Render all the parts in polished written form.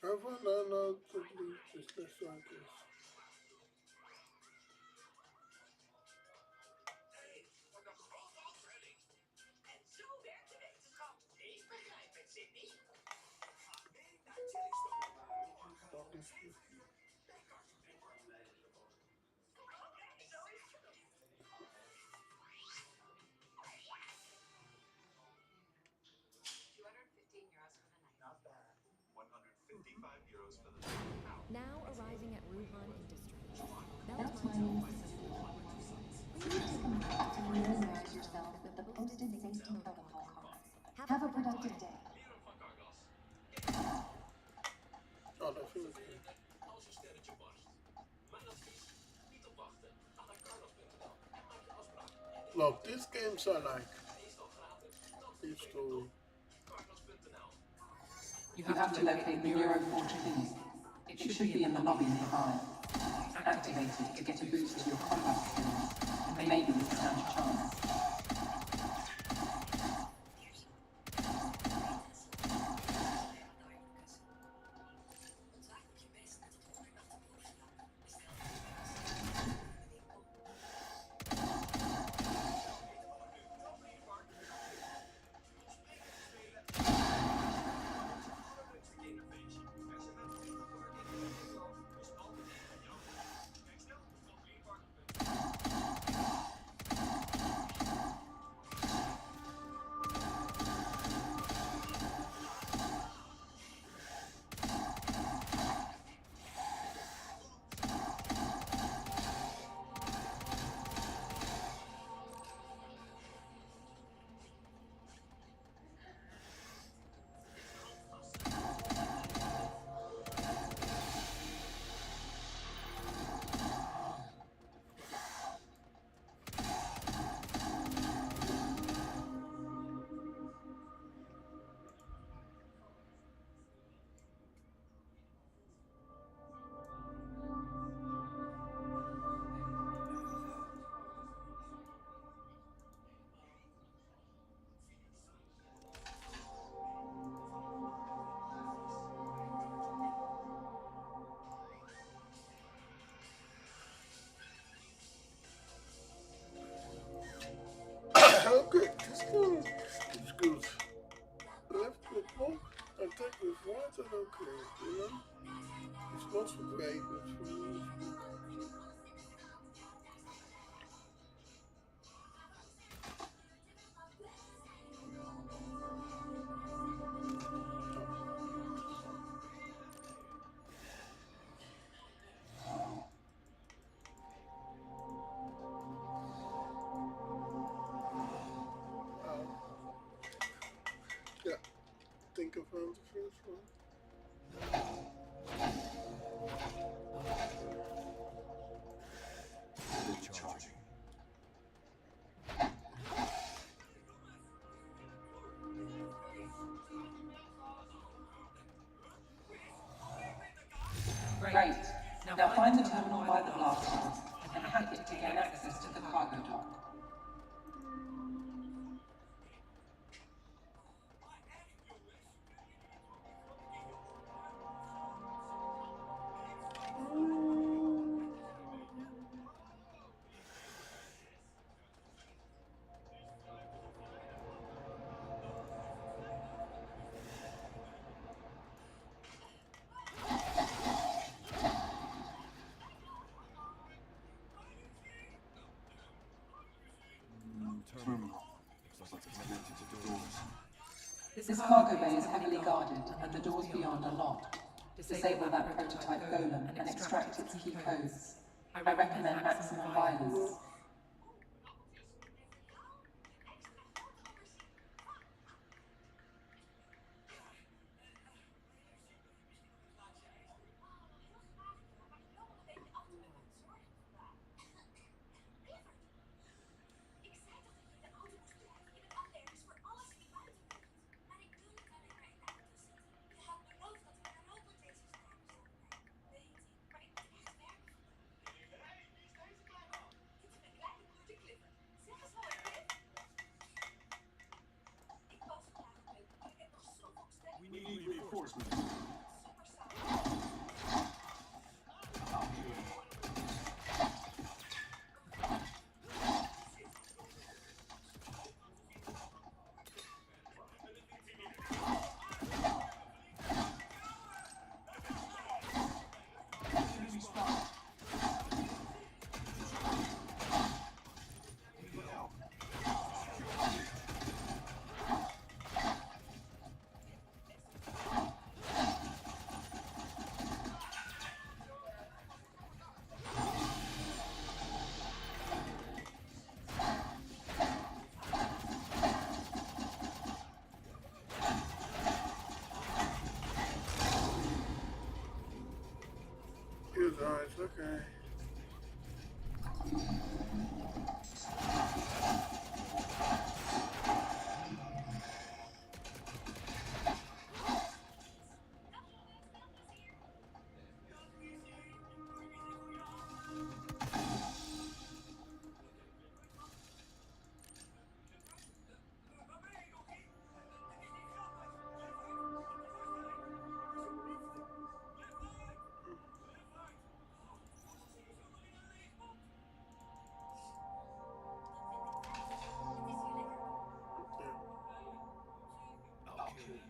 Everyone learn how to do this less like this. Now arriving at Ruhan Industries. Melt That's mining mining facility. facility. Please Please take take a a moment moment to to familiarize familiarize yourself yourself with with the the posted posted safety safety protocol protocol cards. cards. Have a Have a productive productive day. day. Oh, dat vind ik goed. Look, these games are like peaceful. You have to locate the Neuro Forge key. It should be in the lobby nearby. Activate it to get a boost to your combat skills, and maybe stand a chance. Okay, this game is good. Left with book and take with right and okay, you know? It's not so very good for me. Um, yeah, think I found the first one. Recharging. Great. Now find the terminal by the blast doors and hack it to gain access to the cargo dock. Terminal. Looks like it's connected to doors. This cargo bay is heavily guarded and the doors beyond are locked. Disable that prototype golem and extract its key codes. I recommend maximum violence. We need reinforcements. Okay. I'll kill you.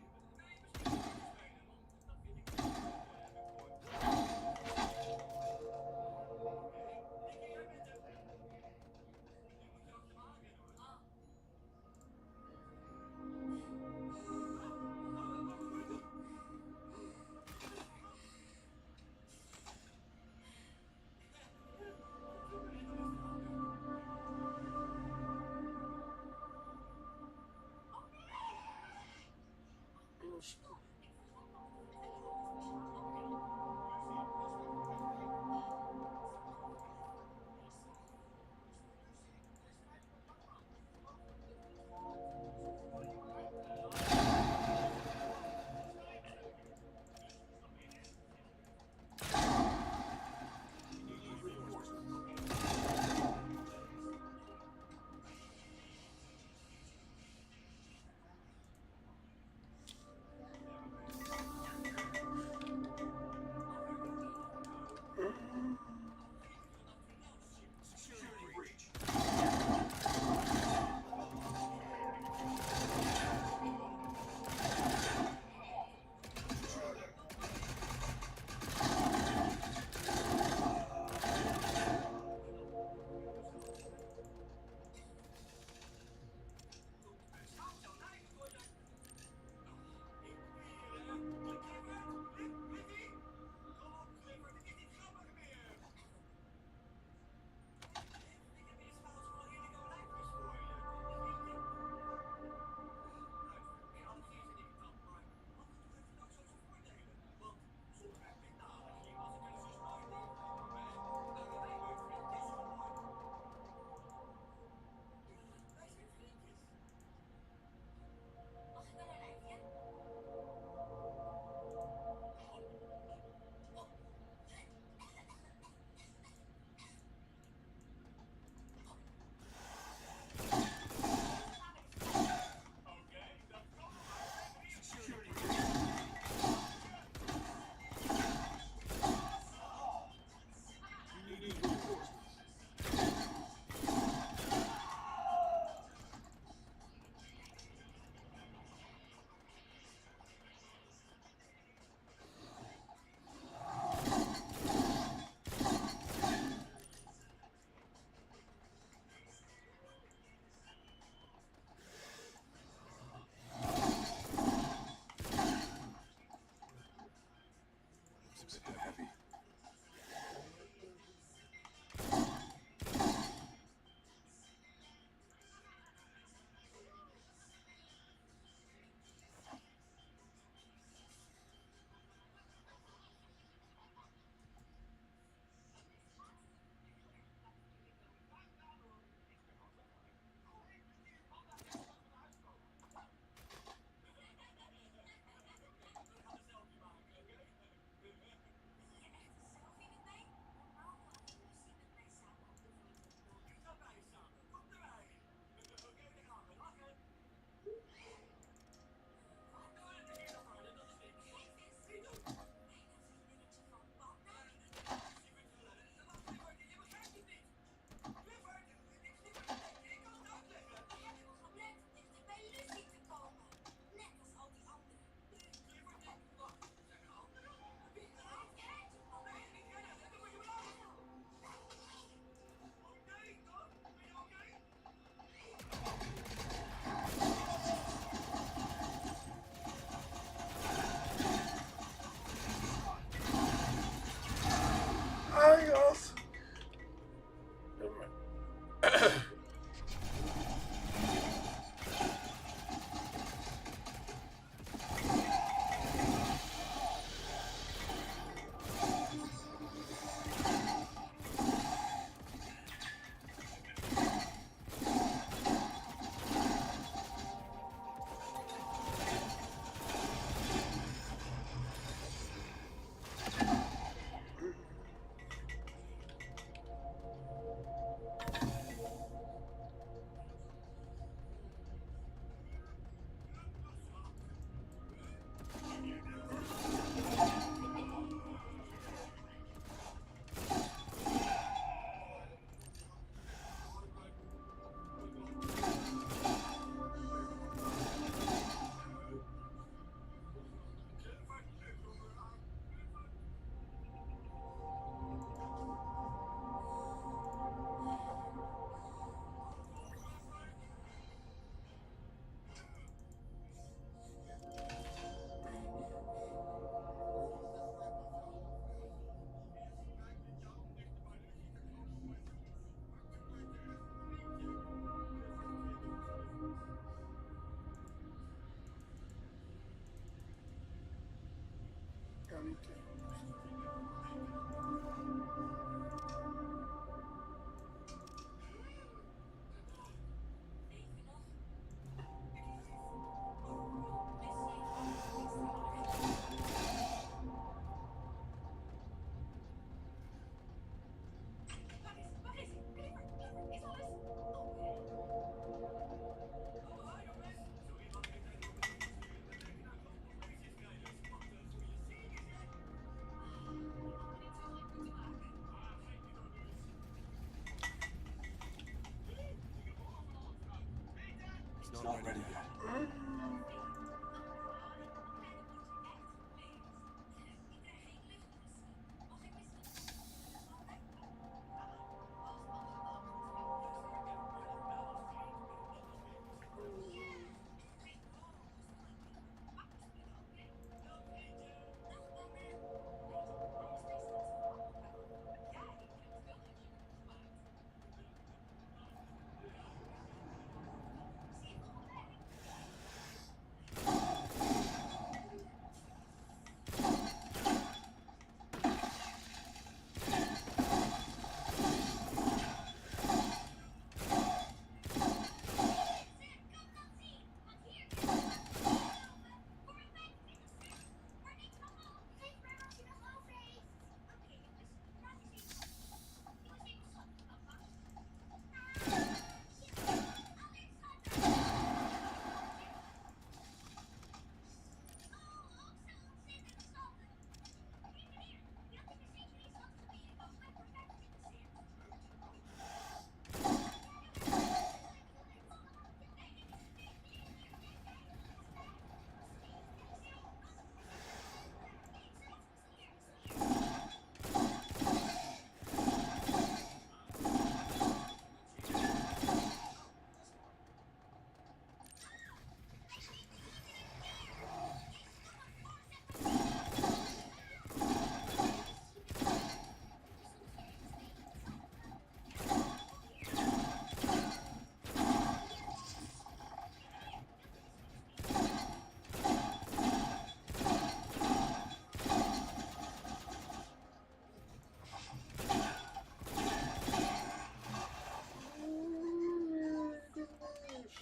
anything. It's not ready yet.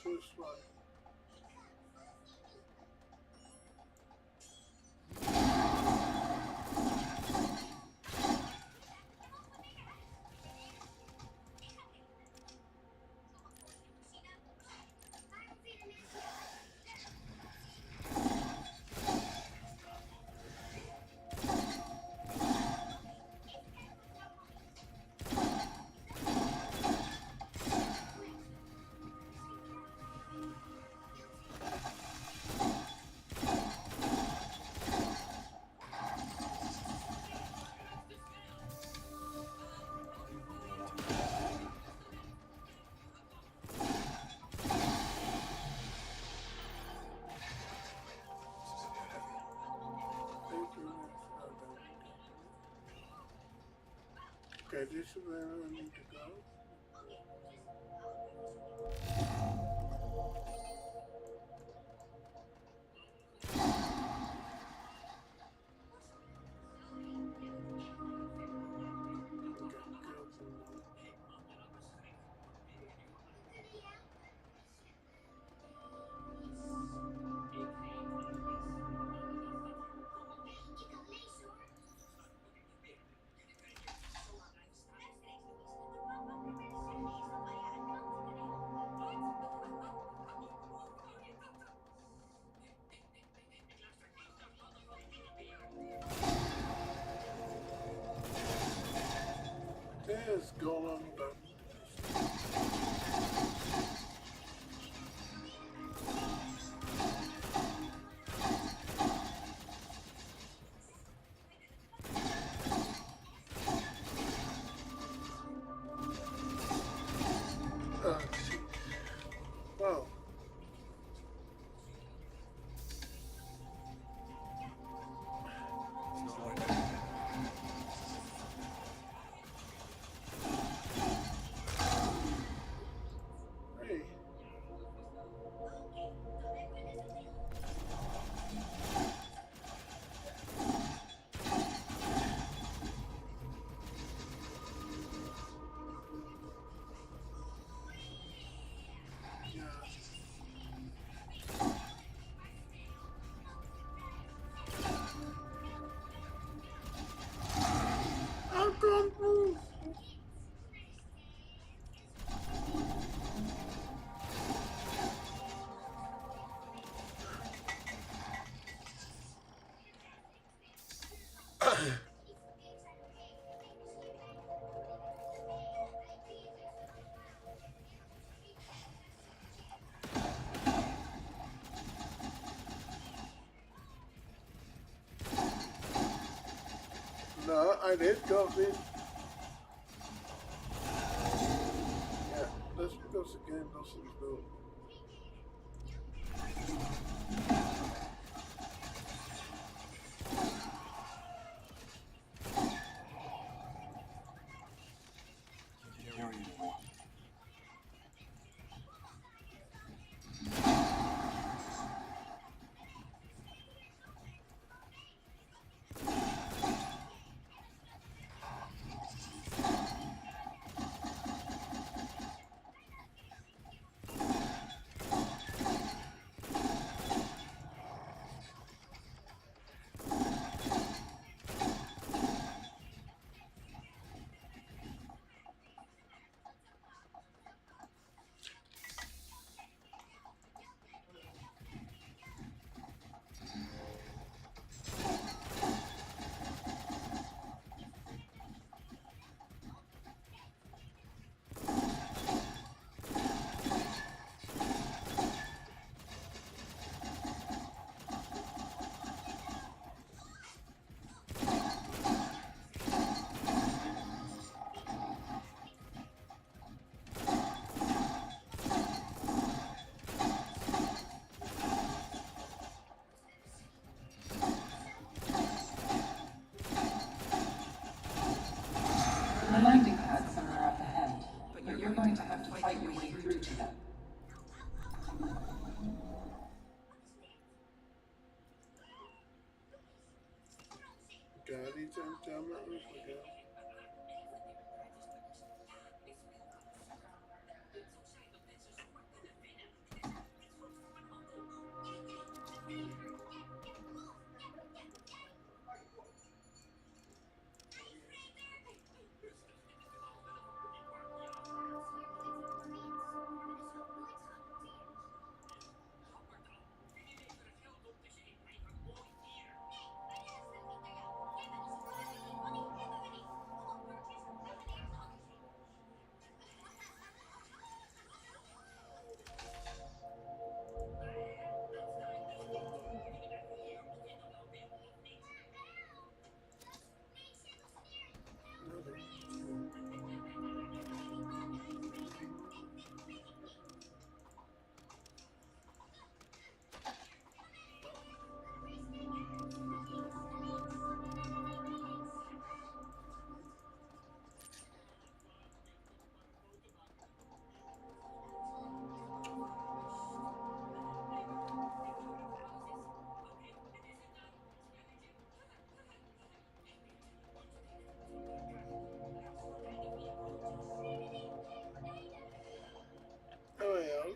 First one. Okay, this is where I need to go. I did copy. Yeah, that's because the game doesn't do. Carry it away. The landing pad's somewhere up ahead, but you're going to have to fight your way through to them. Got each time I forgot. Oh yeah.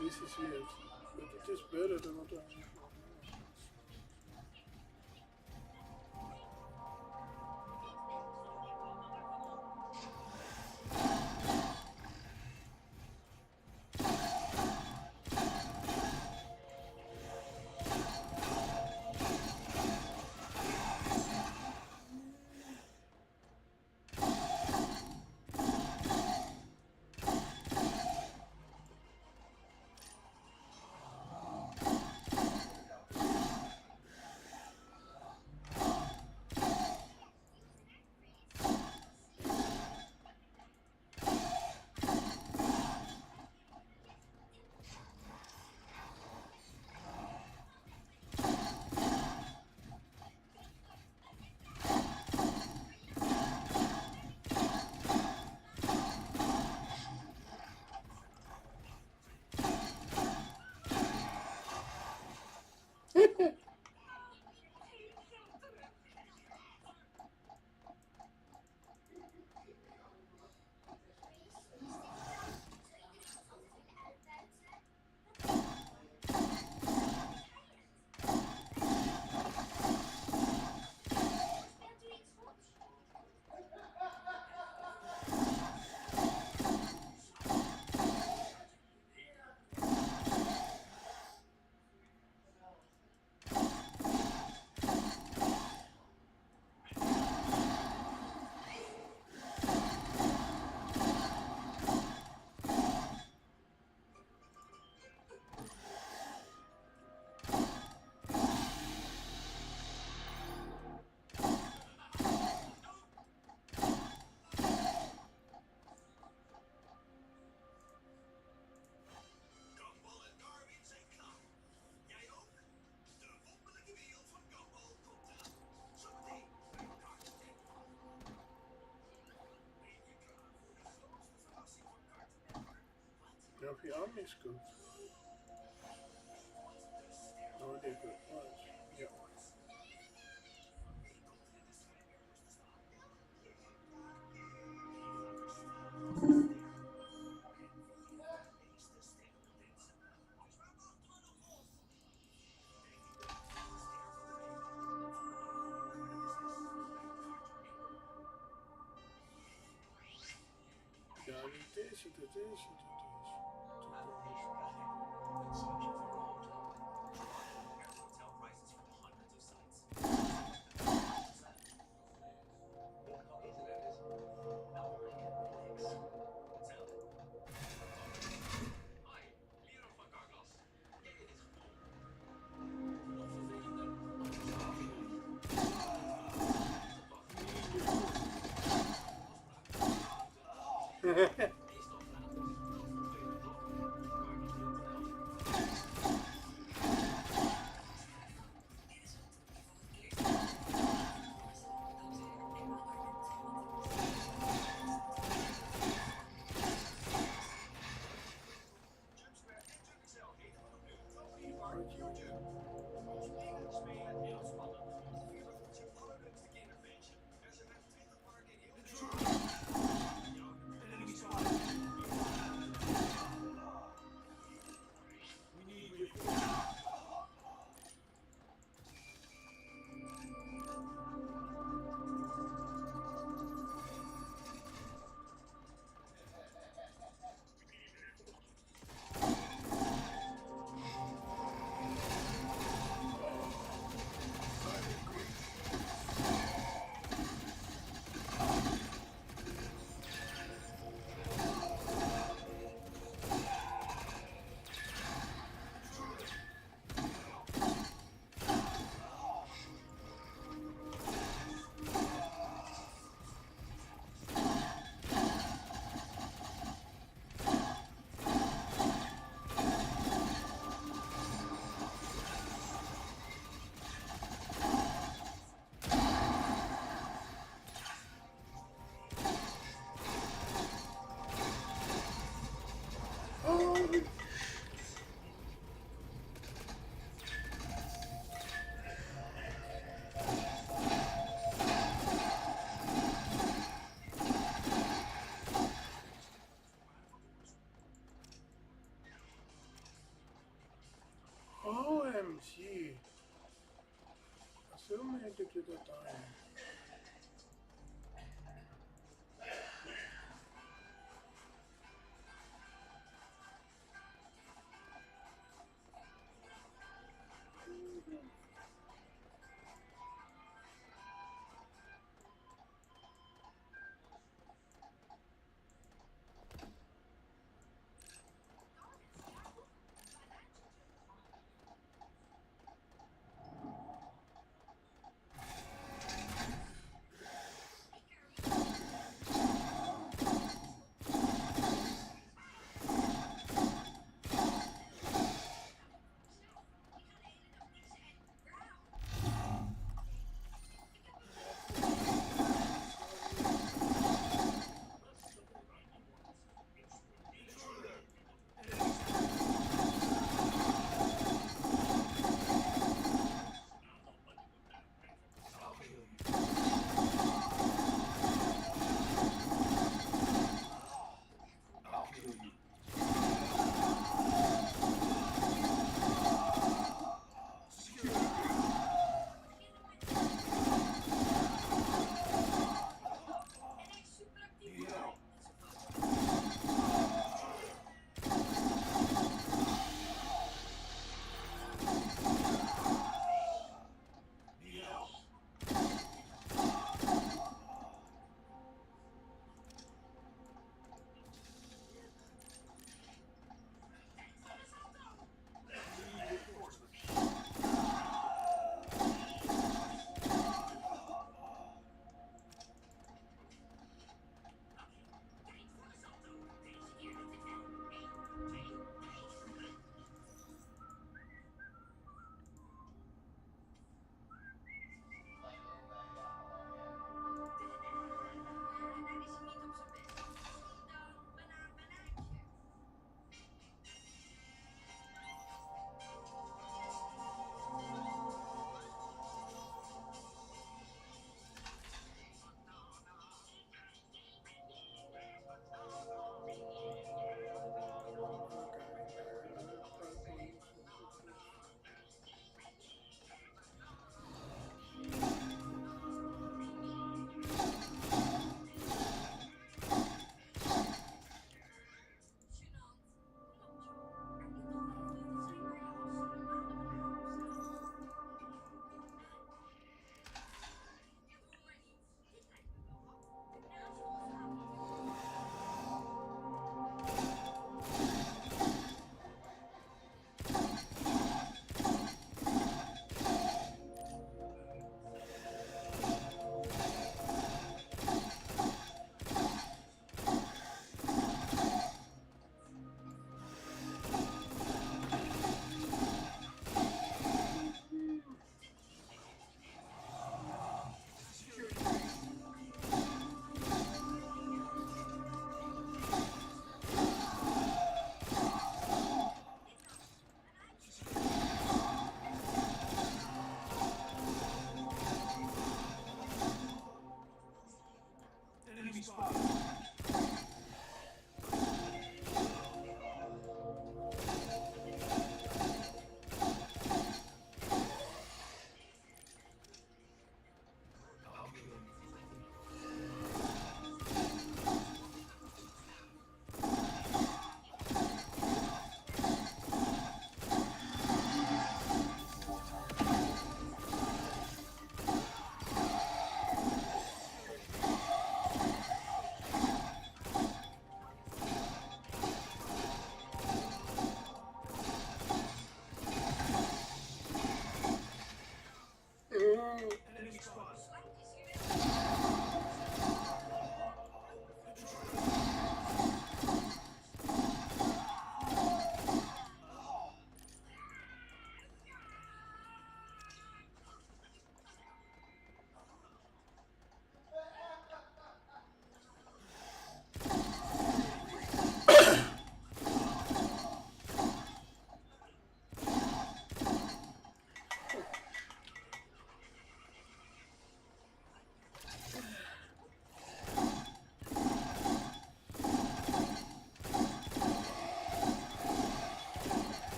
This is it. But it is better than what I have. Heb je army-scoot? Oh, dit is was. Ja. Ja, dit is het, dit is het, dit is het. OMG. Zo merk ik je dat aan.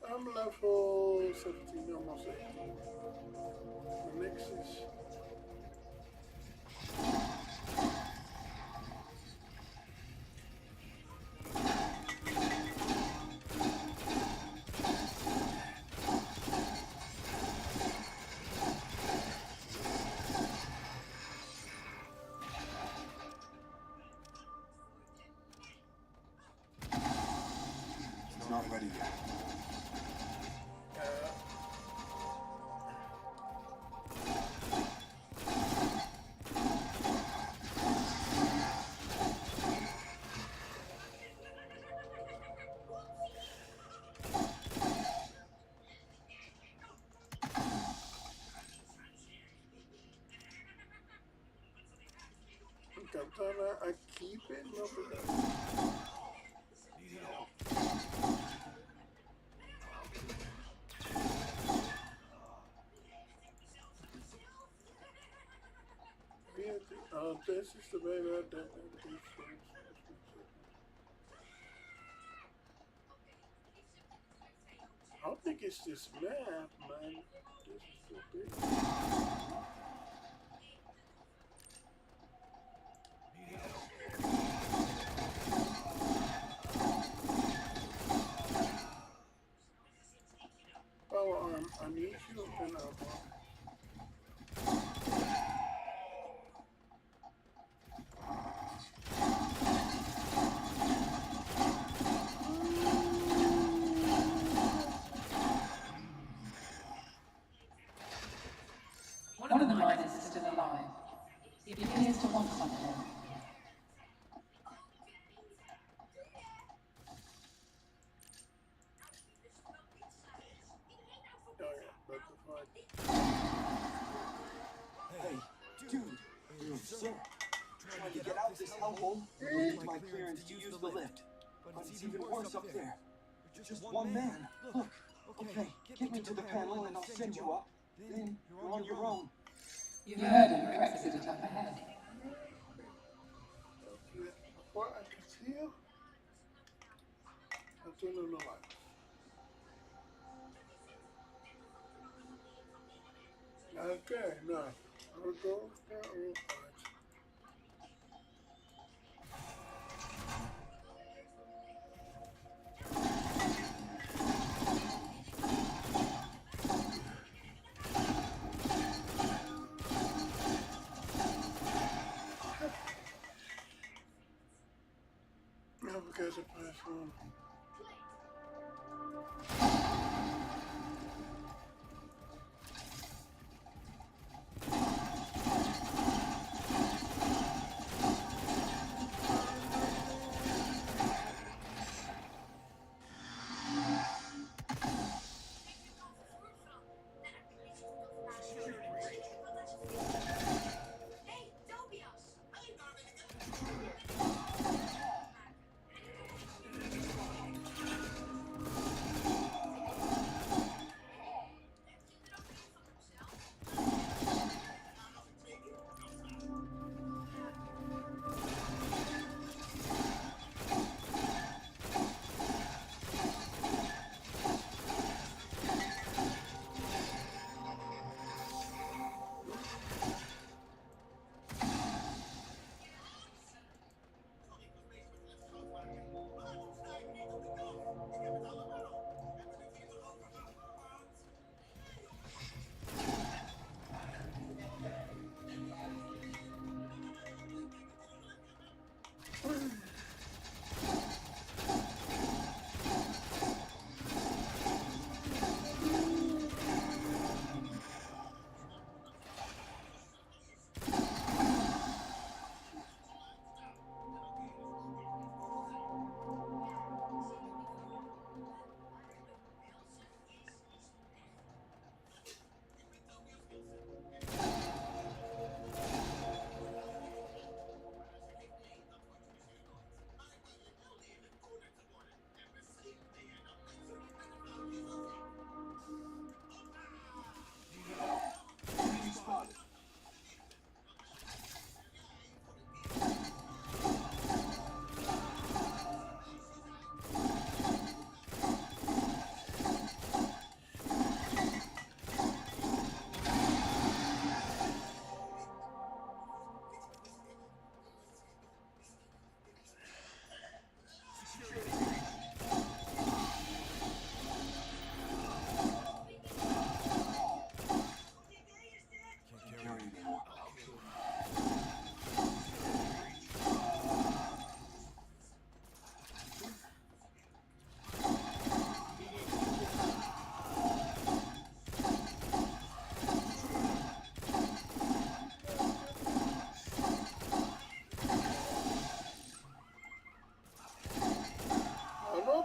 I'm level 17, almost 18. The next is ready yet. Sometimes I keep it, no, but this is the baby I don't know. I don't think it's this map, man. This is so big. Oh, I need you and One of the miners is still alive. He appears to want something. Hey, dude, sir. Trying to get out this hellhole, I need my clearance to use the lift. But it's even worse up there. Just one man. Look, okay, get me to the panel and I'll send you up. Then you're on your own. You heard him, exited up ahead. what I can see you, I turn on the light. Okay, now I'll go down. No, because it passed on.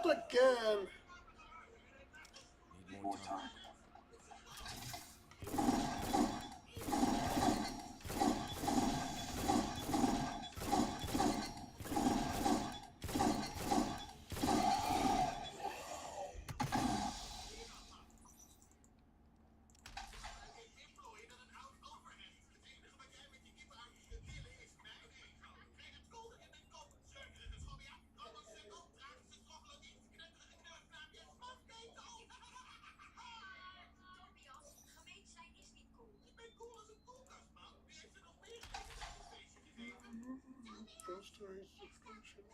Not again. Need more time. Restream subscription.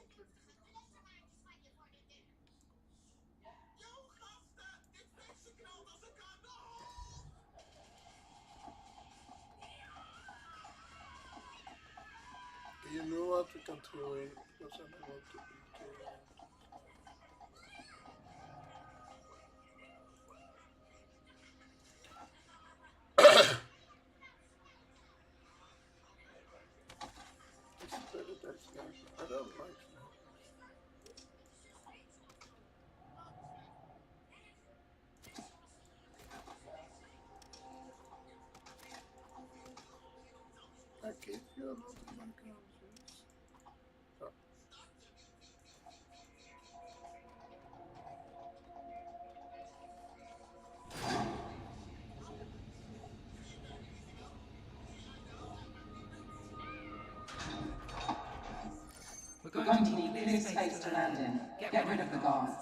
You know what? We can throw in because I don't want to be throwing. It's better than sniper. I don't like snipers. I gave you a lot of my guns. Oh. We're going to need clear space to land in. Get rid of the guards.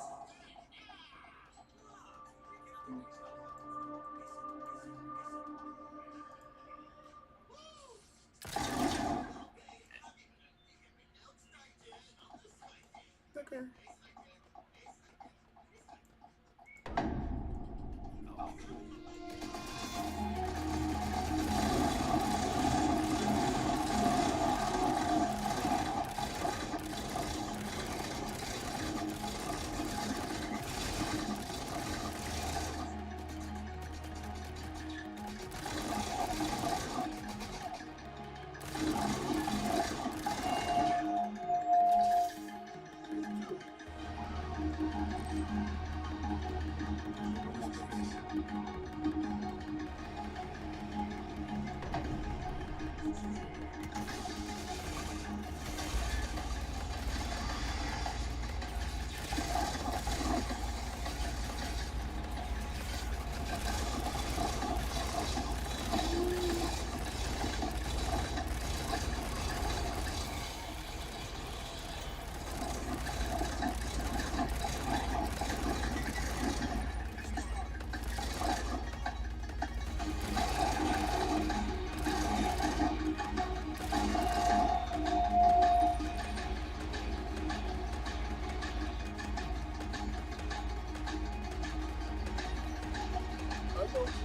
Okay. I don't see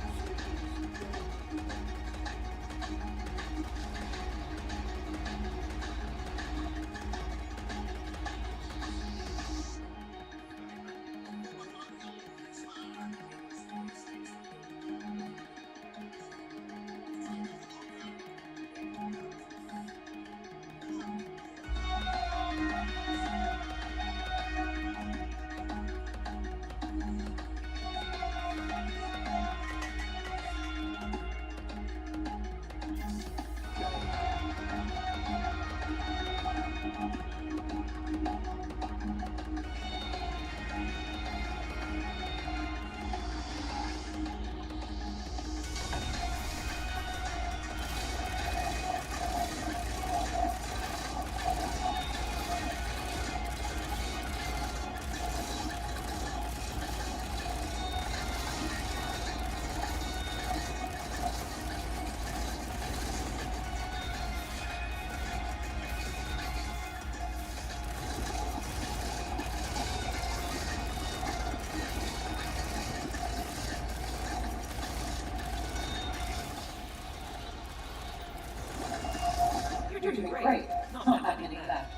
You're doing great. Not that many left.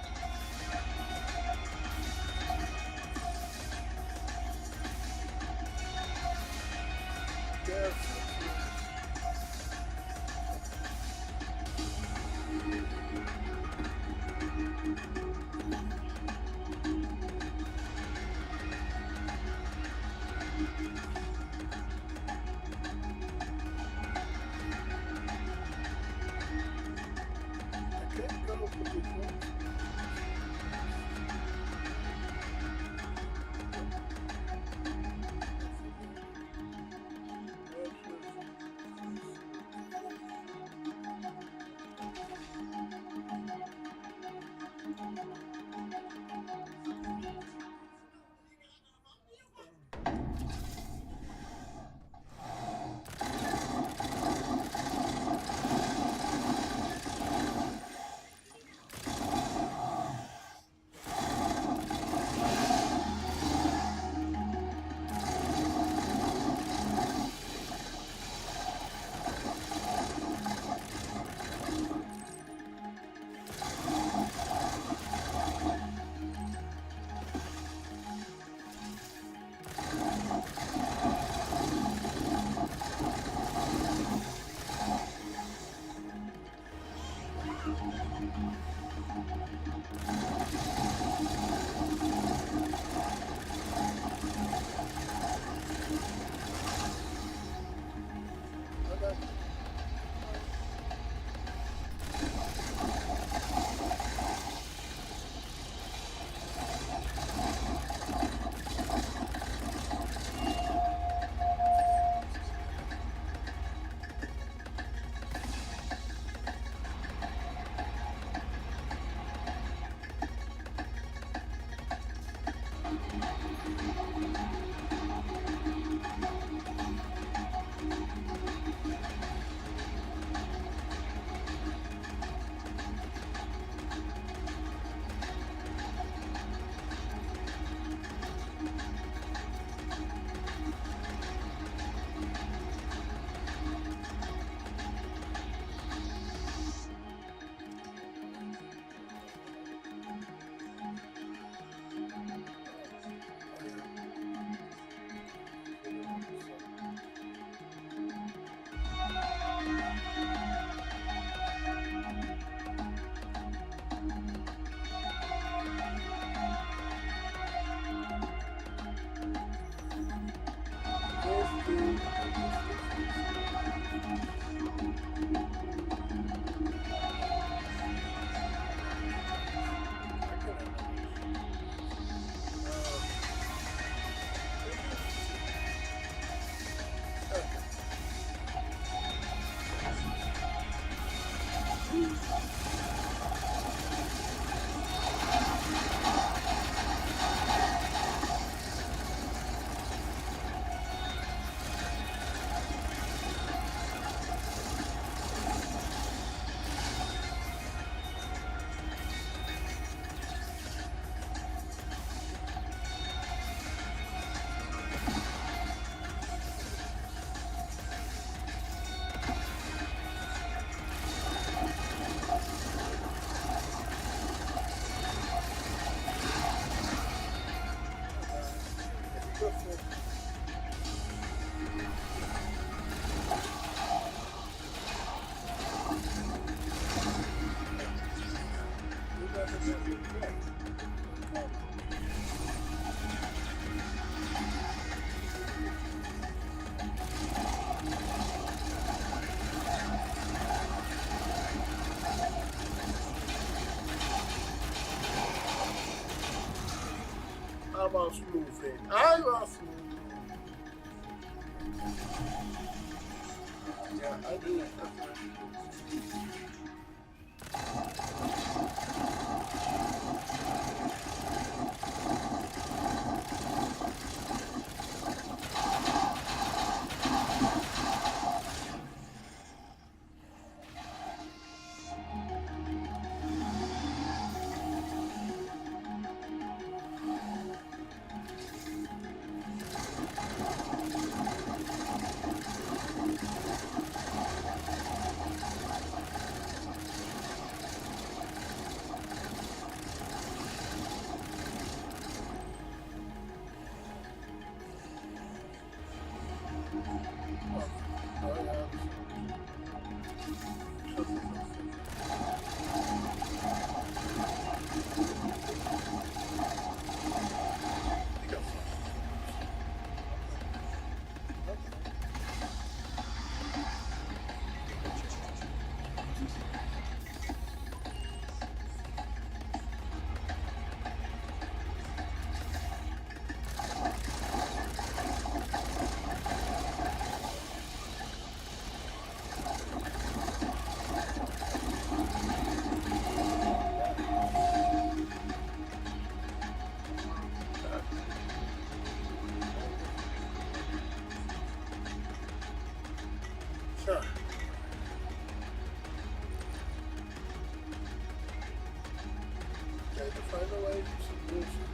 Yes. I was moving. I was moving. Yeah, I do it. Sure. Okay, to find a way to solution.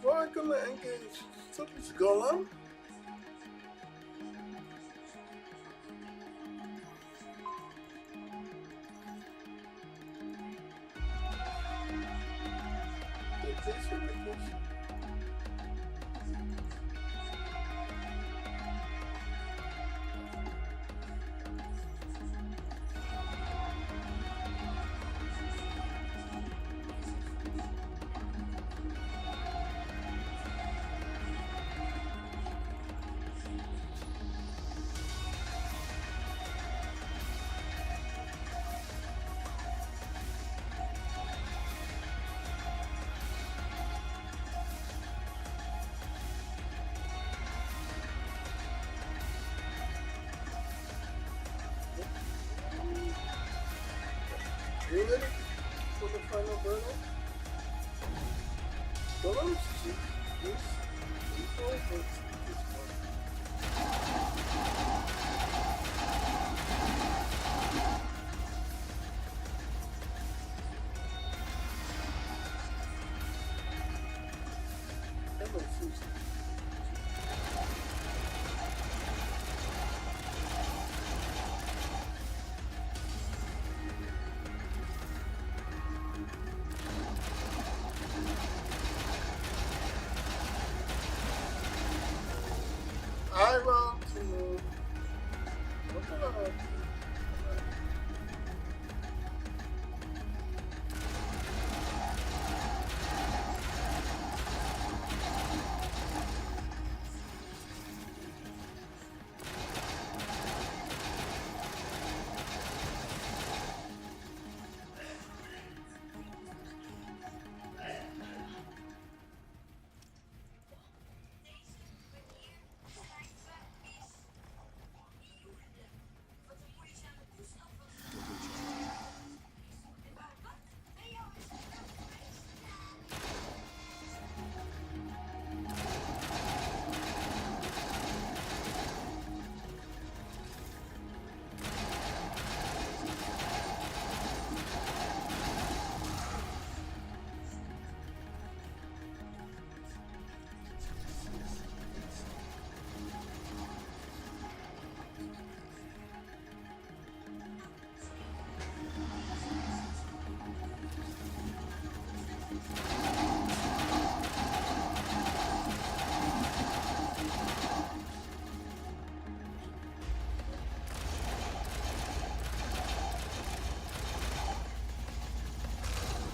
Waar kunnen we engage? Stop iets golem? Dit is een beetje. Are you ready for the final battle? Golems? This people, but this one. Everyone seems to. I want to. What can I do?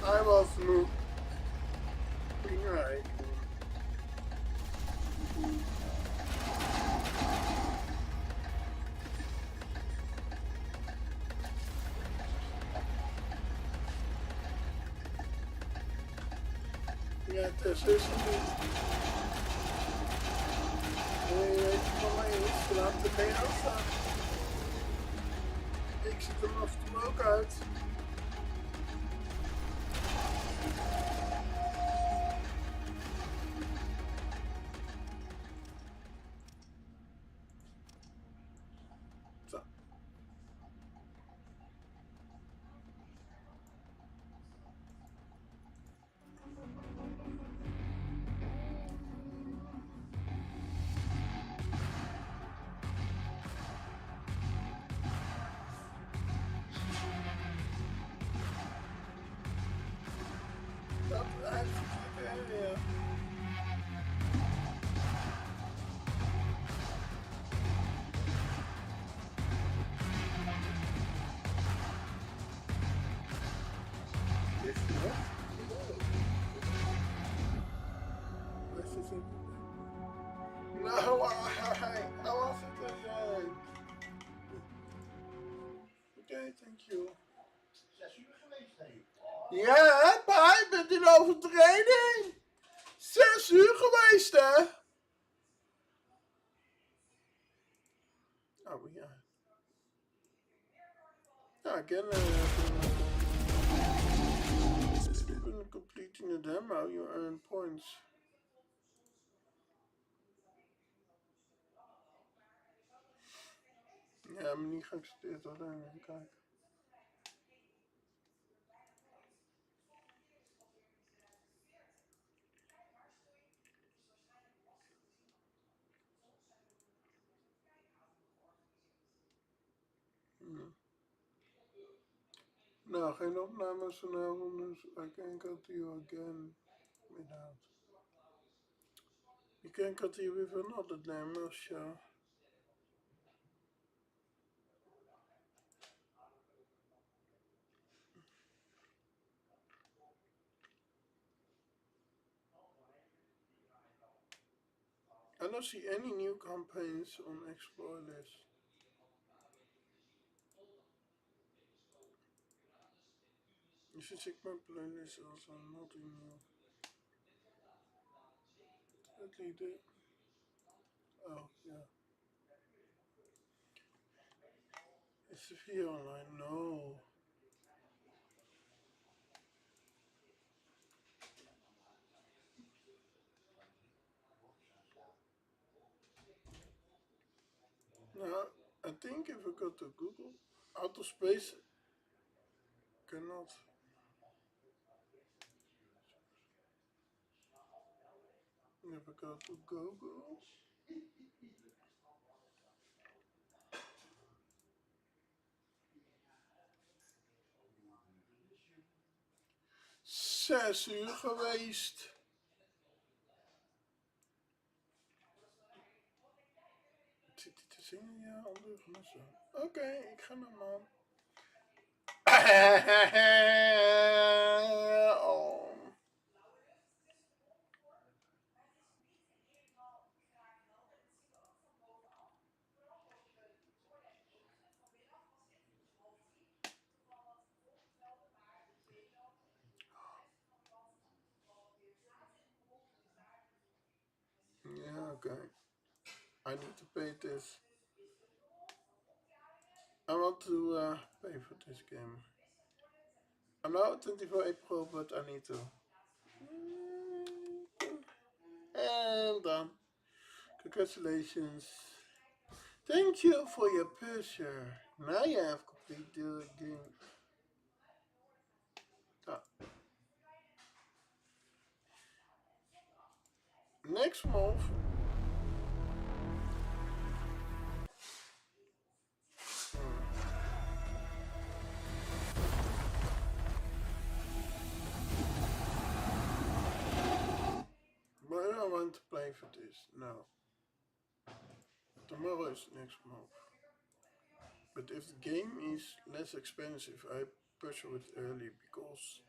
I was moving right. Ja, Tessers niet. Nee, weet je van mij is, laat er geen staan. Ik zit er af en toe ook uit. Zo. Dat eigenlijk, ja. Is die nog? Waar is het? Nou, hij was het er zijn. Oké, thank you. 6 uur geweest, hè? Ja, pa, je bent in overtreding. 6 uur geweest, hè? Oh, ja. Ja, ik ken when completing the demo, you earn points. Ja, maar niet geaccepteerd hoor, even kijken. Nou, geen opnames vanavond, dus I can cut you again without. You can cut you with another demo show. I don't see any new campaigns on Explore list. You should check my playlist also, nothing new. Exactly the... Oh, yeah. Is the video online? No. No, I think if I go to Google, outer space cannot. If I go to Google. 6 uur geweest. Zit hij te zingen? Ja, andere mensen. Oké, ik ga naar man. Oh. Yeah, okay. I need to pay this. I want to pay for this game. I'm now 24 April, but I need to. And done. Congratulations. Thank you for your pleasure. Now you have completed the game. Ah. Next month. But I don't want to play for this. No. Tomorrow is next month. But if the game is less expensive, I purchase it early because,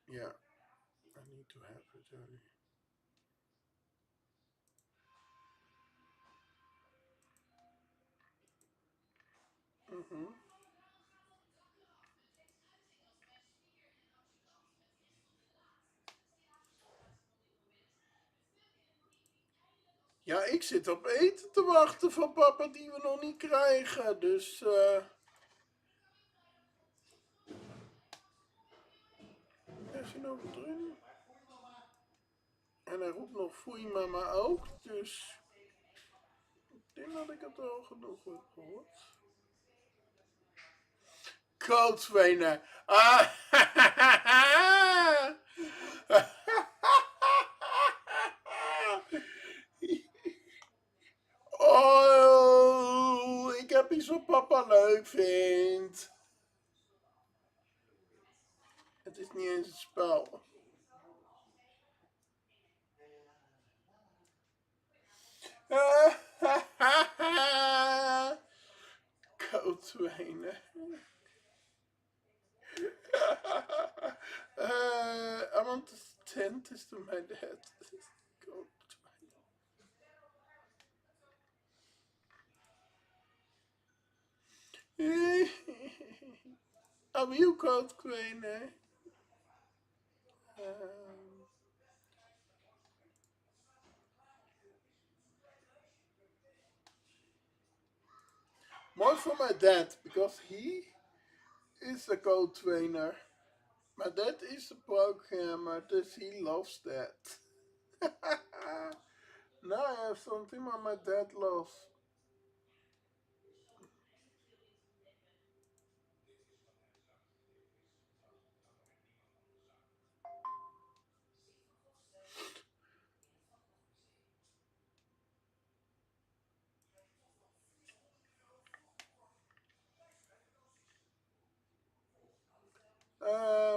yeah, I need to have it early. Ja, ik zit op eten te wachten van papa die we nog niet krijgen. Dus er is nog erin. En hij roept nog foei mama ook. Dus ik denk dat ik het al genoeg heb gehoord. Kootzwijnen. Ah, oh, ik heb iets wat papa leuk vindt. Het is niet eens het spel. Kootzwijnen. I want to send this to my dad. I will kootzwijnen. More for my dad, because he is a code trainer. My dad is a programmer, thus he loves that. Now I have something what my dad loves.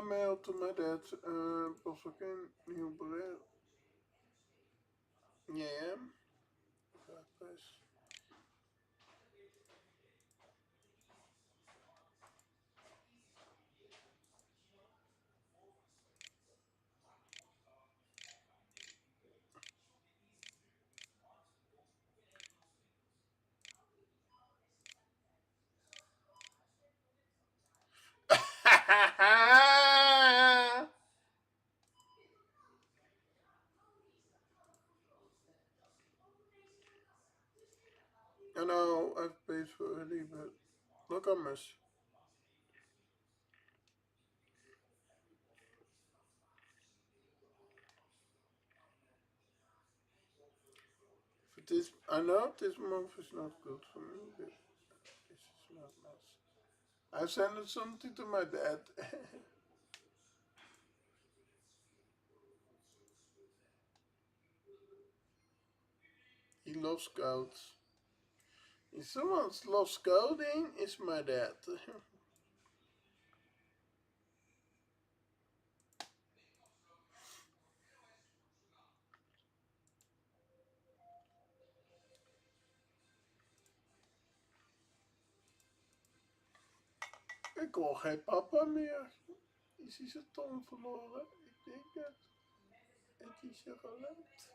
Mail to my dad. Pas ook een nieuw bericht. Ja. Prijs. I know I've paid for early, but look how much. This, I know this month is not good for me, but this is not nice. I sent something to my dad. He loves codes. If someone loves coding, it's my dad. Ik hoor geen papa meer. Is hij zijn tong verloren? Ik denk het. Het is er gelukt.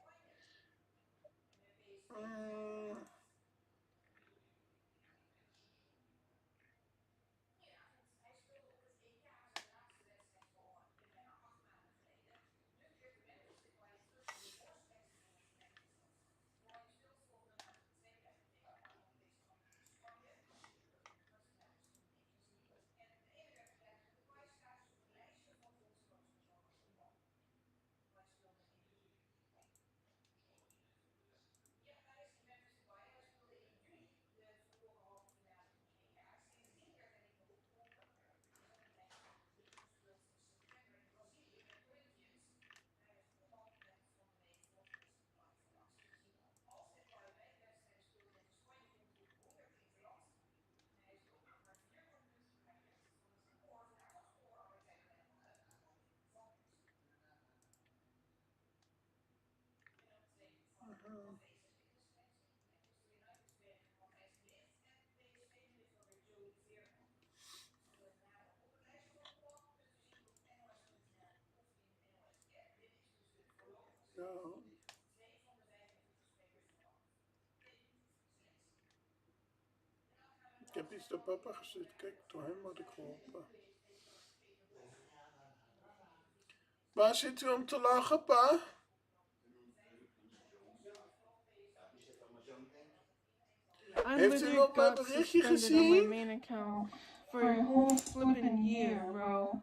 Ja. Ik heb iets naar papa gezet. Kijk, door hem had ik geholpen. Waar zit u om te lachen, pa? Heeft u nog mijn berichtje gezien? For a whole flippin' year, bro.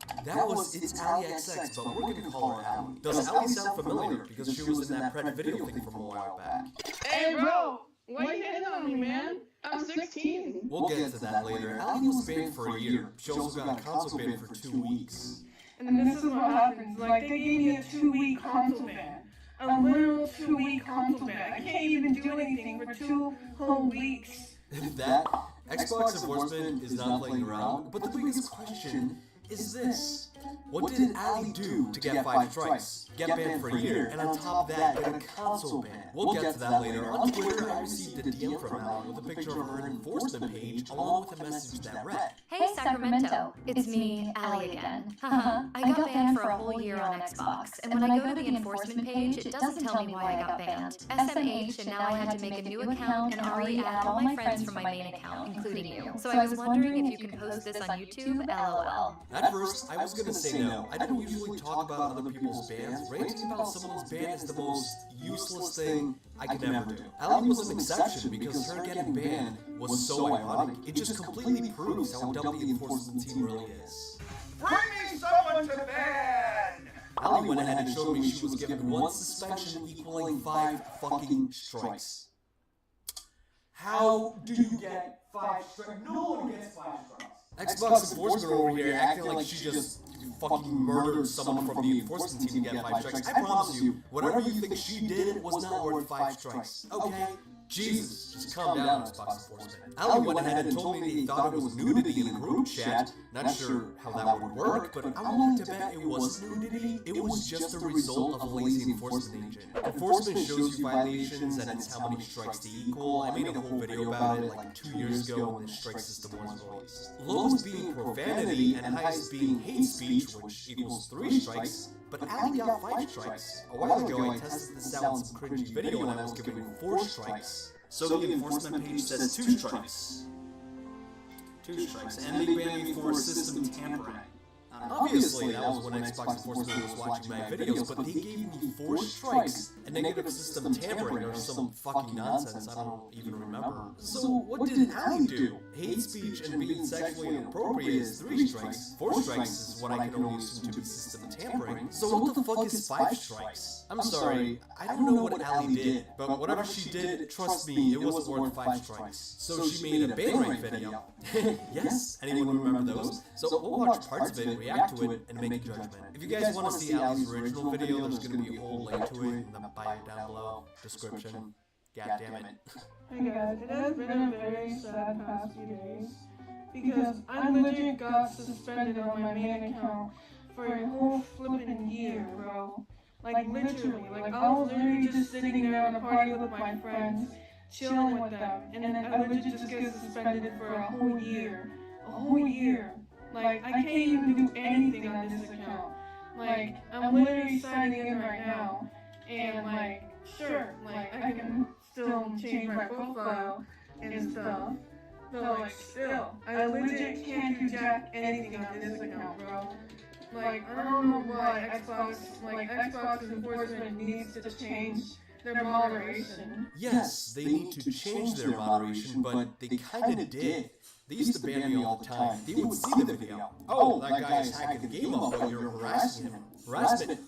It's Ali XX, but we're gonna call her Ali. Does Ali sound familiar? Because she was in that Pred video thing from a while back. Hey, bro! Why you hitting on me, man? I'm 16. We'll get to that later. Ali was banned for a year. She also got a console ban for 2 weeks. And this is what happens. Like, they gave me a 2-week console ban. A literal 2-week console ban. I can't even do anything for 2 whole weeks. That Xbox enforcement is not playing around, but the biggest question is this. What did Ali do to get 5 strikes, get banned for a year, and on top of that, get a console ban? We'll get to that later. On Twitter, I received a DM from Ali with a picture of her enforcement page along with a message that read, Hey Sacramento, it's me, Allie again. Haha, I got banned for a whole year on Xbox, and when I go to the enforcement page, it doesn't tell me why I got banned. SMH, and now I had to make a new account and already add all my friends from my main account, including you. So I was wondering if you can post this on YouTube, LOL. At first, I was gonna say no. I don't usually talk about other people's bans. Ranting about someone's ban is the most useless thing I could ever do. Ali was an exception because her getting banned was so ironic. It just completely proves how dumb the enforcement team really is. Bring me someone to ban! Ali went ahead and showed me she was given 1 suspension equaling 5 fucking strikes. How do you get 5 strikes? No one gets 5 strikes. Xbox enforcement over here acting like she just fucking murdered someone from the enforcement team to get 5 strikes. I promise you, whatever you think she did was not worth 5 strikes. Okay? Jesus, just calm down, Xbox enforcement. Ali went ahead and told me they thought it was nudity in the group chat. Not sure how that would work, but I'm willing to bet it wasn't nudity. It was just a result of a lazy enforcement agent. Enforcement shows you violations and it's how many strikes they equal. I made a whole video about it like 2 years ago when the strike system was released. Lowest being profanity and highest being hate speech, which equals 3 strikes. But Ali got 5 strikes. A while ago, I tested this out in some cringy video and I was given 4 strikes. So the enforcement page says 2 strikes. 2 strikes. And they banned me for system tampering. Obviously, that was when Xbox enforcement was watching my videos, but they gave me 4 strikes and negative system tampering or some fucking nonsense I don't even remember. So what did Ali do? Hate speech and being sexually inappropriate is 3 strikes. 4 strikes is what I can only assume to be system tampering. So what the fuck is 5 strikes? I'm sorry, I don't know what Ali did, but whatever she did, trust me, it wasn't worth 5 strikes. So she made a ban rank video. Yes, anyone remember those? So we'll watch parts of it, react to it, and make a judgment. If you guys want to see Ali's original video, there's going to be a whole link to it in the bio down below, description. God damn it. Hey guys, it has been a very sad past few days, because I legit got suspended on my main account for a whole flippin' year, bro. Like literally, like I was literally just sitting there at a party with my friends, chilling with them, and then I legit just get suspended for a whole year. A whole year. Like, I can't even do anything on this account. Like, I'm literally signing in right now, and like, sure, like, I can still change my profile and stuff, but like, still, I legit can't do jack anything on this account, bro. Like, I don't know why Xbox enforcement needs to change their moderation. Yes, they need to change their moderation, but they kinda did. They used to ban me all the time. They would see the video. Oh, that guy is hacking the game up, but you're harassing him. Harassment?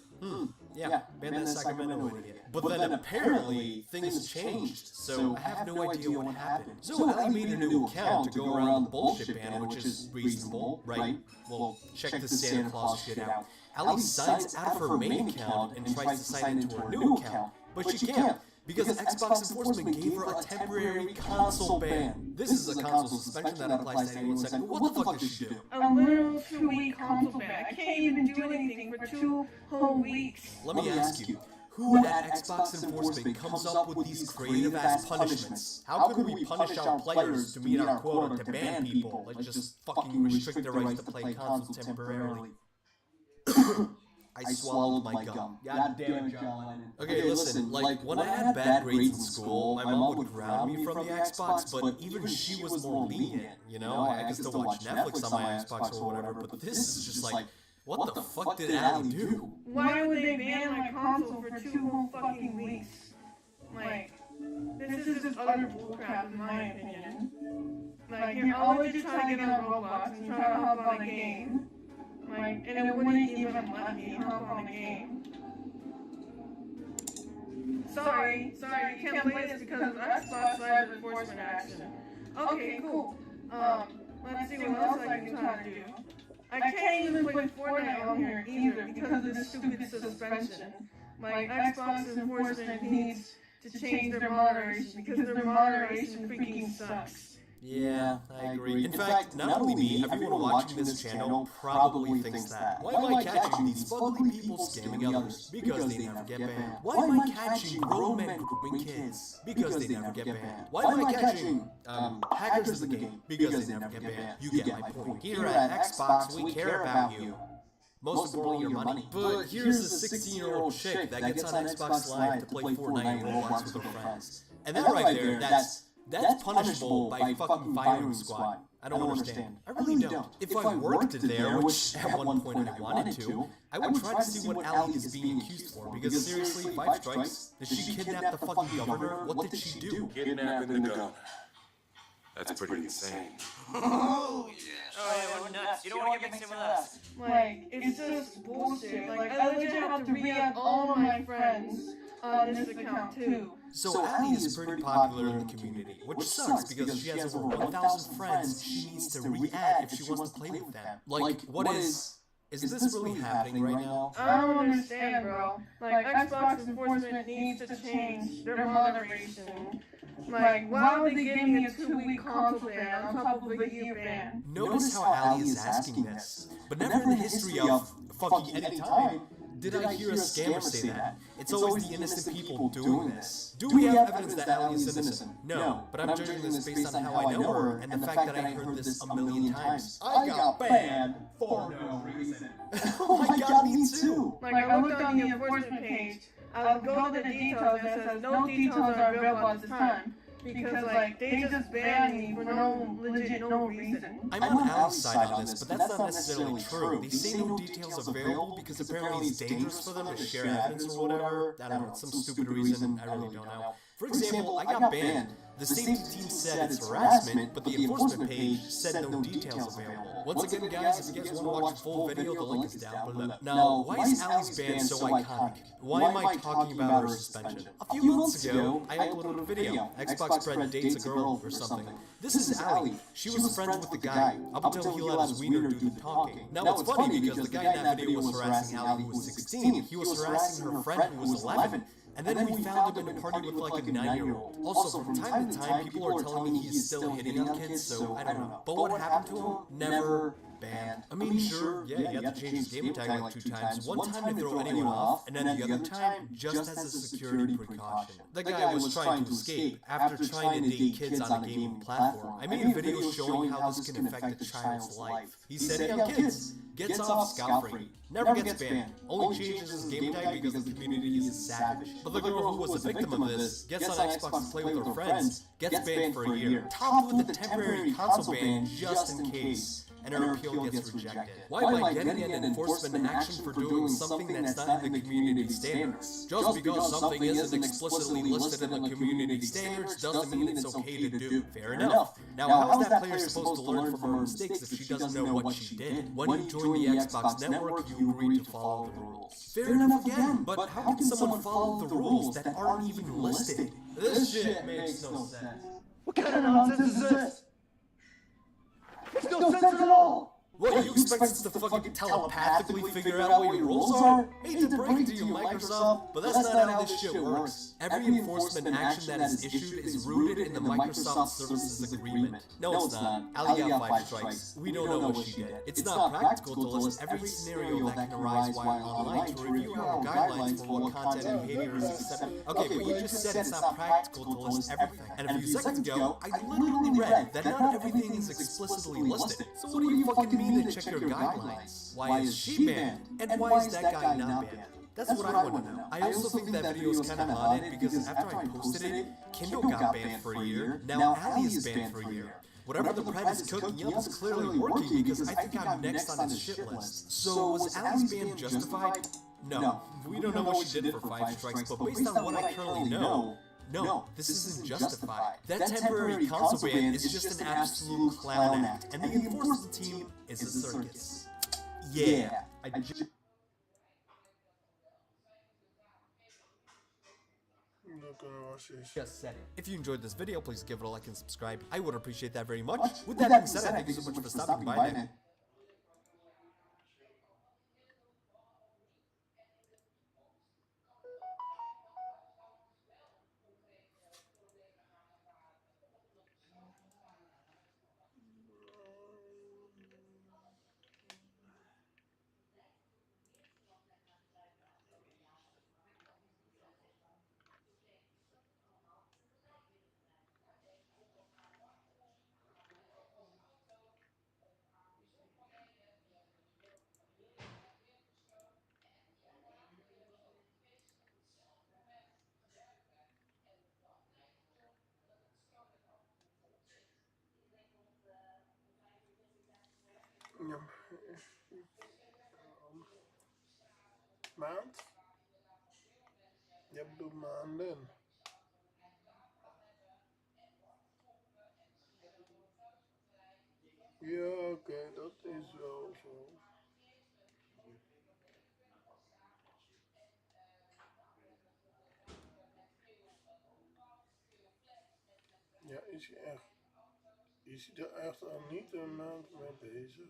Yeah, ban that Sacramento idiot. But then apparently, things changed, so I have no idea what happened. So Ali made a new account to go around the bullshit ban, which is reasonable, right? Well, check this Santa Claus shit out. Ali signs out of her main account and tries to sign into her new account, but she can't. Because Xbox enforcement gave her a temporary console ban. This is a console suspension that applies to anyone second. What the fuck did she do? A literal 2-week console ban. I can't even do anything for 2 whole weeks. Let me ask you, who at Xbox enforcement comes up with these creative-ass punishments? How could we punish our players to meet our quota to ban people? Like just fucking restrict their rights to play console temporarily. I swallowed my gum. God damn it, John Lennon. Okay, listen, like, when I had bad grades in school, my mom would ground me from the Xbox, but even she was more lenient, you know? I could still watch Netflix on my Xbox or whatever, but this is just like, what the fuck did Ali do? Why would they ban my console for 2 whole fucking weeks? Like, This is just utter bullcrap in my opinion. Like, you're always just trying to get on Roblox and try to hop on a game. Like, and it wouldn't even let me hop on a game. Sorry, you can't play this because of Xbox Live enforcement action. Okay, cool. Let's see what else I can try to do. I can't even play Fortnite on here either because of this stupid suspension. Like, Xbox enforcement needs to change their moderation because their moderation freaking sucks. Yeah, I agree. In fact, not only me, everyone watching this channel probably thinks that. Why am I catching these ugly people scamming others? Because they never get banned. Why am I catching grown men grooming kids? Because they never get banned. Why am I catching hackers in the game? Because they never get banned. You get my point. Here at Xbox, we care about you. Most importantly, your money. But here's a 16-year-old chick that gets on Xbox Live to play Fortnite and Roblox with her friends. And that right there, that's punishable by fucking firing squad. I don't understand. I really don't. If I worked there, which at one point I wanted to, I would try to see what Allie is being accused for. Because seriously, 5 strikes? Did she kidnap the fucking governor? What did she do? Kidnapping the governor. That's pretty insane. Oh, yeah. Oh, yeah, we're nuts. You don't want to get mixed in with us. Like, it's just bullshit. Like, I legit have to re-add all of my friends on this account, too. So Allie is pretty popular in the community, which sucks because she has over 1,000 friends she needs to re-add if she wants to play with them. Like, what is this really happening right now? I don't understand, bro. Like, Xbox enforcement needs to change their moderation. Like, why would they give me a 2-week console ban on top of a year ban? Notice how Allie is asking this, but never in the history of fucking any time did I hear a scammer say that. It's always the innocent people doing this. Do we have evidence that Allie is innocent? No, but I'm judging this based on how I know her and the fact that I heard this a million times. I got banned for no reason. Oh my god, me too! Like, I looked on the enforcement page, I'll go to the details and it says no details are available at this time. Because, like, they just banned me for no reason. I'm on Allie's side on this, but that's not necessarily true. They say no details available because apparently it's dangerous for them to share evidence or whatever. I don't know, some stupid reason, I really don't know. For example, I got banned. The safety team said it's harassment, but the enforcement page said no details available. Once again, guys, if you guys want to watch the full video, the link is down below. Now, why is Allie's ban so iconic? Why am I talking about her suspension? A few months ago, I uploaded a video. Xbox Fred dates a girl or something. This is Allie. She was friends with the guy, up until he let his wiener do the talking. Now, it's funny because the guy in that video was harassing Allie who was 16. He was harassing her friend who was 11. And then we found him in a party with like a 9-year-old. Also, from time to time, people are telling me he's still hitting on kids, so I don't know. But what happened to him? Never banned. I mean, sure, yeah, you have to change his game tag like 2 times. One time to throw anyone off, and then the other time just as a security precaution. The guy was trying to escape after trying to date kids on a gaming platform. I made a video showing how this can affect a child's life. He said, hey, kids, gets off scot-free. Never gets banned. Only changes his game tag because the community is savage. But the girl who was the victim of this gets on Xbox to play with her friends, gets banned for a year, topped with a temporary console ban just in case, and her appeal gets rejected. Why am I getting an enforcement action for doing something that's not in the community standards? Just because something isn't explicitly listed in the community standards doesn't mean it's okay to do. Fair enough. Now, how is that player supposed to learn from her mistakes if she doesn't know what she did? When you join the Xbox network, you agree to follow the rules. Fair enough again, but how can someone follow the rules that aren't even listed? This shit makes no sense. What kind of nonsense is this? Makes no sense at all! What, you expect us to fucking telepathically figure out what your rules are? Hate to break it to you, Microsoft, but that's not how this shit works. Every enforcement action that is issued is rooted in the Microsoft Services Agreement. No, it's not. Allie got 5 strikes. We don't know what she did. It's not practical to list every scenario that can arise while online to review our guidelines for what content and behavior is accepted. Okay, but you just said it's not practical to list everything. And a few seconds ago, I literally read that not everything is explicitly listed. So what do you fucking mean to check your guidelines? Why is she banned? And why is that guy not banned? That's what I want to know. I also think that video is kind of odd because after I posted it, Kindle got banned for a year. Now Allie is banned for a year. Whatever the Pred is cooking up is clearly working because I think I'm next on his shit list. So was Allie's ban justified? No. We don't know what she did for 5 strikes, but based on what I currently know, No, this isn't justified. That temporary console ban is just an absolute clown act, and the enforcement team is a circus. Yeah, just said it. If you enjoyed this video, please give it a like and subscribe. I would appreciate that very much. With that being said, thank you so much for stopping by then. Ja. Maand? Je bedoelt maanden. Ja, oké, dat is wel zo. Ja, is hij er echt al niet een maand mee bezig?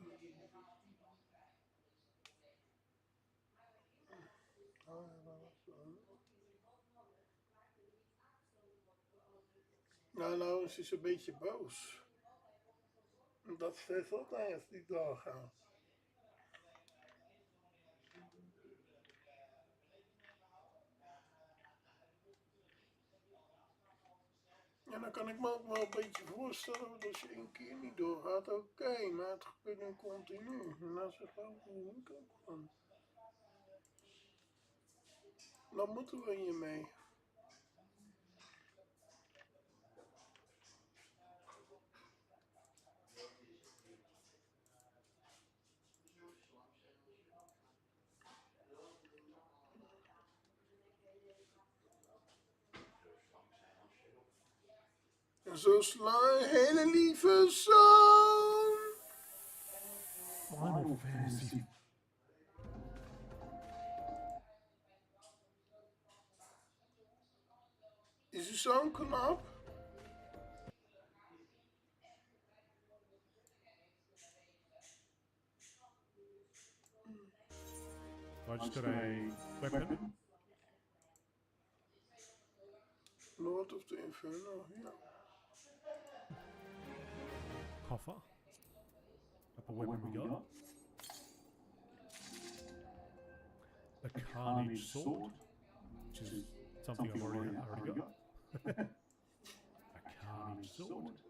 Oh, ja, dat was zo. Nou is hij een beetje boos. Dat steeds altijd als die doorgaan. Ja, dan kan ik me ook wel een beetje voorstellen dat als je één keer niet doorgaat, oké, maar het gebeurt nu continu. En dat is ook niet ook van. Dan moeten we hiermee. En zo sla een hele lieve zoon. Final Fantasy. Is uw zoon knap? Legendary weapon. Lord of the Inferno, ja. Coffer. What weapon we got? A Carnage sword, which is something I've already got. A Carnage sword.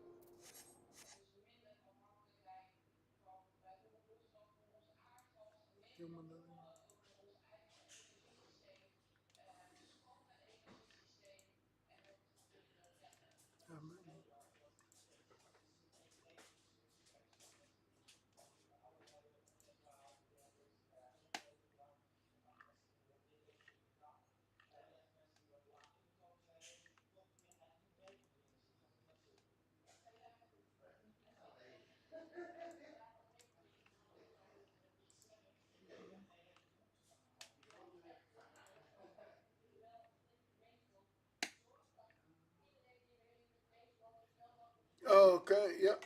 Oké, ja.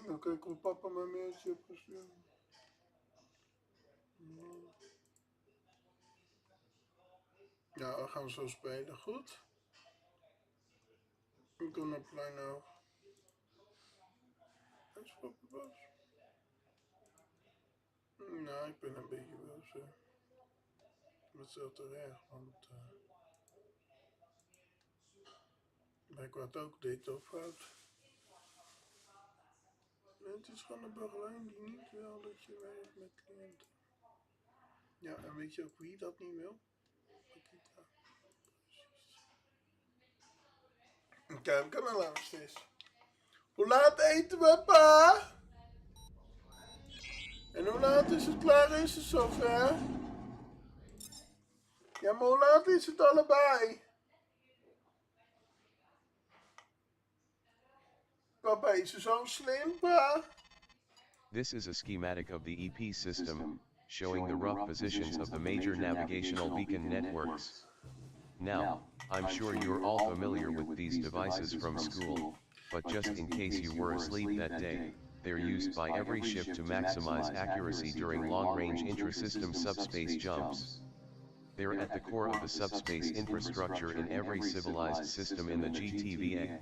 Dan kijk ik papa mijn mailtje op gestuurd. Ja, we gaan zo spelen, goed? Ik doe een plein nou. Is papa boos? Nou, ik ben een beetje boos. Dat is wel terecht, want ik wat ook deed of fout. Het is gewoon een begeleiding die niet wil dat je werkt met cliënten. Ja, en weet je ook wie dat niet wil? Kijk, kan wel eens. Hoe laat eten we, pa? En hoe laat is het klaar? Is het zover? Ja, maar hoe laat is het allebei? Papa, is er zo slim, pa? This is a schematic of the EP system, showing the rough positions of the major navigational beacon networks. Now, I'm sure you're all familiar with these devices from school, but just in case you were asleep that day, they're used by every ship to maximize accuracy during long-range intra-system subspace jumps. They're at the core of the subspace infrastructure in every civilized system in the GTVA.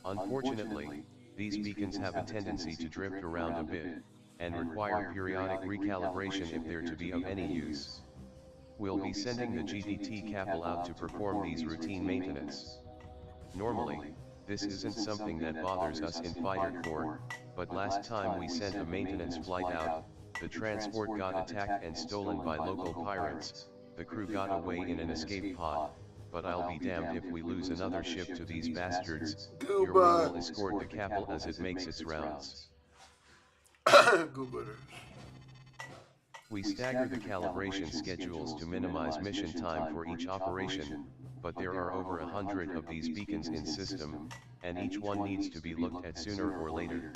Unfortunately, these beacons have a tendency to drift around a bit, and require periodic recalibration if they're to be of any use. We'll be sending the GDT Capel out to perform these routine maintenance. Normally, this isn't something that bothers us in Fighter Corps, but last time we sent a maintenance flight out, the transport got attacked and stolen by local pirates. The crew got away in an escape pod, but I'll be damned if we lose another ship to these bastards. Your will escort the Capel as it makes its rounds. We stagger the calibration schedules to minimize mission time for each operation, but there are over 100 of these beacons in system, and each one needs to be looked at sooner or later.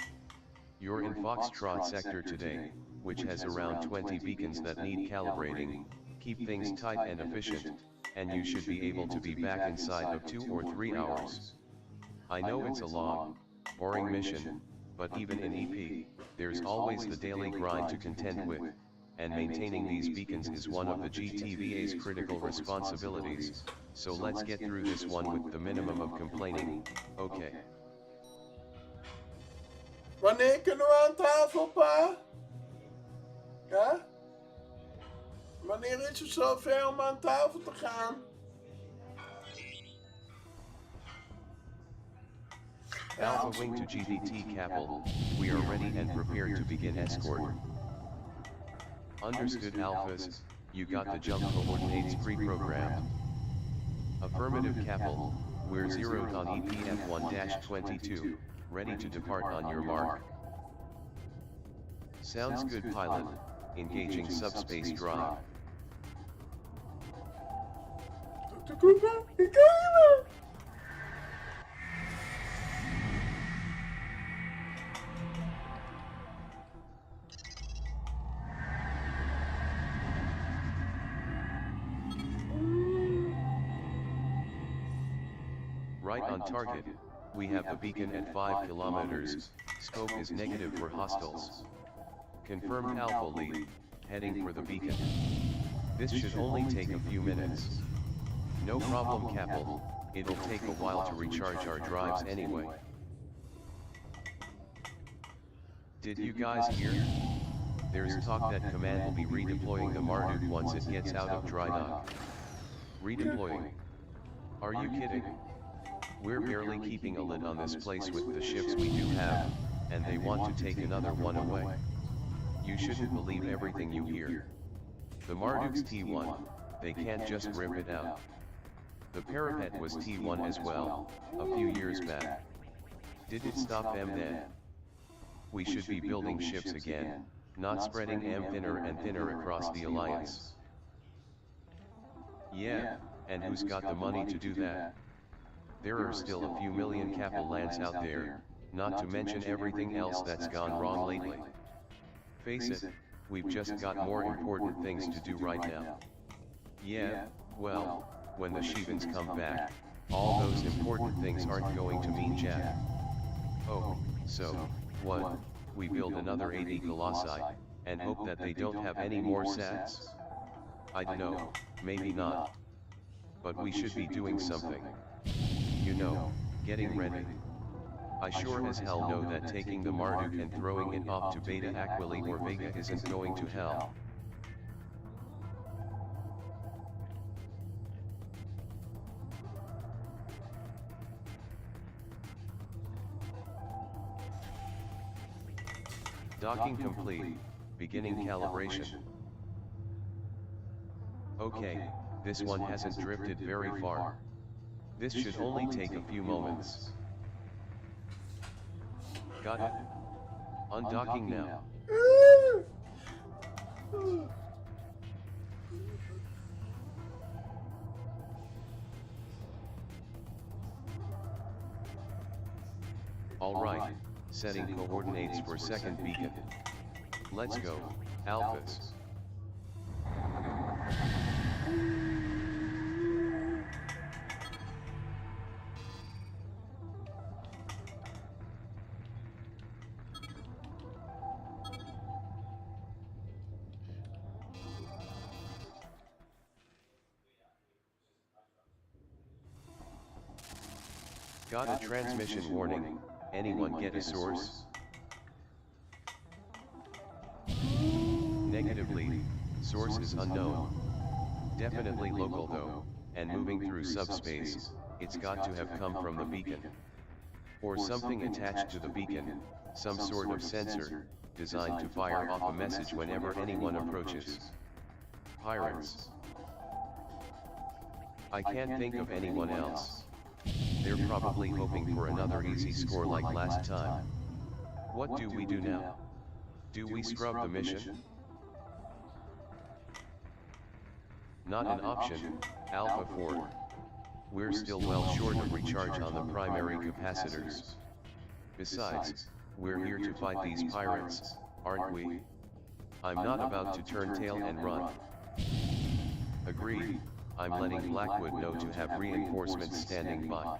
You're in Foxtrot sector today, which has around 20 beacons that need calibrating. Keep things tight and efficient, and you should be able to be back inside of 2 or 3 hours. I know it's a long, boring mission, but even in EP, there's always the daily grind to contend with, and maintaining these beacons is one of the GTVA's critical responsibilities, so let's get through this one with the minimum of complaining, okay. Wanneer kunnen we aan tafel, pa? Ja? Wanneer is het zover om aan tafel te gaan? Alpha Wing to GDT Capel, we are ready and prepared to begin escort. Understood Alphas, you got the jump coordinates pre-programmed. Affirmative Capel, we're zeroed on EPF-1-22, ready to depart on your mark. Sounds good, pilot, engaging subspace drive. Dr. Cooper, ik kan niet meer! Right on target, we have the beacon at 5 kilometers, scope is negative for hostiles. Confirmed Alpha lead, heading for the beacon. This should only take a few minutes. No problem, Capel, it'll take a while to recharge our drives anyway. Did you guys hear? There's talk that Command will be redeploying the Marduk once it gets out of dry dock. Redeploying? Are you kidding? We're barely keeping a lid on this place with the ships we do have, and they want to take another one away. You shouldn't believe everything you hear. The Marduk's T1, they can't just rip it out. The Parapet was T1 as well, a few years back. Did it stop them then? We should be building ships again, not spreading them thinner and thinner across the Alliance. Yeah, and who's got the money to do that? There are still a few million Capel lands out there, not to mention everything else that's gone wrong lately. Face it, we've just got more important things to do right now. Yeah, well, when the Shivans come back, all those important things aren't going to mean jack. Oh, so, what, we build another 80 Colossi, and hope that they don't have any more sats? I don't know, maybe not. But we should be doing something. You know, getting ready. I sure as hell know that taking the Marduk and throwing it off to Beta Aquila or Vega isn't going to hell. Docking complete, beginning calibration. Okay, this one hasn't drifted very far. This should only take a few moments. Got it. Undocking now. Alright, setting coordinates for second beacon. Let's go, Alphas. Got a transmission warning. Anyone get a source? Negatively, source is unknown. Definitely local though, and moving through subspace, it's got to have come from the beacon. Or something attached to the beacon, some sort of sensor, designed to fire off a message whenever anyone approaches. Pirates. I can't think of anyone else. They're probably hoping for another easy score like last time. What do we do now? Do we scrub the mission? Not an option, Alpha 4. We're still well short of recharge on the primary capacitors. Besides, we're here to fight these pirates, aren't we? I'm not about to turn tail and run. Agreed. I'm letting Blackwood know to have reinforcements standing by.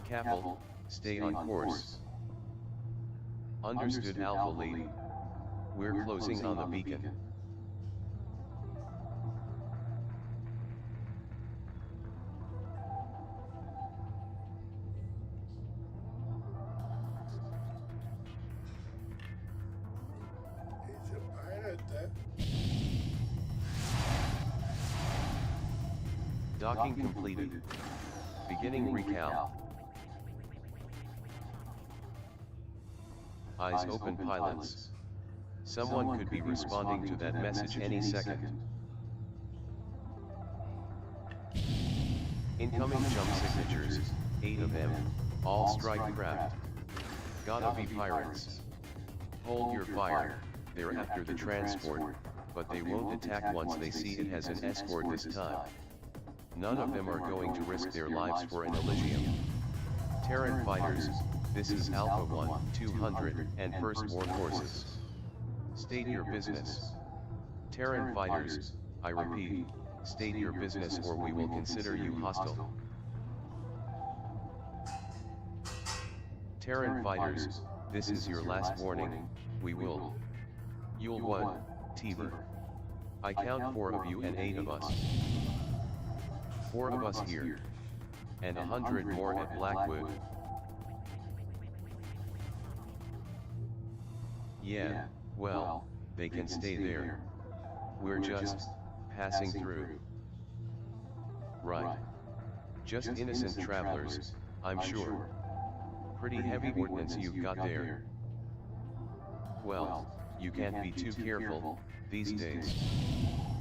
Capel, stay on course. Understood, Alpha Lead. We're closing on the beacon. He's a pirate, that. Docking completed. Beginning recal. Eyes open, pilots. Someone could be responding to that message any second. Incoming jump signatures, 8 of them, all strike craft. Gotta be pirates. Hold your fire, they're after the transport, but they won't attack once they see it has an escort this time. None of them are going to risk their lives for an Elysium. Terran fighters, this is Alpha 1, 200, and First War Forces. State your business. Terran fighters, I repeat, state your business or we will consider you hostile. Terran fighters, this is your last warning, we will. You'll what, Tiber? I count 4 of you and 8 of us. 4 of us here. And 100 more at Blackwood. Yeah, well, they can stay there. We're just passing through. Right. Just innocent travelers, I'm sure. Pretty heavy ordnance you've got there. Well, you can't be too careful, these days.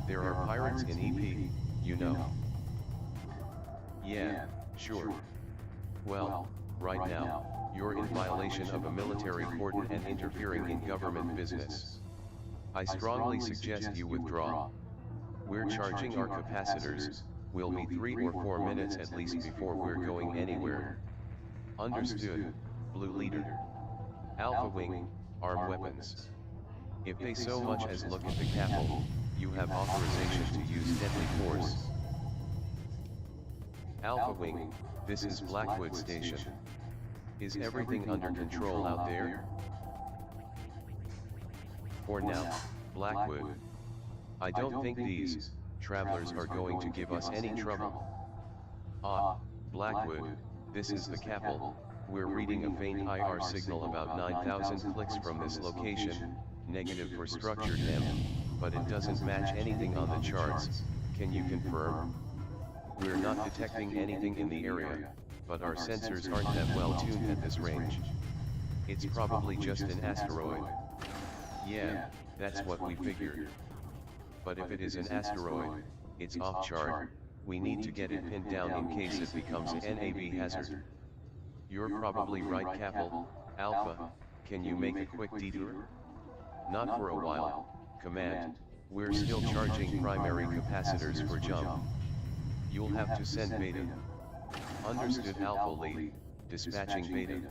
There are pirates in EP, you know. Yeah, sure. Well, right now, you're in violation of a military cordon and interfering in government business. I strongly suggest you withdraw. We're charging our capacitors, will be 3 or 4 minutes at least before we're going anywhere. Understood, Blue Leader. Alpha Wing, arm weapons. If they so much as look at the capital, you have authorization to use deadly force. Alpha Wing, this is Blackwood Station. Is everything under control out there? For now, Blackwood. I don't think these travelers are going to give us any trouble. Blackwood, this is the capital. We're reading a faint IR signal about 9,000 clicks from this location, negative for structured M, but it doesn't match anything on the charts. Can you confirm? We're not detecting anything in the area, but our sensors aren't that well tuned at this range. It's probably just an asteroid. Yeah, that's what we figured. But if it is an asteroid, it's off chart, we need to get it pinned down in case it becomes a NAV hazard. You're probably right, Capital, Alpha, can you make a quick detour? Not for a while, Command, we're still charging primary capacitors for jump. You'll have to send Beta. Understood, Alpha Lead, dispatching Beta.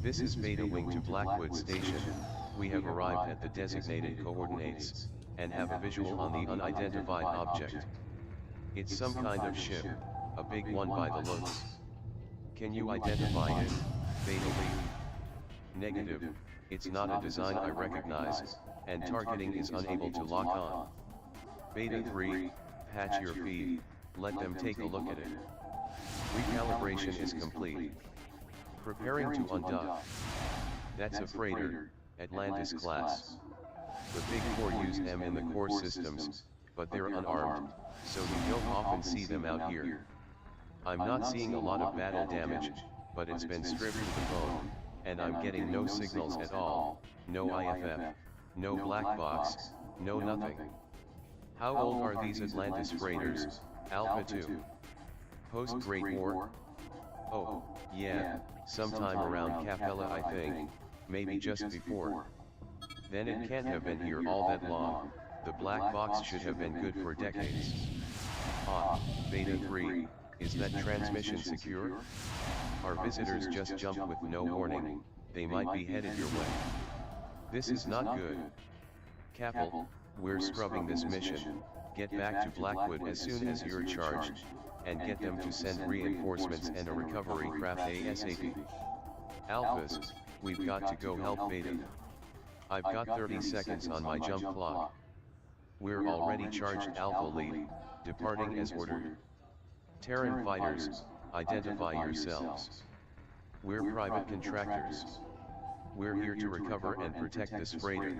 This is Beta Wing to Blackwood Station. We have arrived at the designated coordinates, and have a visual on the unidentified object. It's some kind of ship, a big one by the looks. Can you identify it, Beta Lead? Negative, it's not a design I recognize, and targeting is unable to lock on. Beta 3, patch your feed, let them take a look at it. Recalibration is complete. Preparing to undock. That's a freighter, Atlantis class. The Big Four use them in the core systems, but they're unarmed, so we don't often see them out here. I'm not seeing a lot of battle damage, but it's been stripped to the bone, and I'm getting no signals at all, no IFF, no black box, no nothing. How old are these Atlantis freighters, Alpha 2? Post-Great War? Oh, yeah, sometime around Capella I think, maybe just before. Then it can't have been here all that long, the black box should have been good for decades. Ah, Beta 3, is that transmission secure? Our visitors just jumped with no warning, they might be headed your way. This is not good. Capel, we're scrubbing this mission, get back to Blackwood as soon as you're charged, and get them to send reinforcements and a recovery craft ASAP. Alphas, we've got to go help Beta. I've got 30 seconds on my jump clock. We're already charged, Alpha Lead, departing as ordered. Terran fighters, identify yourselves. We're private contractors. We're here to recover and protect this freighter.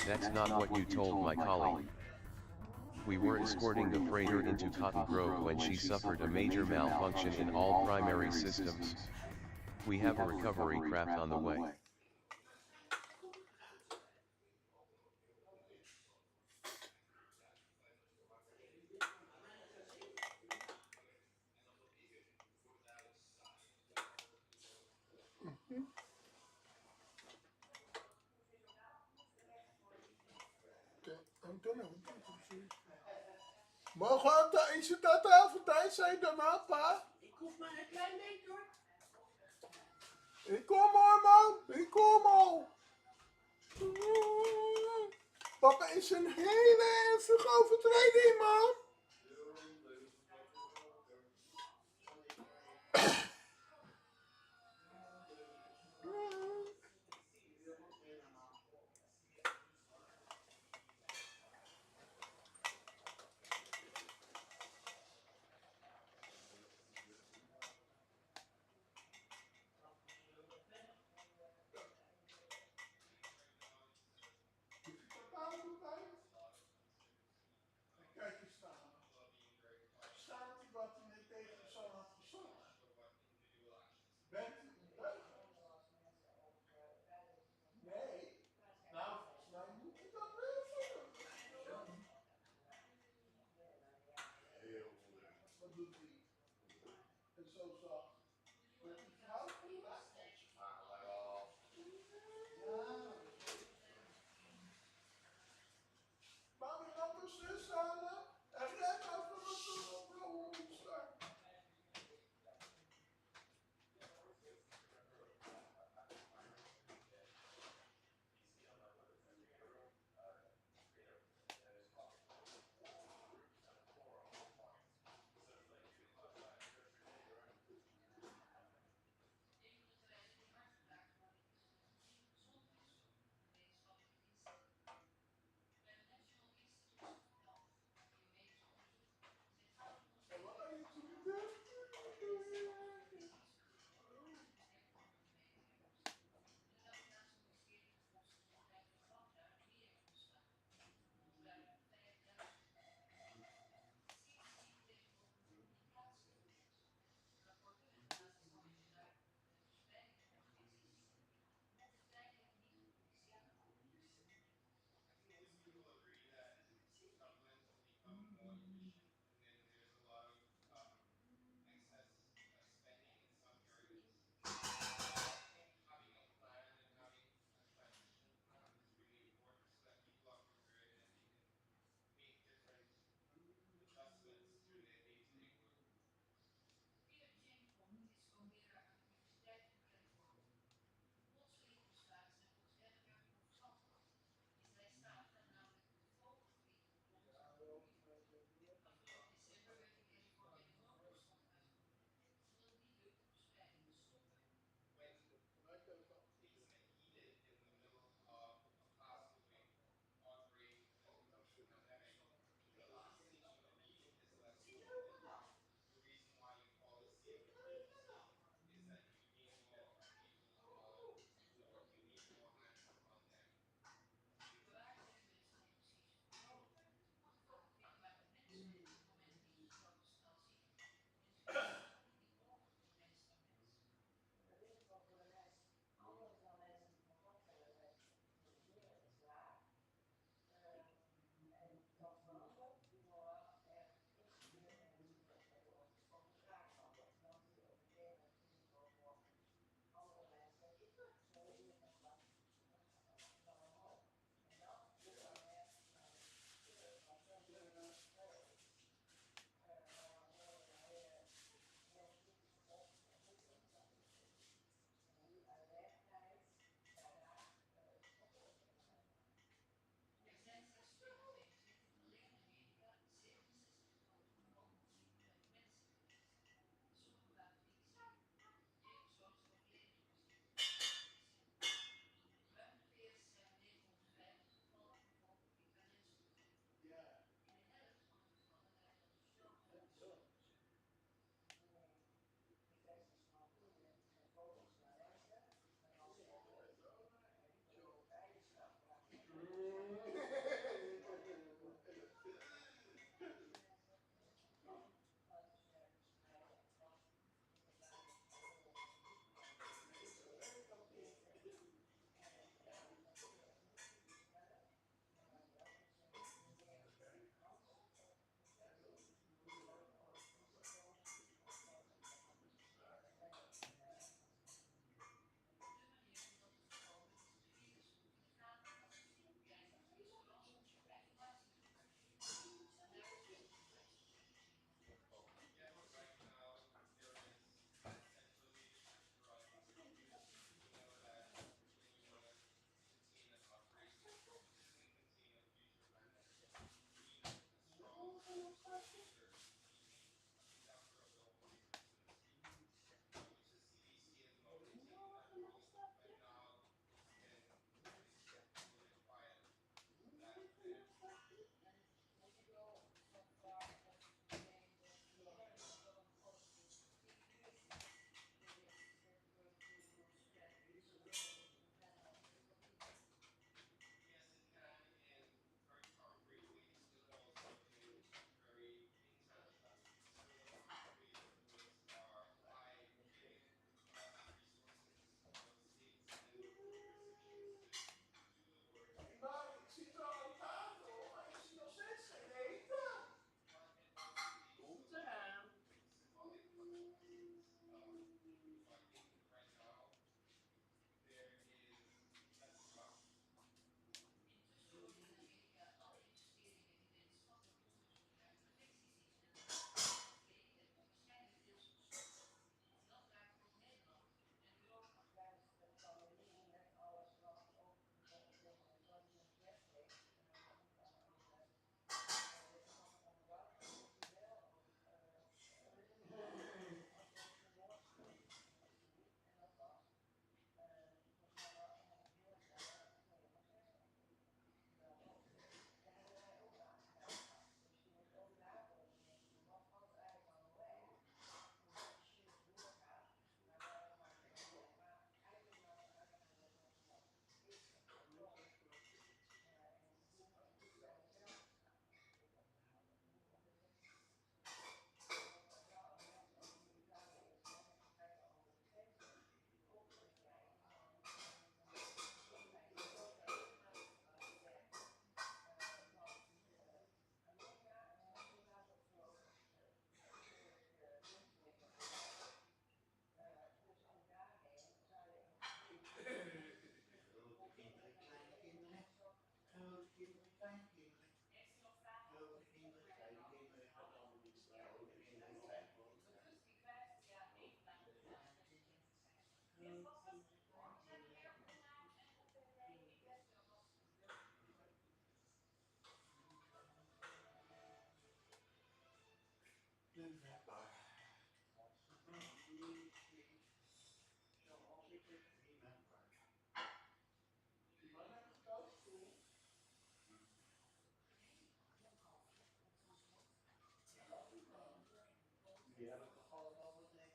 That's not what you told my colleague. We were escorting the freighter into Cotton Grove when she suffered a major malfunction in all primary systems. We have a recovery craft on the way. Mogen we eens aan tafel tijd zijn daarna, pa? Ik hoef maar een klein beetje hoor. Ik kom hoor, man. Ik kom al. Papa is een hele ernstige overtreding, man. Kijk eens staan. Staat u wat u net tegen de zoon had gezongen? Bent u een deugd? Nee. Nou, volgens mij moet u dat wel zeggen. Heel leuk. Wat doet hij? En zo zacht. Met die vrouw? Laat deze vrouw erop. Ja. Mami, laat me zus halen. En red over het op de staan. remember. Shall only remember. You wanna go to school? Ja, dat valt wel wat in.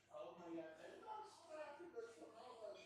Oh, maar ja, Nederlands praten we van alles.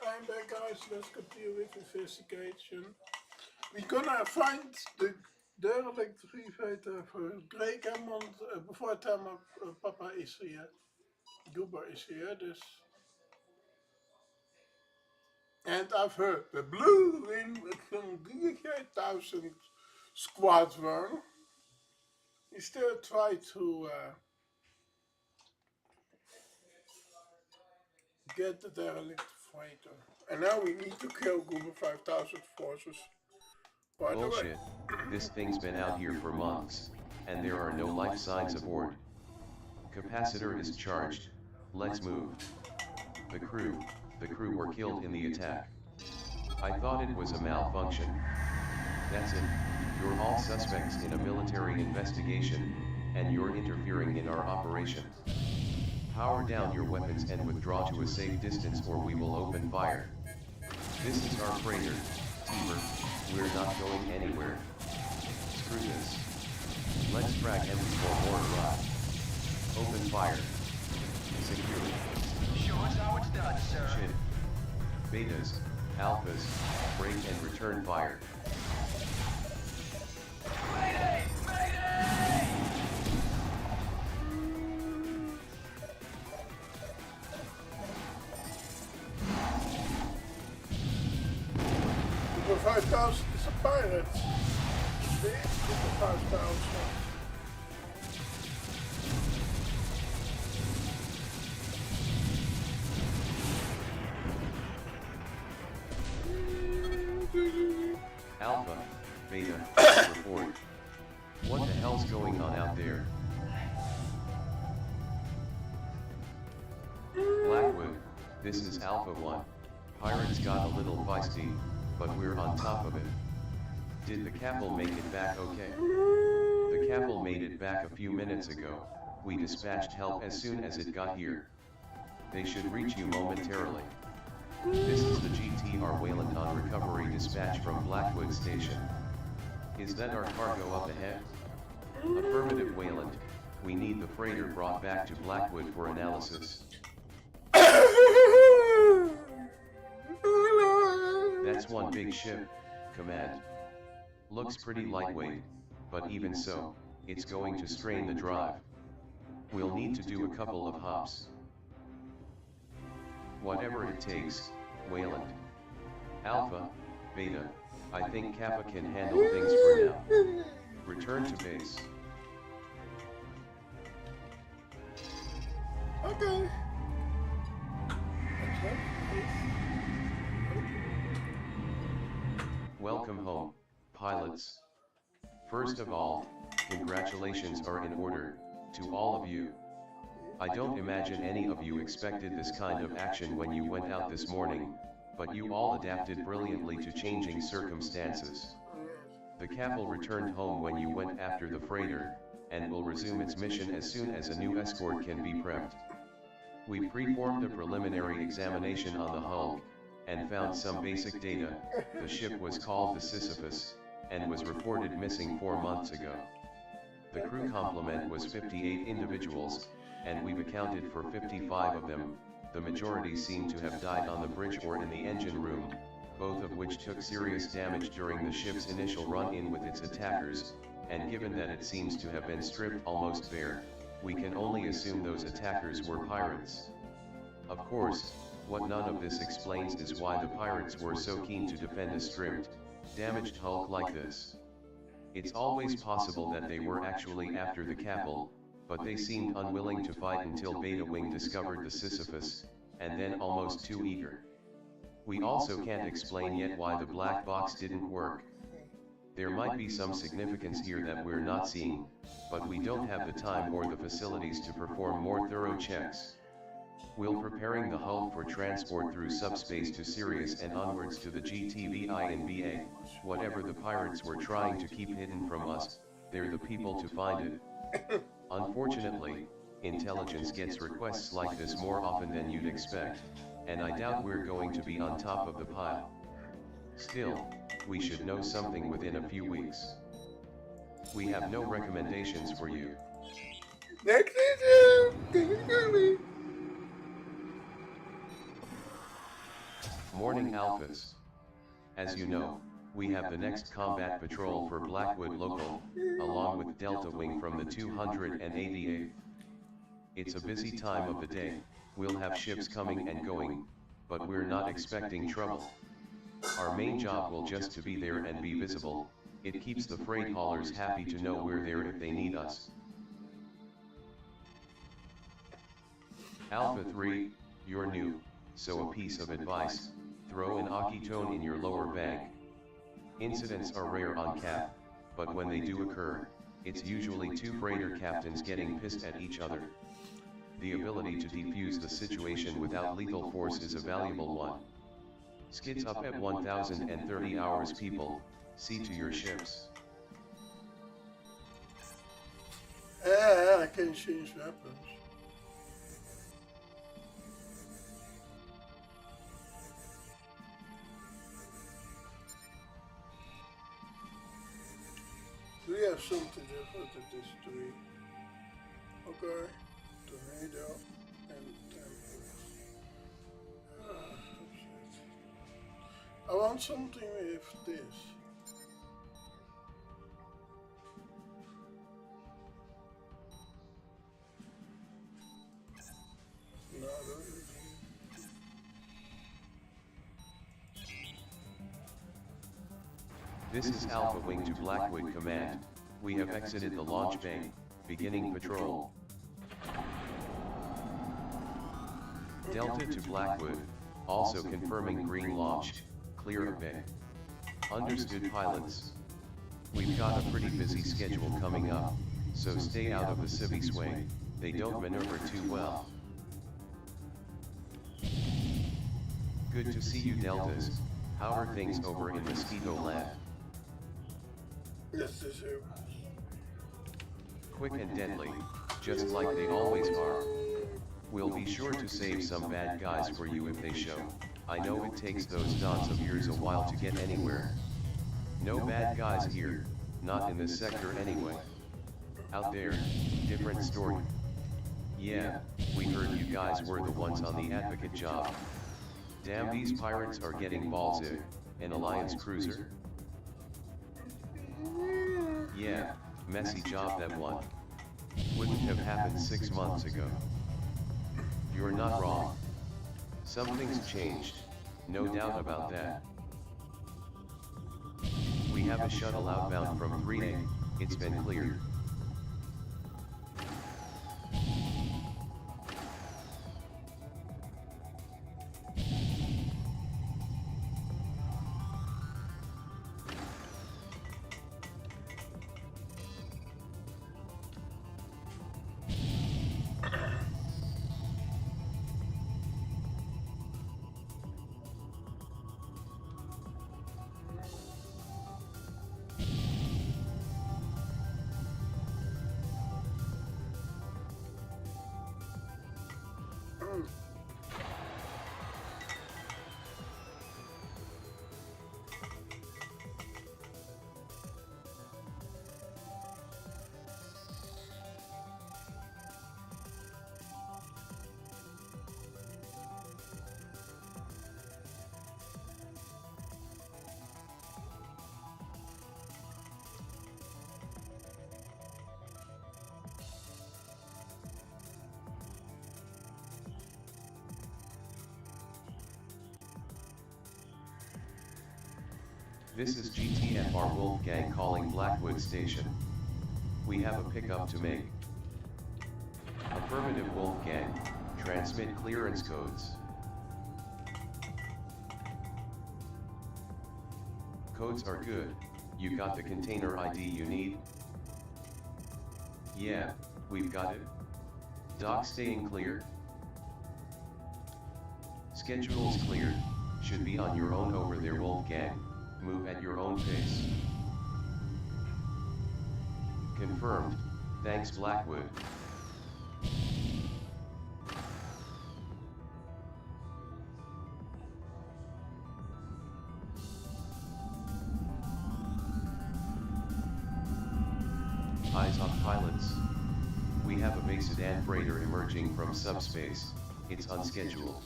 I'm back, guys. Let's continue with investigation. We're gonna find the derelict reveter for Drake Hammond before I tell my papa is here. Goober is here, dus. And I've heard the blue ring from 3,000 squadron. He still try to get the derelict fighter. And now we need to kill Goober 5,000 forces. By the way. Bullshit. This thing's been out here for months, and there are no life signs aboard. Capacitor is charged. Let's move. The crew were killed in the attack. I thought it was a malfunction. That's it. You're all suspects in a military investigation, and you're interfering in our operation. Power down your weapons and withdraw to a safe distance or we will open fire. This is our freighter, Teamer. We're not going anywhere. Screw this. Let's frag M's for more ride. Open fire. Secure. Show us how it's done, sir. Shit. Betas, alphas, break and return fire. Mayday! Mayday! Goober 5,000 is a pirate. This is Goober 5,000. Alpha, Beta, report. What the hell's going on out there? Blackwood, this is Alpha 1. Pirates got a little feisty, but we're on top of it. Did the Capel make it back okay? The Capel made it back a few minutes ago. We dispatched help as soon as it got here. They should reach you momentarily. This is the GTR Wayland on recovery dispatch from Blackwood Station. Is that our cargo up ahead? Affirmative, Wayland. We need the freighter brought back to Blackwood for analysis. That's one big ship, Command. Looks pretty lightweight, but even so, it's going to strain the drive. We'll need to do a couple of hops. Whatever it takes, Wayland. Alpha, Beta, I think Kappa can handle things for now. Return to base. Okay. Welcome home, pilots. First of all, congratulations are in order, to all of you. I don't imagine any of you expected this kind of action when you went out this morning, but you all adapted brilliantly to changing circumstances. The Capel returned home when you went after the freighter, and will resume its mission as soon as a new escort can be prepped. We performed a preliminary examination on the hull, and found some basic data. The ship was called the Sisyphus, and was reported missing 4 months ago. The crew complement was 58 individuals, and we've accounted for 55 of them. The majority seem to have died on the bridge or in the engine room, both of which took serious damage during the ship's initial run-in with its attackers, and given that it seems to have been stripped almost bare, we can only assume those attackers were pirates. Of course, what none of this explains is why the pirates were so keen to defend a stripped, damaged hulk like this. It's always possible that they were actually after the Capel, but they seemed unwilling to fight until Beta Wing discovered the Sisyphus, and then almost too eager. We also can't explain yet why the black box didn't work. There might be some significance here that we're not seeing, but we don't have the time or the facilities to perform more thorough checks. We're preparing the hull for transport through subspace to Sirius and onwards to the GTVI in BA. Whatever the pirates were trying to keep hidden from us, they're the people to find it. Unfortunately, intelligence gets requests like this more often than you'd expect, and I doubt we're going to be on top of the pile. Still, we should know something within a few weeks. We have no recommendations for you. Next issue! Can you hear me? Morning, Alphas. As you know, we have the next combat patrol for Blackwood Local, along with Delta Wing from the 288th. It's a busy time of the day, we'll have ships coming and going, but we're not expecting trouble. Our main job will just to be there and be visible. It keeps the freight haulers happy to know we're there if they need us. Alpha 3, you're new, so a piece of advice, throw an Akitone in your lower bag. Incidents are rare on Cap, but when they do occur, it's usually two freighter captains getting pissed at each other. The ability to defuse the situation without lethal force is a valuable one. Skids up at 1030 hours, people, see to your ships. I can change weapons. We have something different at this tree. Okay. Tornado and tempest. Shit. I want something with this. No, This is Alpha Wing to Blackwood Command. We have exited the launch bay, beginning patrol. Delta to Blackwood, also confirming green launch, clear of bay. Understood, pilots. We've got a pretty busy schedule coming up, so stay out of the civvies way, they don't maneuver too well. Good to see you, Deltas. How are things over in Mosquito Land? Yes, this is. Quick and deadly, just like they always are. We'll be sure to save some bad guys for you if they show. I know it takes those dots of yours a while to get anywhere. No bad guys here, not in this sector anyway. Out there, different story. Yeah, we heard you guys were the ones on the advocate job. Damn, these pirates are getting ballsy. An Alliance cruiser? Yeah, messy job that one. Wouldn't have happened 6 months ago. You're not wrong. Something's changed, no doubt about that. We have a shuttle outbound from 3A, it's been cleared. This is GTFR Wolfgang calling Blackwood Station. We have a pickup to make. Affirmative Wolfgang, transmit clearance codes. Codes are good, you got the container ID you need? Yeah, we've got it. Dock staying clear? Schedule's cleared, should be on your own over there Wolfgang. Move at your own pace. Confirmed, thanks Blackwood. Eyes on pilots. We have a base sedan freighter emerging from subspace, it's unscheduled.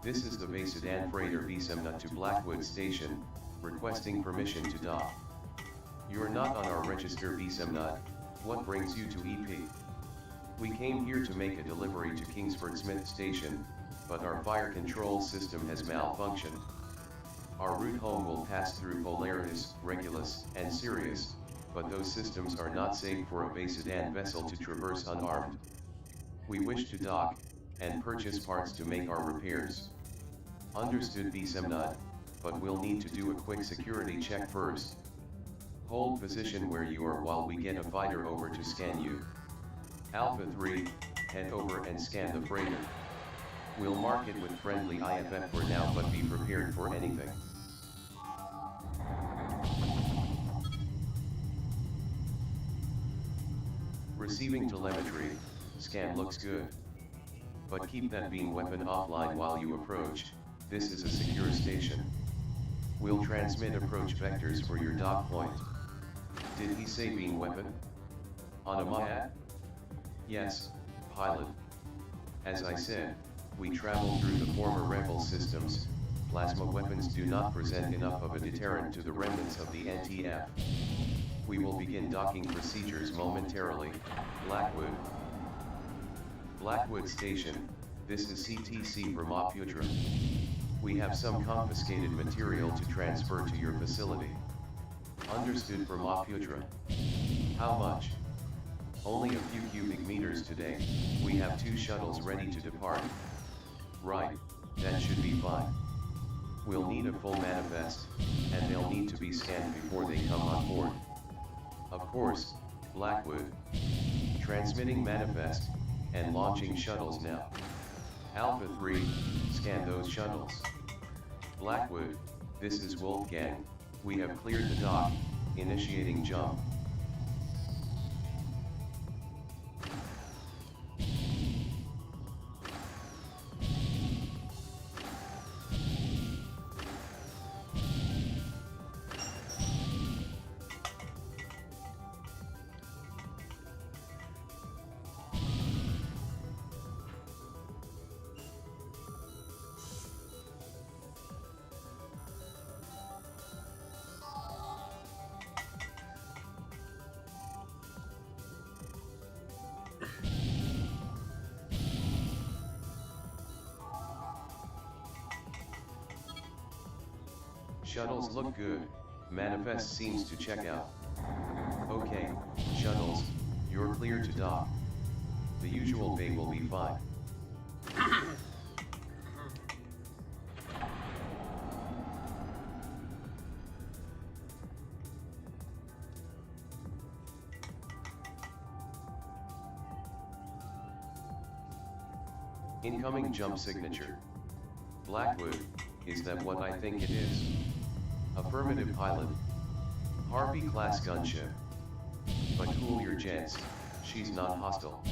This is the base sedan freighter Visemna to Blackwood Station, requesting permission to dock. You're not on our register Visemna, what brings you to EP? We came here to make a delivery to Kingsford Smith Station, but our fire control system has malfunctioned. Our route home will pass through Polaris, Regulus, and Sirius, but those systems are not safe for a base sedan vessel to traverse unarmed. We wish to dock, and purchase parts to make our repairs. Understood Visemna, but we'll need to do a quick security check first. Hold position where you are while we get a fighter over to scan you. Alpha 3, head over and scan the freighter. We'll mark it with friendly IFF for now, but be prepared for anything. Receiving telemetry, scan looks good. But keep that beam weapon offline while you approach, this is a secure station. We'll transmit approach vectors for your dock point. Did he say beam weapon? On a Maya? Yes, pilot. As I said, we travel through the former rebel systems, plasma weapons do not present enough of a deterrent to the remnants of the NTF. We will begin docking procedures momentarily, Blackwood. Blackwood Station, this is CTC Brahmaputra. We have some confiscated material to transfer to your facility. Understood Brahmaputra. How much? Only a few cubic meters today, we have 2 shuttles ready to depart. Right, that should be fine. We'll need a full manifest, and they'll need to be scanned before they come on board. Of course, Blackwood. Transmitting manifest, and launching shuttles now. Alpha 3, scan those shuttles. Blackwood, this is Wolfgang, we have cleared the dock, initiating jump. Shuttles look good, Manifest seems to check out. Okay, Shuttles, you're clear to dock. The usual bay will be fine. Incoming jump signature. Blackwood, is that what I think it is? Affirmative pilot. Harpy class gunship. But cool your jets, she's not hostile.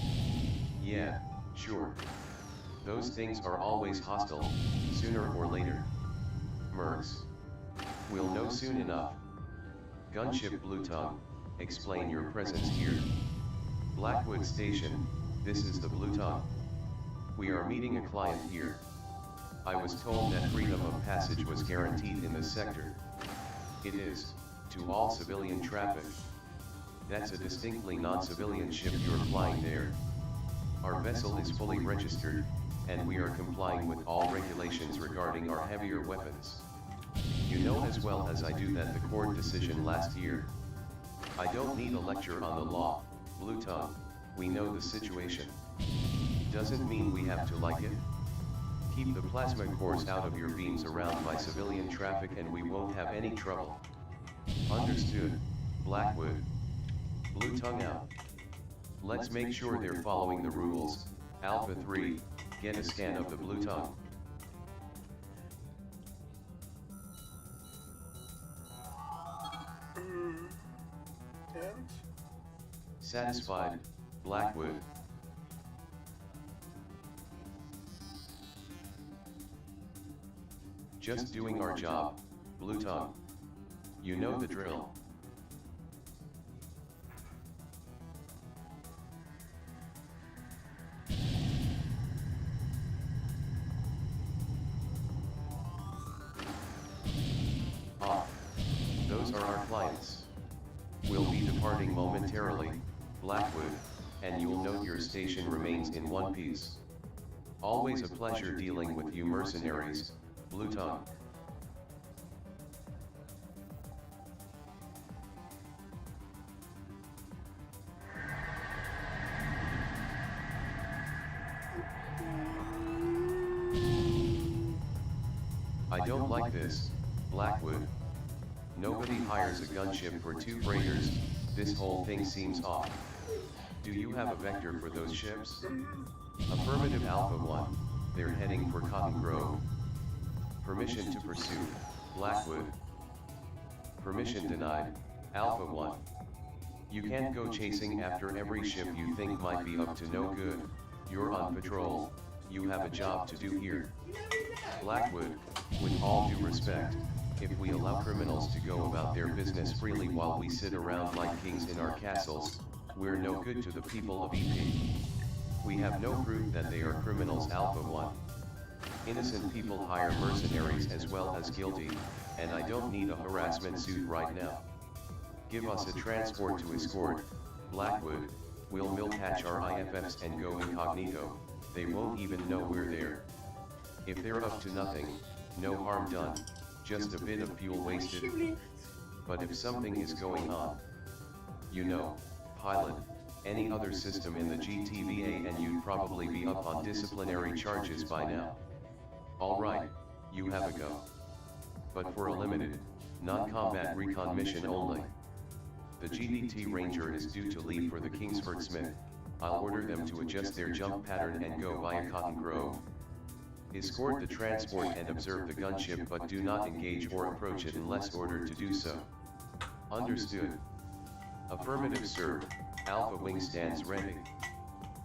Yeah, sure. Those things are always hostile, sooner or later. Mercs. We'll know soon enough. Gunship Blue Tongue, explain your presence here. Blackwood Station, this is the Blue Tongue. We are meeting a client here. I was told that freedom of passage was guaranteed in this sector. It is, to all civilian traffic. That's a distinctly non-civilian ship you're flying there. Our vessel is fully registered, and we are complying with all regulations regarding our heavier weapons. You know as well as I do that the court decision last year. I don't need a lecture on the law, Blue Tongue, we know the situation. Doesn't mean we have to like it. Keep the plasma cores out of your beams around my civilian traffic and we won't have any trouble. Understood, Blackwood. Blue Tongue out. Let's make sure they're following the rules. Alpha 3, get a scan of the Blue Tongue. And? Satisfied, Blackwood. Just doing our job, Blue Tongue. You know the drill. Off. Those are our clients. We'll be departing momentarily, Blackwood, and you'll note your station remains in one piece. Always a pleasure dealing with you mercenaries, Blue Tongue. I don't like this, Blackwood. Nobody hires a gunship for 2 freighters, this whole thing seems off. Do you have a vector for those ships? Affirmative Alpha 1, they're heading for Cotton Grove. Permission to pursue, Blackwood. Permission denied, Alpha 1. You can't go chasing after every ship you think might be up to no good. You're on patrol, you have a job to do here. Blackwood, with all due respect, if we allow criminals to go about their business freely while we sit around like kings in our castles, we're no good to the people of EP. We have no proof that they are criminals, Alpha 1. Innocent people hire mercenaries as well as guilty, and I don't need a harassment suit right now. Give us a transport to escort, Blackwood, we'll milk-hatch our IFFs and go incognito, they won't even know we're there. If they're up to nothing, no harm done, just a bit of fuel wasted. But if something is going on, you know, pilot, any other system in the GTVA and you'd probably be up on disciplinary charges by now. Alright, you have a go. But for a limited, non-combat recon mission only. The GDT Ranger is due to leave for the Kingsford Smith. I'll order them to adjust their jump pattern and go via Cotton Grove. Escort the transport and observe the gunship, but do not engage or approach it unless ordered to do so. Understood. Affirmative, sir. Alpha Wing stands ready.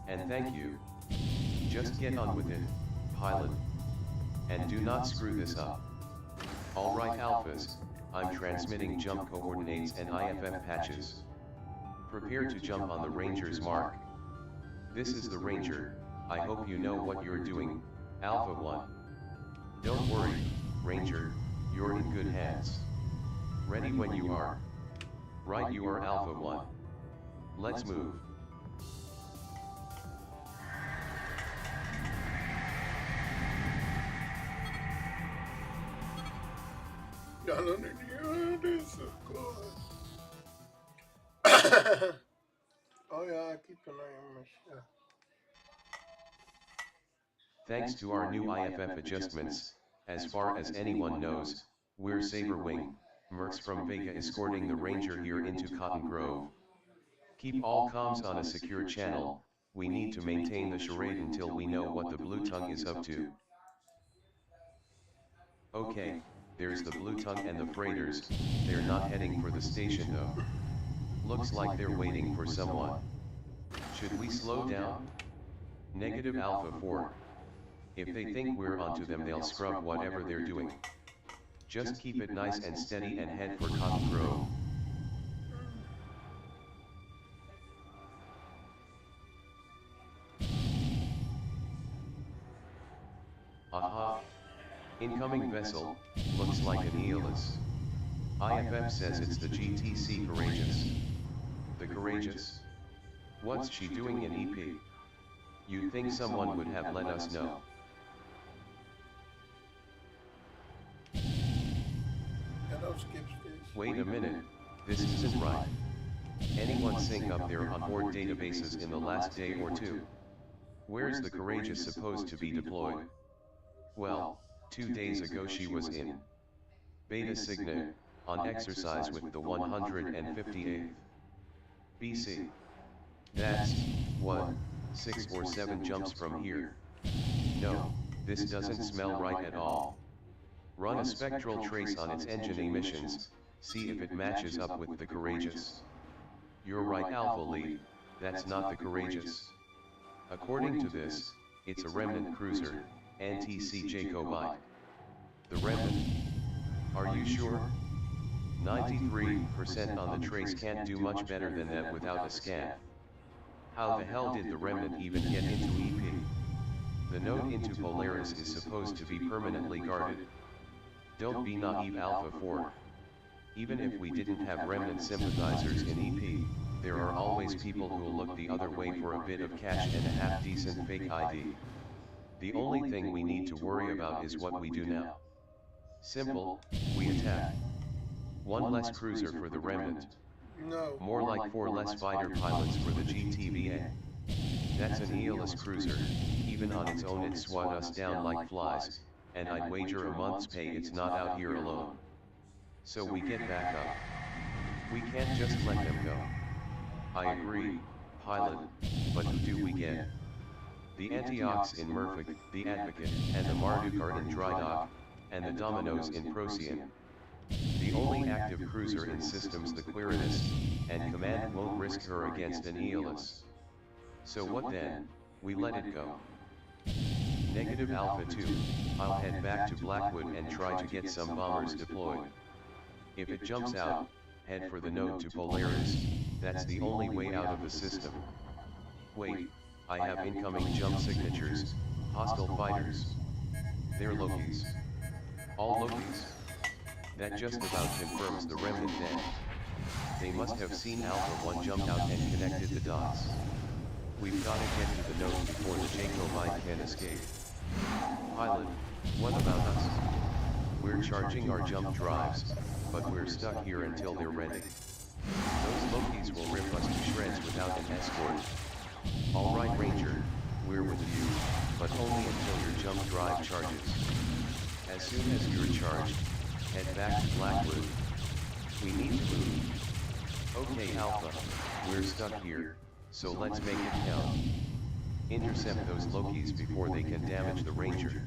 And thank you. Just get on with it, pilot. And do not screw this up. Alright Alphas, I'm transmitting jump coordinates and IFF patches. Prepare to jump on the Ranger's mark. This is the Ranger, I hope you know what you're doing, Alpha 1. Don't worry, Ranger, you're in good hands. Ready when you are. Right, you are Alpha 1. Let's move. downloading the others, of course. Oh yeah, I keep an eye on my shit. Thanks to our new IFF adjustments, as far as anyone knows, we're Saber Wing, mercs from Vega escorting the Ranger here into Cotton Grove. Keep all comms on a secure channel, we need to maintain the charade until we know what the Blue Tongue is up to. Okay, there's the Blue Tongue and the freighters, they're not heading for the station though. Looks like they're waiting for someone. Should we slow down? Negative Alpha 4. If they think we're onto them, they'll scrub whatever they're doing. Just keep it nice and steady and head for Cotton Grove. Aha! Incoming vessel, looks like an Aeolus. IFF says it's the GTC Courageous. The Courageous? What's she doing in EP? You'd think someone would have let us know. Wait a minute, this isn't right. Anyone sync up their onboard databases in the last day or two? Where's the Courageous supposed to be deployed? Well, 2 days ago she was in Beta Cygni, on exercise with the 158th BC. That's, what, 6 or 7 jumps from here. No, this doesn't smell right at all. Run a spectral trace on its engine emissions, see if it matches up with the Courageous. You're right, Alpha Lead, that's not the Courageous. According to this, it's a remnant cruiser, NTC Jacobite. The remnant? Are you sure? 93% on the trace can't do much better than that without a scan. How the hell did the remnant even get into EP? The node into Polaris is supposed to be permanently guarded. Don't be naive, Alpha 4. Even if we didn't have remnant sympathizers in EP, there are always people who'll look the other way for a bit of cash and a half-decent fake ID. The only thing we need to worry about is what we do now. Simple, we attack. 1 less cruiser for the remnant. No. More like 4 less fighter pilots for the GTVA. That's an Aeolus cruiser, even on its own it'd swat us down like flies, and I'd wager a month's pay it's not out here alone. So we get back up. We can't just let them go. I agree, pilot, but who do we get? The Antiochs in Murphic, the Advocate, and the Marduk are in Dry Dock, and the Dominoes in Procyon. The only active cruiser in systems the Quirinus, and Command won't risk her against an Aeolus. So what then? We let it go. Negative Alpha 2, I'll head back to Blackwood and try to get some bombers deployed. If it jumps out, head for the node to Polaris, that's the only way out of the system. Wait, I have incoming jump signatures, hostile fighters. They're Lokis. All Lokis. That just about confirms the remnant then. They must have seen Alpha 1 jump out and connected the dots. We've gotta get to the node before the Jacobite can escape. Pilot, what about us? We're charging our jump drives, but we're stuck here until they're ready. Those Lokis will rip us to shreds without an escort. Alright Ranger, we're with you, but only until your jump drive charges. As soon as you're charged, head back to Blackwood. We need to move. Okay Alpha, we're stuck here, so let's make it count. Intercept those Lokis before they can damage the Ranger.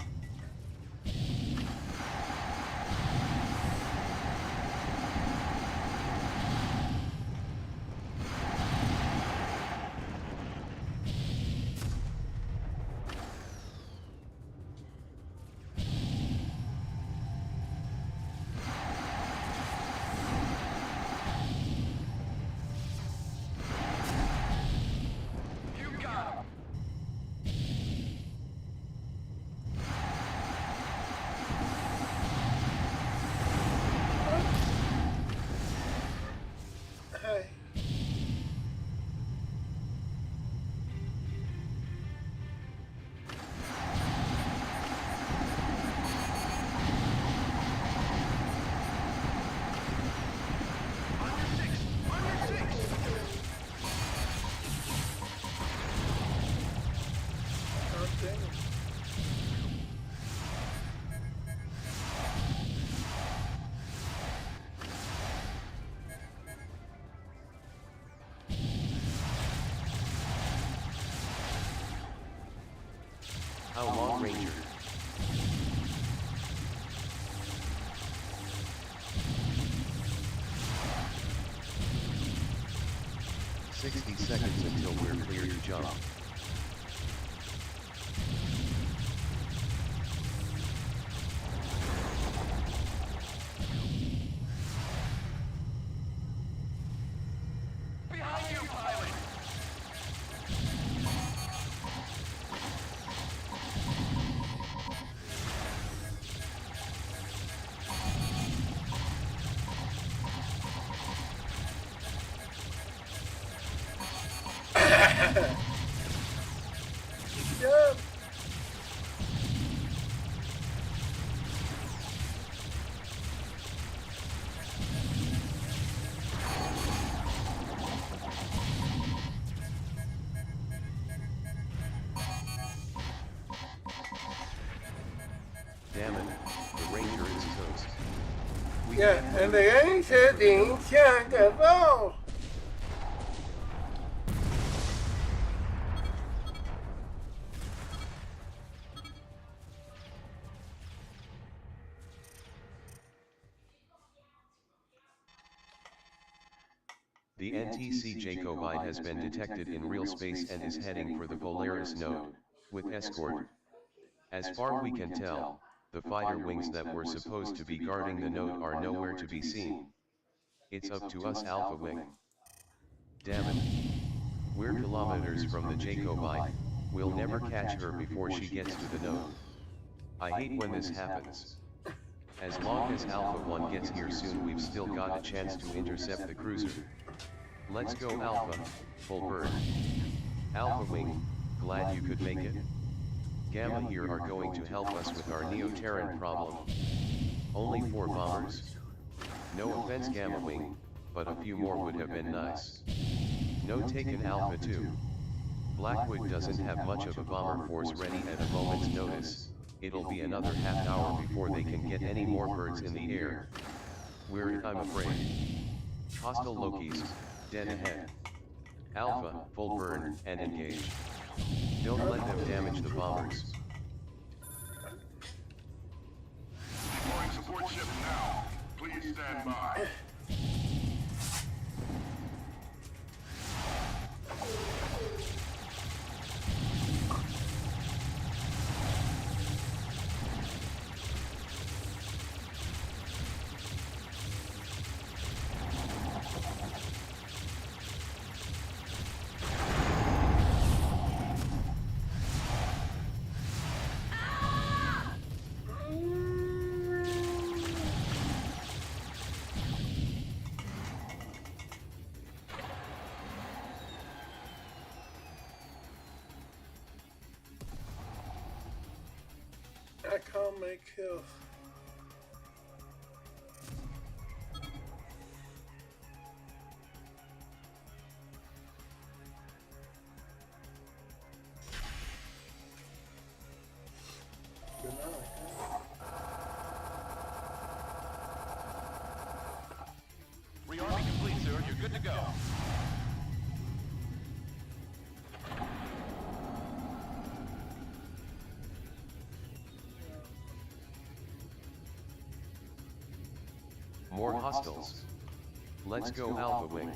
Ranger. "60 seconds until we're clear to jump." Behind you, pilot! Good. Damn it, the Ranger is toast. Yeah, and they ain't said they ain't shot at all. The NTC Jacobite has been detected in real space and is heading for the Polaris node, with escort. As far we can tell, the fighter wings that were supposed to be guarding the node are nowhere to be seen. It's up to us, Alpha Wing. Damn it. We're kilometers from the Jacobite, we'll never catch her before she gets to the node. I hate when this happens. As long as Alpha 1 gets here soon, we've still got a chance to intercept the cruiser. Let's go Alpha, full bird. Alpha Wing, glad you could make it. Gamma here are going to help us with our Neo-Terran problem. Only 4 bombers? No offense Gamma Wing, but a few more would have been nice. No taken Alpha 2. Blackwood doesn't have much of a bomber force ready at a moment's notice. It'll be another half hour before they can get any more birds in the air. We're, I'm afraid. Hostile Lokis, dead ahead. Alpha, full burn, and engage. Don't let them damage the bombers. Deploying support ship now. Please stand by. I can't make kills. Good night. Rearming complete, sir. You're good to go. More hostiles. Let's go Alpha Wing.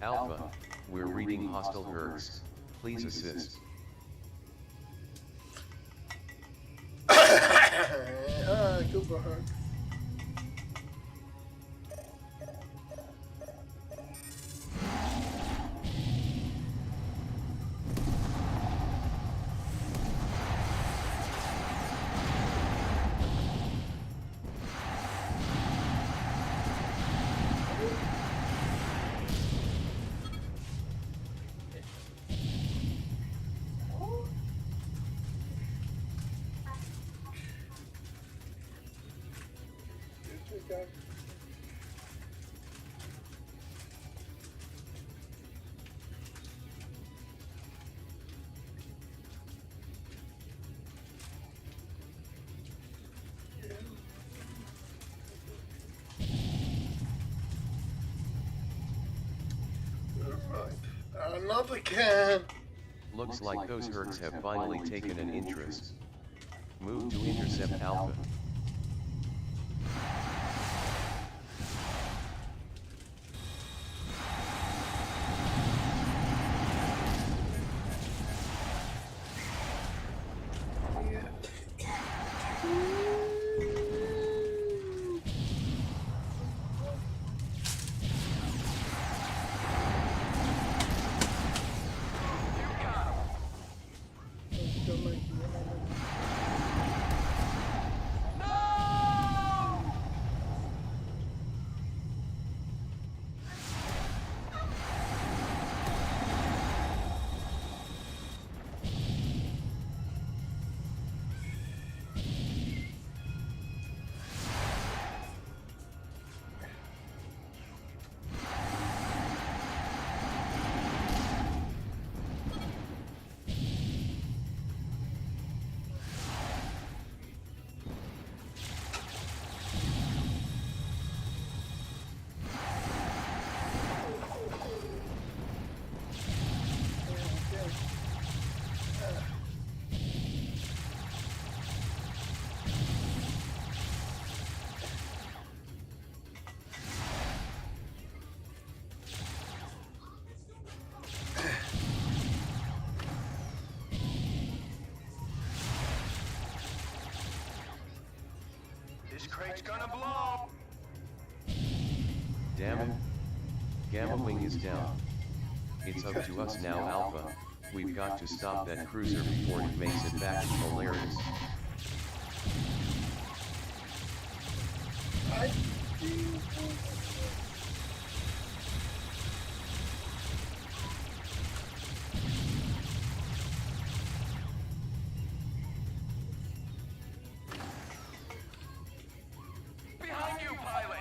Alpha, we're reading hostile herds. Please assist. Alright, go for her. Okay. Another can. Looks like those herds have finally taken an interest. Move to intercept Alpha. This crate's gonna blow! Damn it. Gamma Wing is down. It's up to us now, Alpha. We've got to stop that cruiser before it makes it back to Polaris. Behind you, pilot!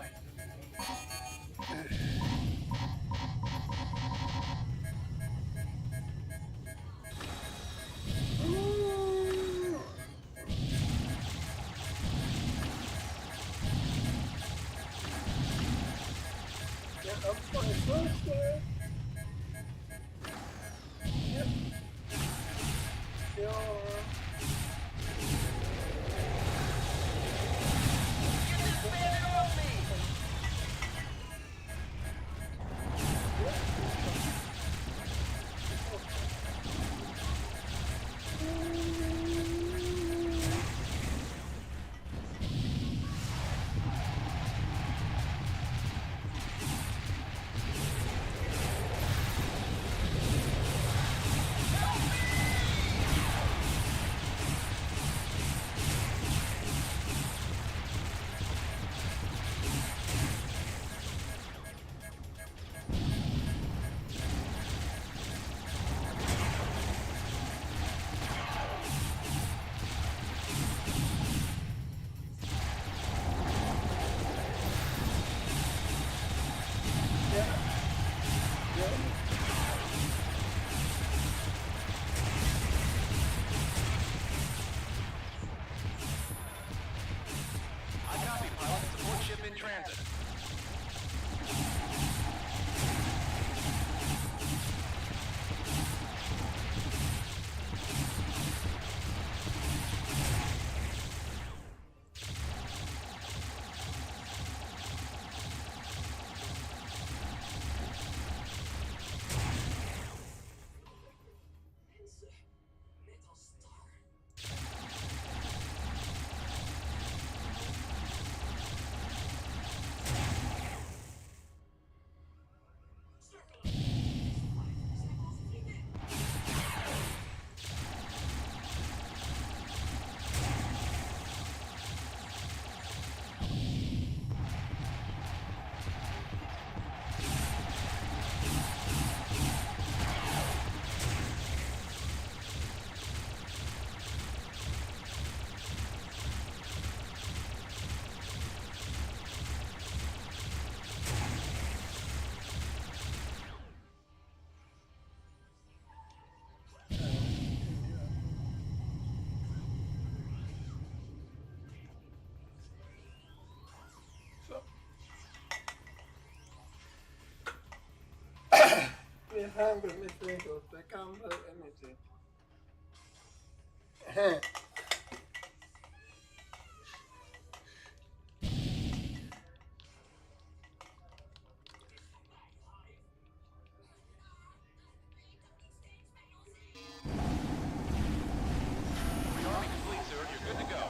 hunger miswikkeld. They can't do anything. Rearming complete, sir. You're good to go.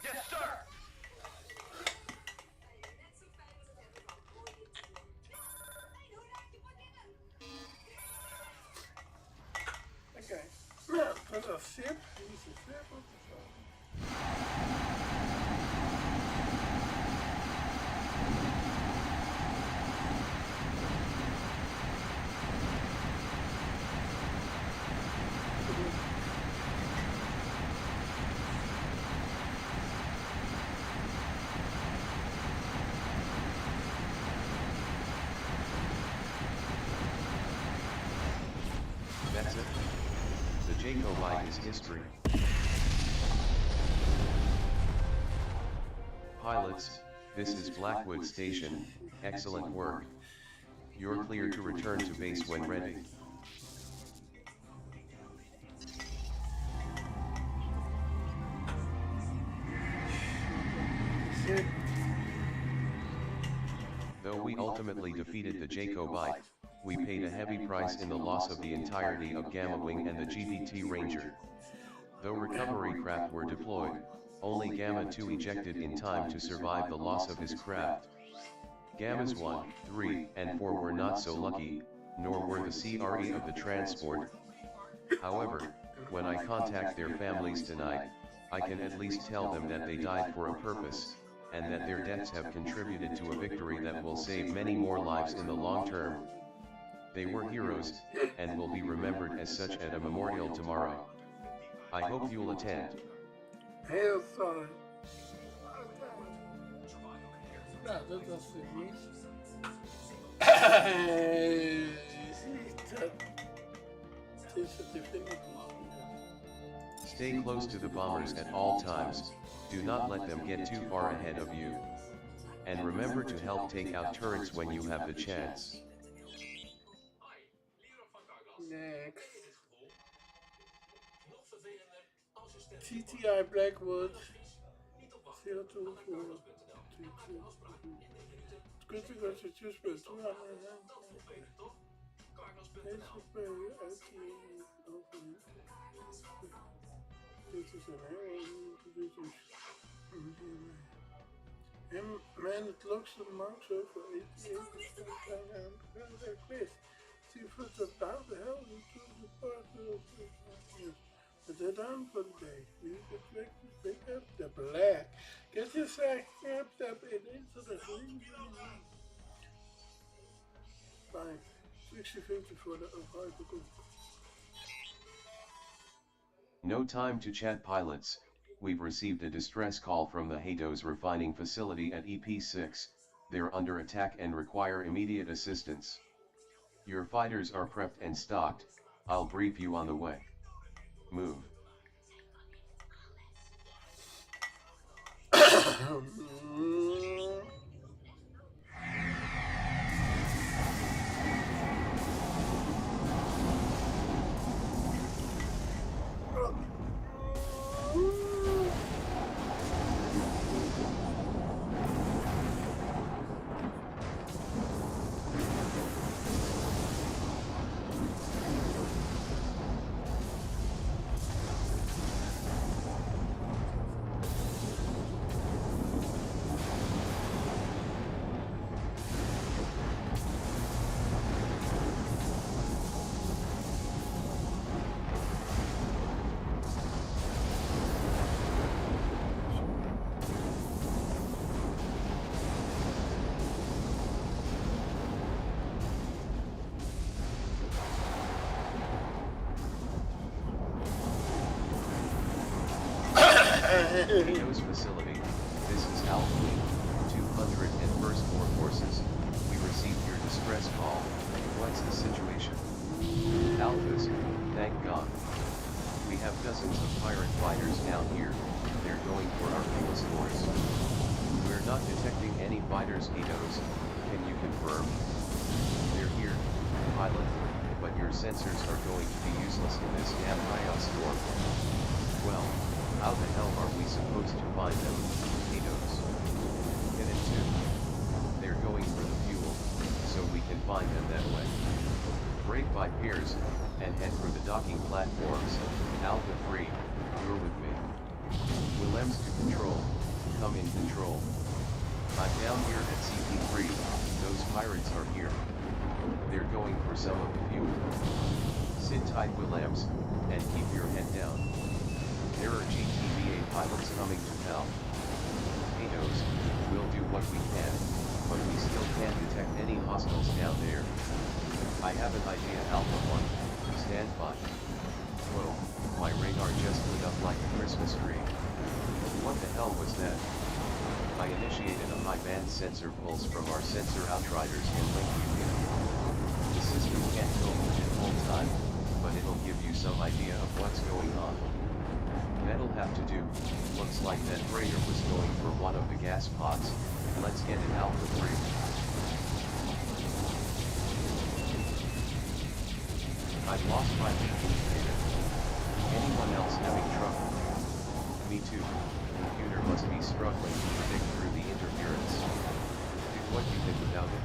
Yes, sir! Okay. Nou, dat was Sip. Die is een Sip op de zo. That's it. The Jaco bike is history. Pilots, this is Blackwood Station, excellent work. You're clear to return to base when ready. Though we ultimately defeated the Jaco bike, we paid a heavy price in the loss of the entirety of Gamma Wing and the GDT Ranger. Though recovery craft were deployed, only Gamma 2 ejected in time to survive the loss of his craft. Gammas 1, 3, and 4 were not so lucky, nor were the CRE of the transport. However, when I contact their families tonight, I can at least tell them that they died for a purpose, and that their deaths have contributed to a victory that will save many more lives in the long term. They were heroes, and will be remembered as such at a memorial tomorrow. I hope you'll attend. Heel sorry. Nou, dat was het niet. Het is het definitie. Stay close to the bombers at all times, do not let them get too far ahead of you. And remember to help take out turrets when you have the chance. Next. TTI Blackwood. 024. Critical suspect 200. This is an man, it looks the monks over 88% time and their quiz. See if it's about the hell you took the part of the but they're done for the day. We get back to pick up the black. Get your sack snapped up and into the green. Fine. 60-50 for the article. No time to chat, pilots. We've received a distress call from the Hatos refining facility at EP6. They're under attack and require immediate assistance. Your fighters are prepped and stocked. I'll brief you on the way. Move. Hatos facility, this is Alpha Wing, 201st More Forces. We received your distress call. What's the situation? Alphas, thank God. We have dozens of pirate fighters down here. They're going for our fuel stores. We're not detecting any fighters, Edos. Can you confirm? They're here, pilot, but your sensors are going to be useless in this damn chaos storm. Well, how the hell are we supposed to find them, Edos? Get it too. They're going for the fuel, so we can find them that way. Break by piers, and head for the docking platforms. Alpha 3, you're with me. Willems to control, come in control. I'm down here at CP3, those pirates are here. They're going for some of the fuel. Sit tight, Willems, and keep your head down. There are GTVA pilots coming to help. Edos, we'll do what we can, but we still can't detect any hostiles down there. I have an idea, Alpha 1, stand by. Whoa, my radar just lit up like a Christmas tree. What the hell was that? I initiated a high-band sensor pulse from our sensor outriders in link union. The system can't go with it full time, but it'll give you some idea of what's going on. That'll have to do. Looks like that freighter was going for one of the gas pods. Let's get it Alpha 3. I've lost my computer. Anyone else having trouble? Me too. Computer must be struggling to predict through the interference. Do what you did without it.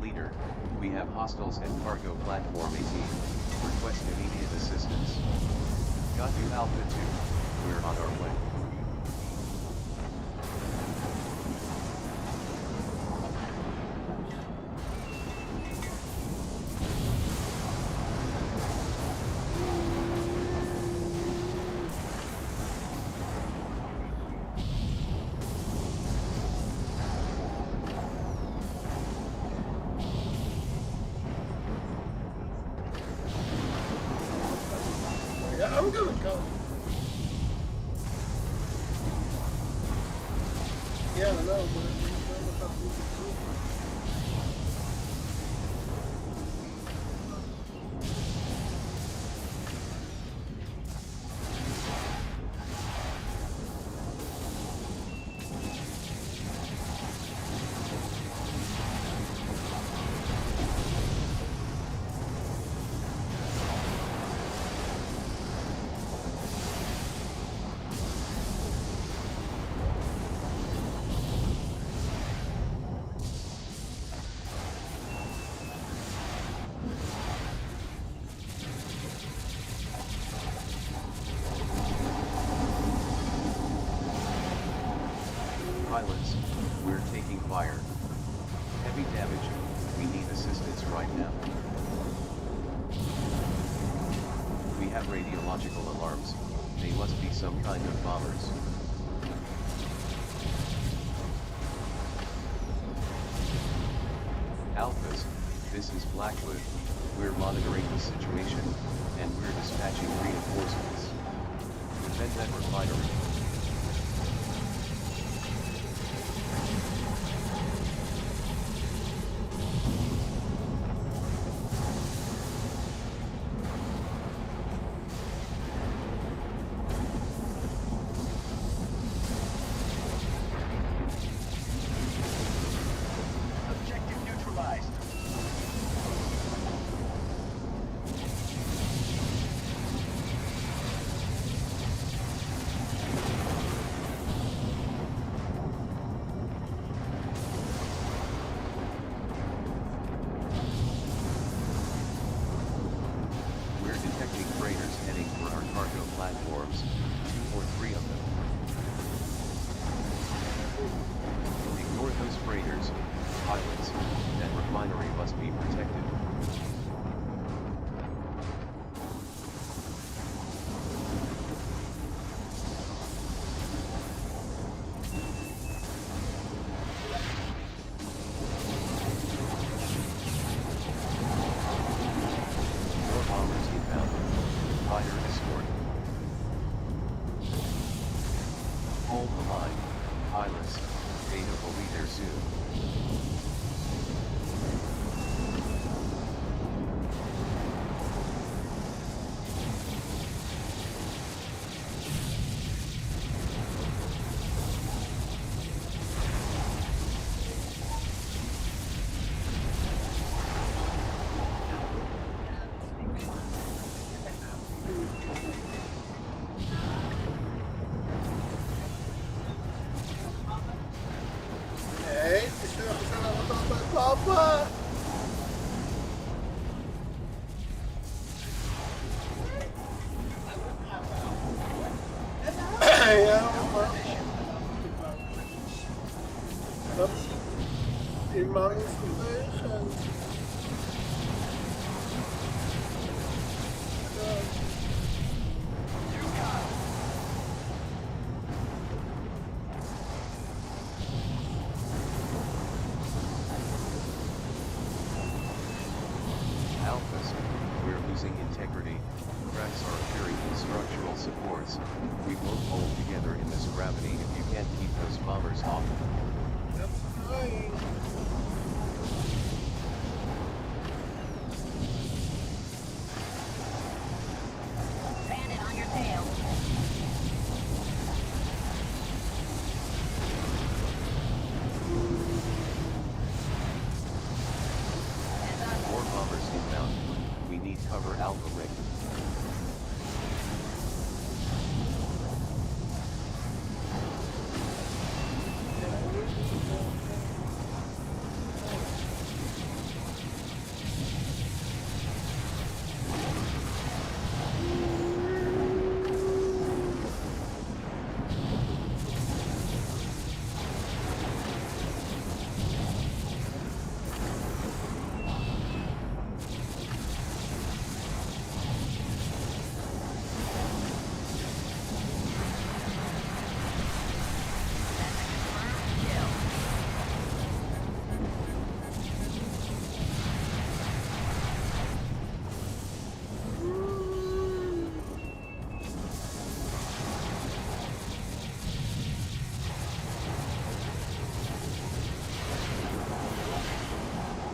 Leader, we have hostiles at cargo platform 18. Request immediate assistance. Got you Alpha 2. We're on our way. I'm gonna go. Yeah, I know, but Pilots, we're taking fire. Heavy damage. We need assistance right now. We have radiological alarms. They must be some kind of bombers. Alphas, this is Blackwood. We're monitoring the situation, and we're dispatching reinforcements. Defend that refinery. platforms, 2 or 3 of them. Ignore those freighters, pilots. That refinery must be protected. More bombers inbound. Fighter escort. Hold the line, pilots. Beta will be there soon. Nee, het is heel gezellig wat dan bij papa. Ja, maar. Dat die man is bewegen. Alphas, we're losing integrity. Cracks are appearing in structural supports. We won't hold together in this gravity if you can't keep those bombers off. That's annoying. Bandit on your tail. More bombers inbound. We need cover Alpha Ring.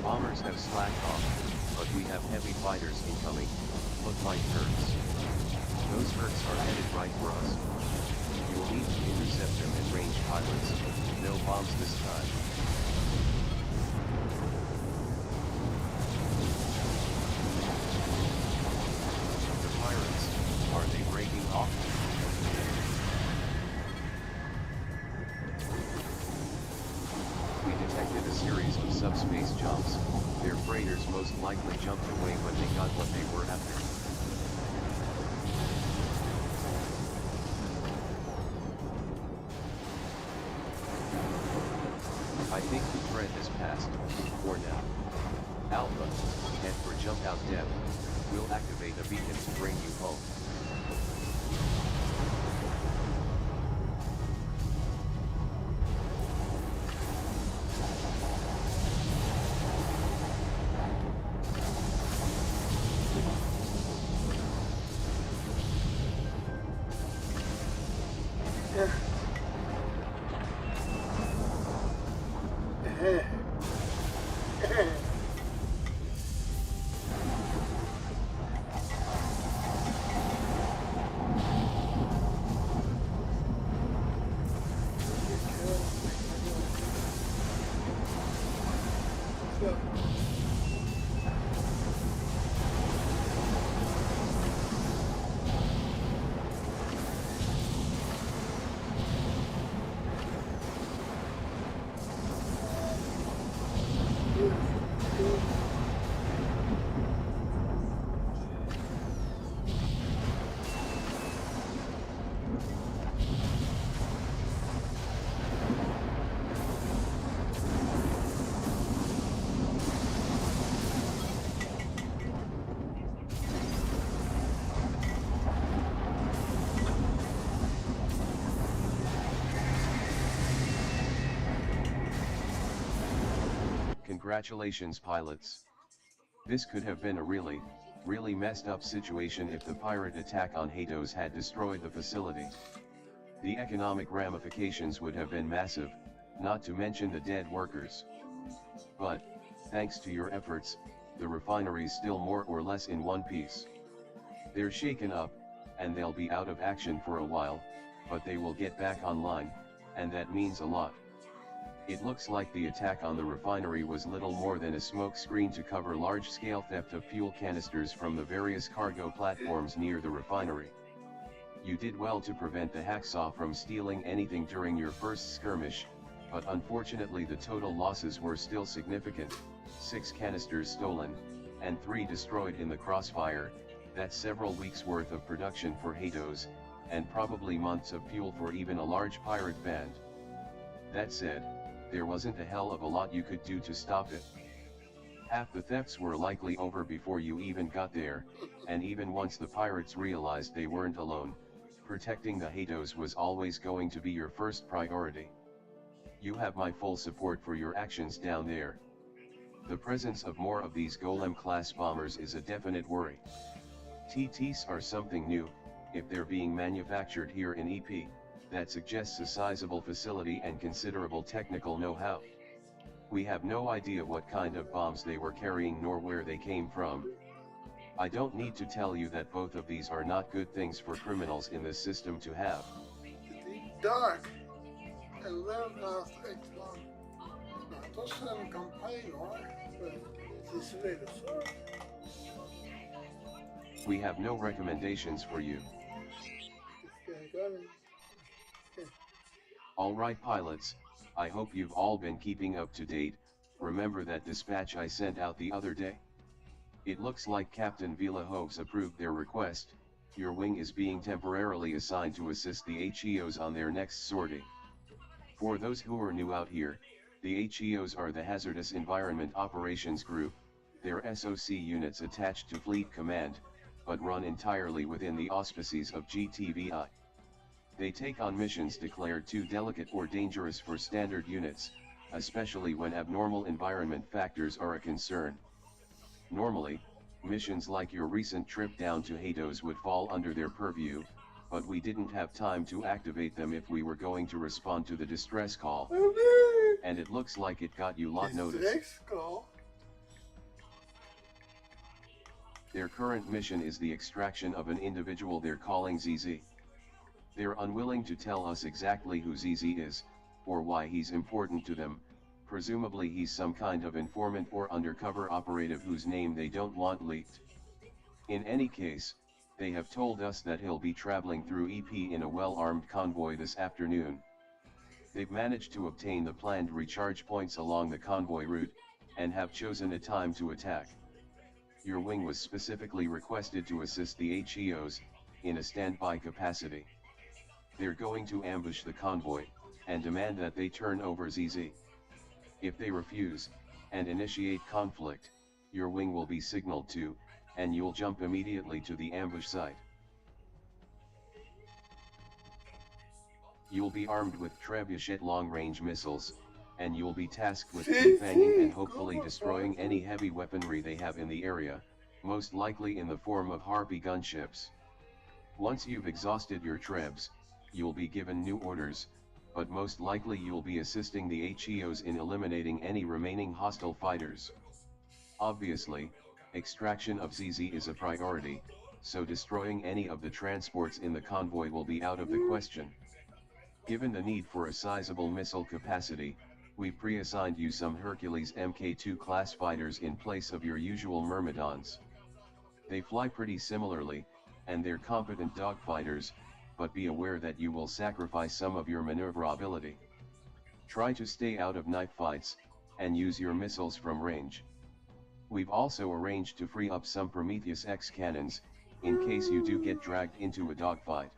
Bombers have slacked off, but we have heavy fighters incoming. Look like turrets. Those turrets are headed right for us. You will need to intercept them in range, pilots. No bombs this time. The pirates, are they breaking off? We detected a series of subspace jumps. Their freighters most likely jumped away when they got what they were after. I think the threat has passed, for now. Alpha, head for jump out depth. We'll activate a beacon to bring you home. Congratulations, pilots. This could have been a really messed up situation if the pirate attack on Hatos had destroyed the facility. The economic ramifications would have been massive, not to mention the dead workers. But, thanks to your efforts, the refinery's still more or less in one piece. They're shaken up, and they'll be out of action for a while, but they will get back online, and that means a lot. It looks like the attack on the refinery was little more than a smokescreen to cover large-scale theft of fuel canisters from the various cargo platforms near the refinery. You did well to prevent the hacksaw from stealing anything during your first skirmish, but unfortunately the total losses were still significant: 6 canisters stolen, and 3 destroyed in the crossfire. That's several weeks worth of production for Hatos, and probably months of fuel for even a large pirate band. That said, there wasn't a hell of a lot you could do to stop it. Half the thefts were likely over before you even got there, and even once the pirates realized they weren't alone, protecting the Hatos was always going to be your first priority. You have my full support for your actions down there. The presence of more of these Golem-class bombers is a definite worry. TTs are something new. If they're being manufactured here in EP, that suggests a sizable facility and considerable technical know-how. We have no idea what kind of bombs they were carrying nor where they came from. I don't need to tell you that both of these are not good things for criminals in this system to have. Dark. En wel naast echt lang. Nou, het was een campagne hoor. Het is weer de zorg. We have no recommendations for you. Alright pilots, I hope you've all been keeping up to date. Remember that dispatch I sent out the other day? It looks like Captain Villahoves approved their request. Your wing is being temporarily assigned to assist the HEOs on their next sortie. For those who are new out here, the HEOs are the Hazardous Environment Operations Group. They're SOC units attached to Fleet Command, but run entirely within the auspices of GTVI. They take on missions declared too delicate or dangerous for standard units, especially when abnormal environment factors are a concern. Normally, missions like your recent trip down to Hatos would fall under their purview, but we didn't have time to activate them if we were going to respond to the distress call. And it looks like it got you lot notice. Their current mission is the extraction of an individual they're calling ZZ. They're unwilling to tell us exactly who ZZ is, or why he's important to them. Presumably he's some kind of informant or undercover operative whose name they don't want leaked. In any case, they have told us that he'll be traveling through EP in a well-armed convoy this afternoon. They've managed to obtain the planned recharge points along the convoy route, and have chosen a time to attack. Your wing was specifically requested to assist the HEOs, in a standby capacity. They're going to ambush the convoy, and demand that they turn over ZZ. If they refuse, and initiate conflict, your wing will be signaled to, and you'll jump immediately to the ambush site. You'll be armed with trebuchet long-range missiles, and you'll be tasked with defanging and hopefully destroying any heavy weaponry they have in the area, most likely in the form of Harpy gunships. Once you've exhausted your trebs, you'll be given new orders, but most likely you'll be assisting the HEOs in eliminating any remaining hostile fighters. Obviously, extraction of ZZ is a priority, so destroying any of the transports in the convoy will be out of the question. Given the need for a sizable missile capacity, we pre-assigned you some Hercules Mk2 class fighters in place of your usual Myrmidons. They fly pretty similarly, and they're competent dogfighters, but be aware that you will sacrifice some of your maneuverability. Try to stay out of knife fights, and use your missiles from range. We've also arranged to free up some Prometheus X cannons, in case you do get dragged into a dogfight.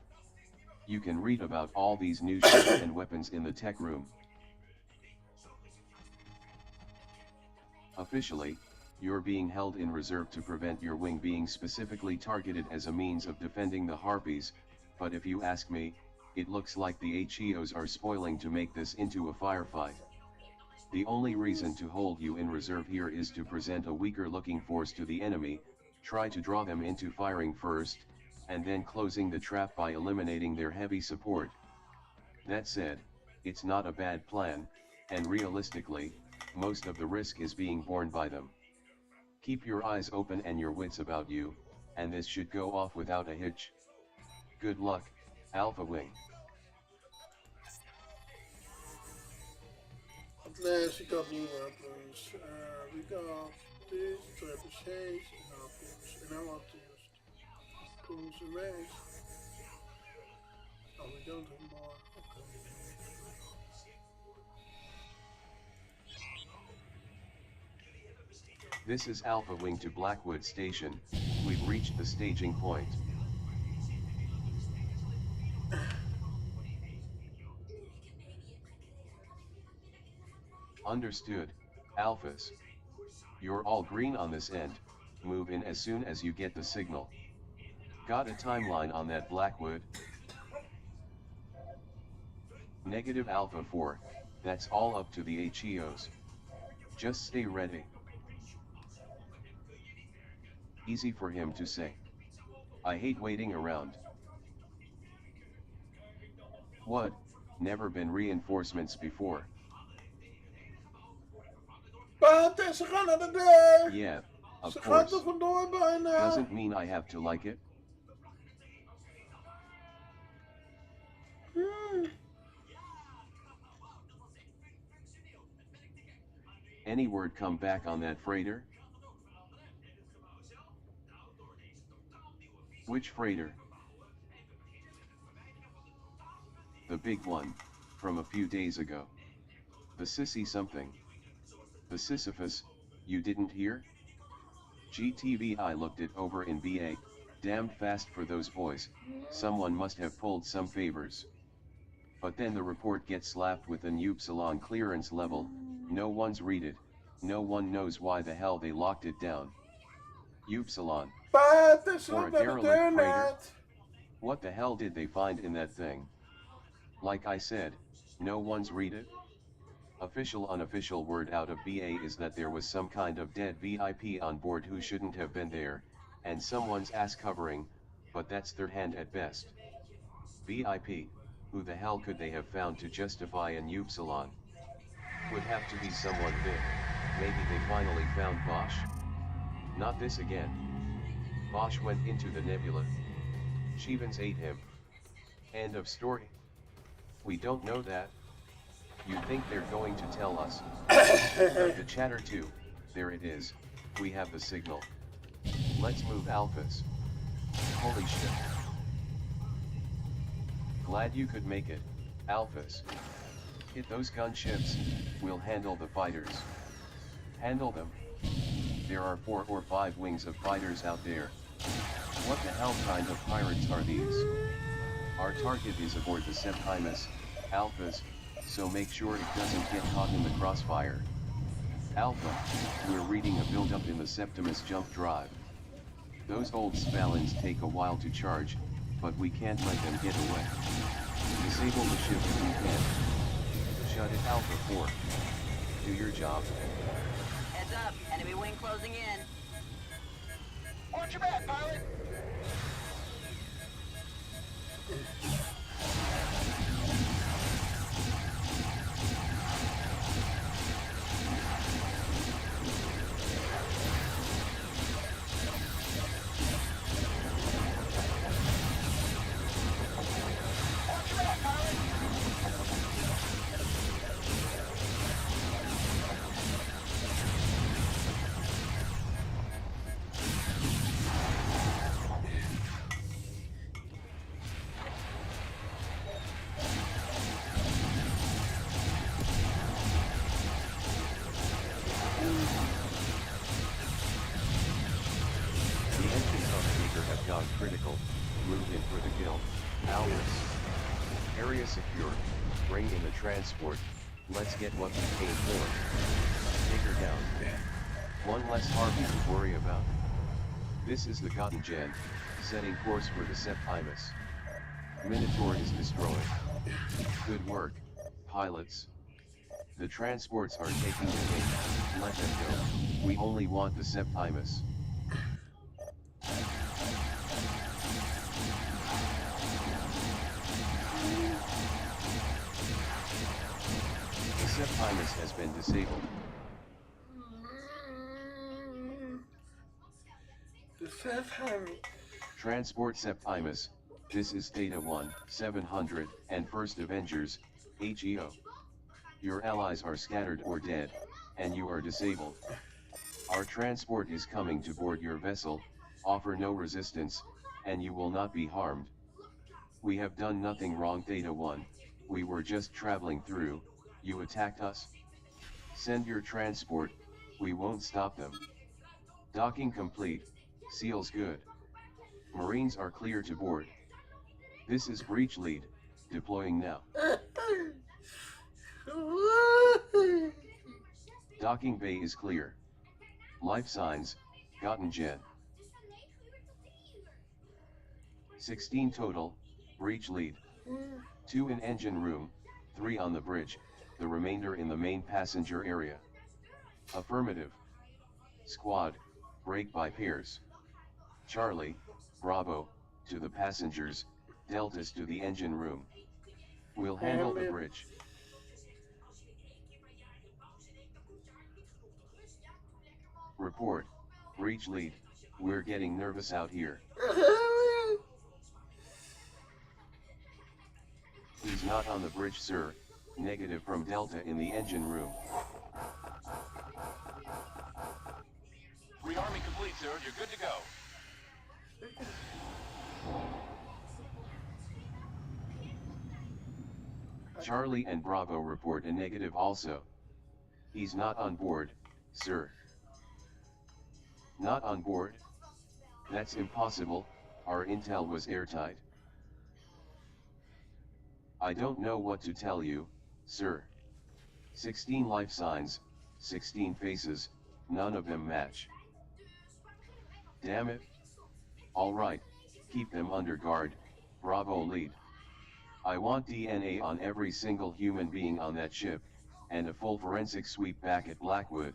You can read about all these new ships and weapons in the tech room. Officially, you're being held in reserve to prevent your wing being specifically targeted as a means of defending the Harpies, but if you ask me, it looks like the HEOs are spoiling to make this into a firefight. The only reason to hold you in reserve here is to present a weaker looking force to the enemy, try to draw them into firing first, and then closing the trap by eliminating their heavy support. That said, it's not a bad plan, and realistically, most of the risk is being borne by them. Keep your eyes open and your wits about you, and this should go off without a hitch. Good luck, Alpha Wing. At last we got new weapons. We got this, trebuchets, and harpoons. And I want to use harpoons and rays. Oh, we don't have more. Okay. This is Alpha Wing to Blackwood Station. We've reached the staging point. Understood, Alphas. You're all green on this end, move in as soon as you get the signal. Got a timeline on that Blackwood? Negative Alpha 4, that's all up to the HEOs. Just stay ready. Easy for him to say. I hate waiting around. What? Never been reinforcements before. But ze gaan naar de deur! Yeah, of Ze gaat course. er vandoor bijna! Doesn't mean I have to like it. Any word come back on that freighter? Which freighter? The big one, from a few days ago. The sissy something. The Sisyphus, you didn't hear? GTV, I looked it over in BA, damned fast for those boys, someone must have pulled some favors. But then the report gets slapped with an Upsilon clearance level, no one's read it, no one knows why the hell they locked it down. Upsilon. For a derelict freighter? What the hell did they find in that thing? Like I said, no one's read it? Official unofficial word out of BA is that there was some kind of dead VIP on board who shouldn't have been there, and someone's ass covering, but that's third hand at best. VIP, who the hell could they have found to justify an Upsilon? Would have to be someone big. Maybe they finally found Bosch. Not this again. Bosch went into the nebula. Shevans ate him. End of story. We don't know that. You think they're going to tell us? The chatter too, there it is, we have the signal. Let's move Alphas. Holy shit. Glad you could make it, Alphas. Hit those gunships, we'll handle the fighters. Handle them. There are 4 or 5 wings of fighters out there. What the hell kind of pirates are these? Our target is aboard the Septimus, Alphas, so make sure it doesn't get caught in the crossfire. Alpha, we're reading a build-up in the Septimus jump drive. Those old Spallins take a while to charge, but we can't let them get away. Disable the ship if we can. Shut it, Alpha 4. Do your job. Heads up, enemy wing closing in. Watch your back, pilot! Critical, move in for the kill. Alphas. Area secure, bring in the transport, let's get what we paid for. Take her down. One less Harvey to worry about. This is the Cotton Gen, setting course for the Septimus. Minotaur is destroyed. Good work, pilots. The transports are taking the bait. Let them go. We only want the Septimus. The Septimus has been disabled. The Septimus. Transport Septimus, this is Theta 1, 700, and First Avengers, HEO. Your allies are scattered or dead, and you are disabled. Our transport is coming to board your vessel, offer no resistance, and you will not be harmed. We have done nothing wrong Theta 1, we were just traveling through, you attacked us. Send your transport, we won't stop them. Docking complete, seals good. Marines are clear to board. This is breach lead, deploying now. Docking bay is clear. Life signs, Göttingen. 16 total, breach lead. 2 in engine room, 3 on the bridge, the remainder in the main passenger area. Affirmative. Squad, break by pairs. Charlie, Bravo, to the passengers, Deltas to the engine room. We'll handle the bridge. Report, breach lead, we're getting nervous out here. He's not on the bridge, sir. Negative from Delta in the engine room. Rearming complete, sir. You're good to go. Charlie and Bravo report a negative also. He's not on board, sir. Not on board? That's impossible, our intel was airtight. I don't know what to tell you, sir. 16 life signs, 16 faces, none of them match. Damn it. Alright, keep them under guard, Bravo lead. I want DNA on every single human being on that ship, and a full forensic sweep back at Blackwood.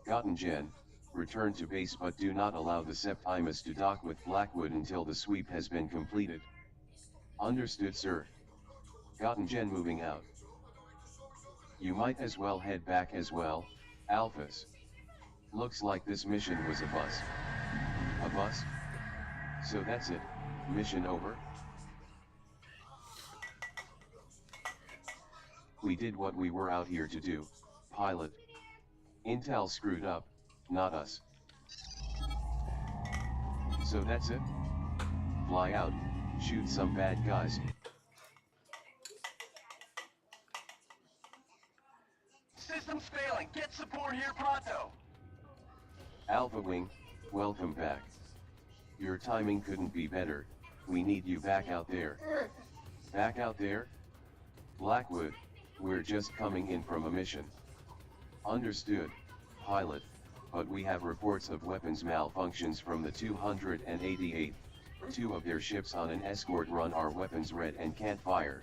Göttingen, return to base but do not allow the Septimus to dock with Blackwood until the sweep has been completed. Understood, sir. Göttingen moving out. You might as well head back as well, Alphas. Looks like this mission was a bust. A bust? So that's it, mission over? We did what we were out here to do, pilot. Intel screwed up, not us. So that's it? Fly out, shoot some bad guys. System's failing. Get support here pronto. Alpha Wing, welcome back. Your timing couldn't be better. We need you back out there. Back out there? Blackwood, we're just coming in from a mission. Understood, pilot, but we have reports of weapons malfunctions from the 288th. 2 of their ships on an escort run are weapons red and can't fire.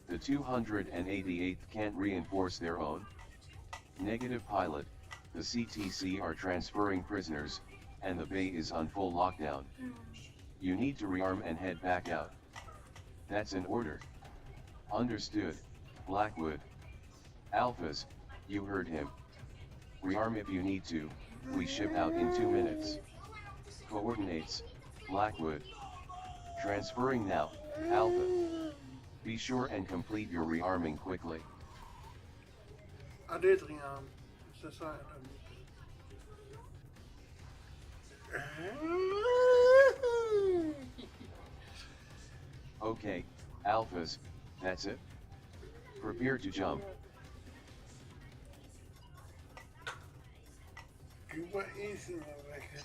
The 288th can't reinforce their own? Negative, pilot. The CTC are transferring prisoners, and the bay is on full lockdown. You need to rearm and head back out. That's an order. Understood, Blackwood. Alphas, you heard him. Rearm if you need to, we ship out in 2 minutes. Coordinates, Blackwood. Transferring now, Alpha. Be sure and complete your rearming quickly. I did rearm. Ze zijn er niet. Okay, Alphas, that's it. Prepare to jump. Cuba is in a record.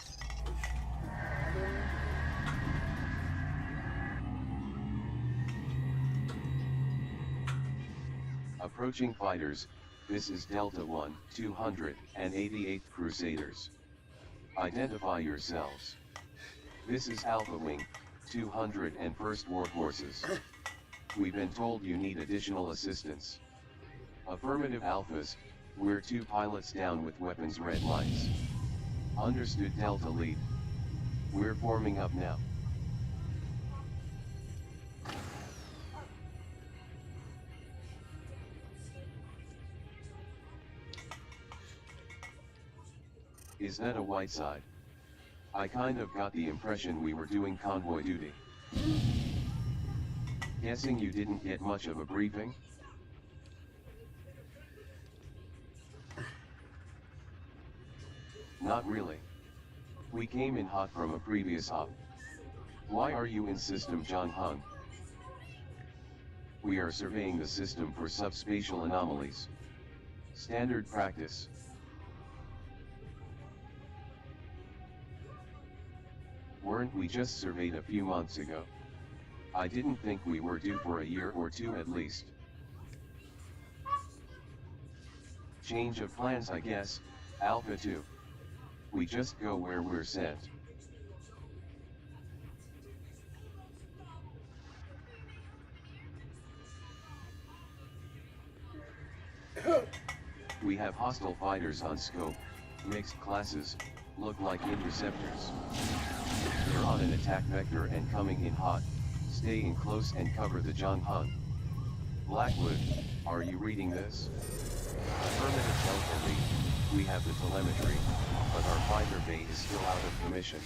Approaching fighters, this is Delta 1, 288th Crusaders. Identify yourselves. This is Alpha Wing, 201st Warhorses. We've been told you need additional assistance. Affirmative Alphas, we're 2 pilots down with weapons red lights. Understood Delta Lead. We're forming up now. Is that a white side? I kind of got the impression we were doing convoy duty. Guessing you didn't get much of a briefing? Not really. We came in hot from a previous op. Why are you in system, John Hung? We are surveying the system for subspatial anomalies. Standard practice. Weren't we just surveyed a few months ago? I didn't think we were due for a year or 2 at least. Change of plans, I guess, Alpha 2. We just go where we're sent. We have hostile fighters on scope, mixed classes, look like interceptors. They're on an attack vector and coming in hot. Stay in close and cover the Zhongheng. Blackwood, are you reading this? Affirmative Delta Lead, we have the telemetry, but our fighter bay is still out of commission.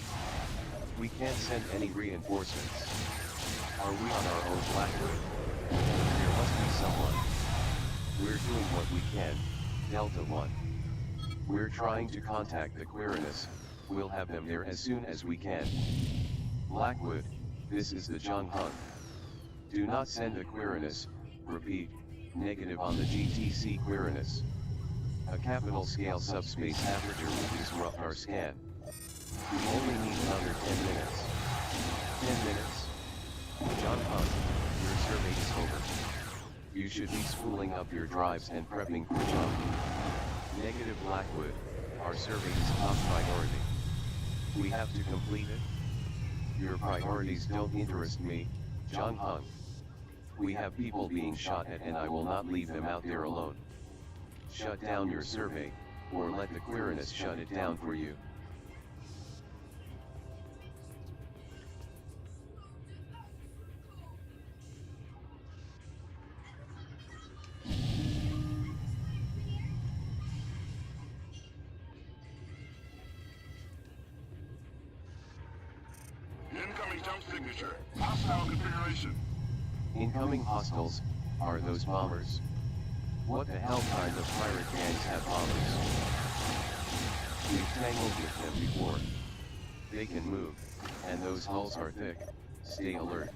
We can't send any reinforcements. Are we on our own, Blackwood? There must be someone. We're doing what we can, Delta 1. We're trying to contact the Quirinus. We'll have them there as soon as we can. Blackwood, this is the Zhongheng. Do not send the Quirinus, repeat, negative on the GTC Quirinus. A capital scale subspace aperture will disrupt our scan. We only need another 10 minutes. 10 minutes. Zhongheng, your survey is over. You should be spooling up your drives and prepping for jump. Negative Blackwood, our survey is top priority. We have to complete it. Your priorities don't interest me, Zhongheng. We have people being shot at and I will not leave them out there alone. Shut down your survey, or let the Quirinus shut it down for you. Incoming jump signature. Hostile configuration. Incoming hostiles, are those bombers? What the hell kind of pirate gangs have bombers? We've tangled with them before. They can move, and those hulls are thick. Stay alert.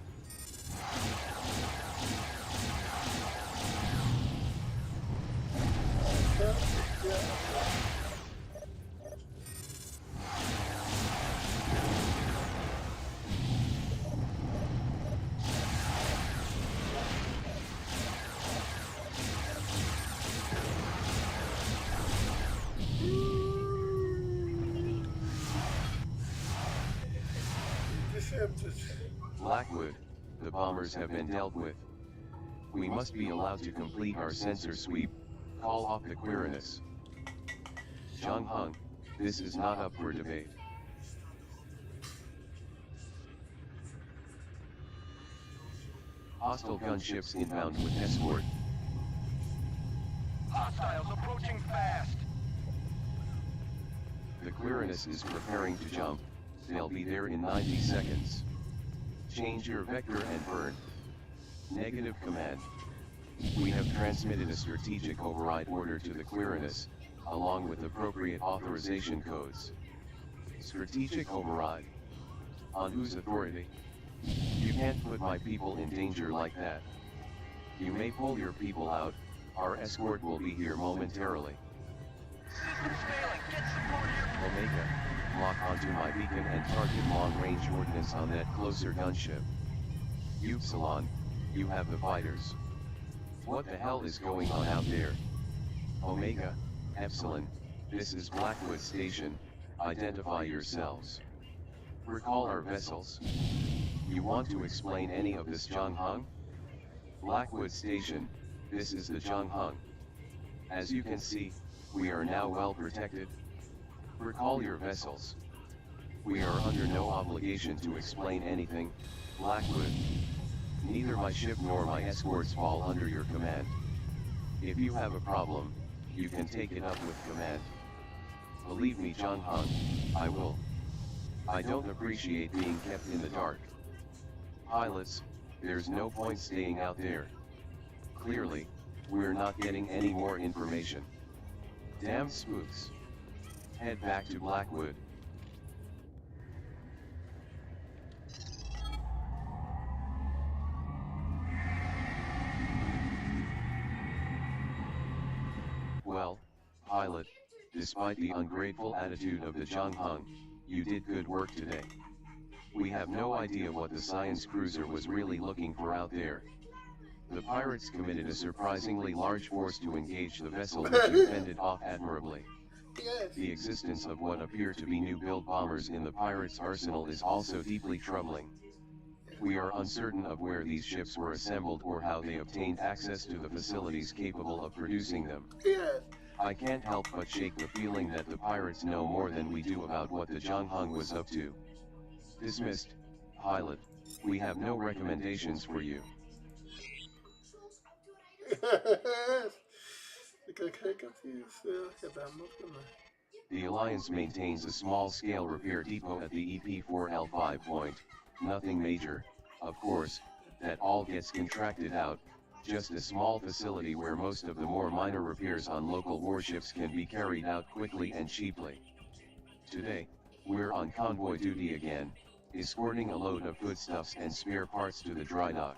Blackwood, the bombers have been dealt with. We must be allowed to complete our sensor sweep. Call off the Quirinus. Zhongheng, this is not up for debate. Hostile gunships inbound with escort. Hostiles approaching fast. The Quirinus is preparing to jump. They'll be there in 90 seconds. Change your vector and burn. Negative command. We have transmitted a strategic override order to the Quirinus, along with appropriate authorization codes. Strategic override? On whose authority? You can't put my people in danger like that. You may pull your people out, our escort will be here momentarily. System's failing. Get support here. Omega, lock onto my beacon and target long-range ordnance on that closer gunship. Upsilon, you have the fighters. What the hell is going on out there? Omega, Epsilon, this is Blackwood Station, identify yourselves. Recall our vessels. You want to explain any of this, Zhongheng? Blackwood Station, this is the Zhongheng. As you can see, we are now well protected. Recall your vessels. We are under no obligation to explain anything, Blackwood. Neither my ship nor my escorts fall under your command. If you have a problem, you can take it up with command. Believe me, John Hung, I will. I don't appreciate being kept in the dark. Pilots, there's no point staying out there. Clearly, we're not getting any more information. Damn spooks. Head back to Blackwood. Well, pilot, despite the ungrateful attitude of the Zhang Hung, you did good work today. We have no idea what the science cruiser was really looking for out there. The pirates committed a surprisingly large force to engage the vessel, which you fended off admirably. The existence of what appear to be new-build bombers in the pirates' arsenal is also deeply troubling. We are uncertain of where these ships were assembled or how they obtained access to the facilities capable of producing them. I can't help but shake the feeling that the pirates know more than we do about what the Zhang Hung was up to. Dismissed, pilot. We have no recommendations for you. The Alliance maintains a small-scale repair depot at the EP4L5 point. Nothing major, of course, that all gets contracted out, just a small facility where most of the more minor repairs on local warships can be carried out quickly and cheaply. Today, we're on convoy duty again, escorting a load of foodstuffs and spare parts to the dry dock.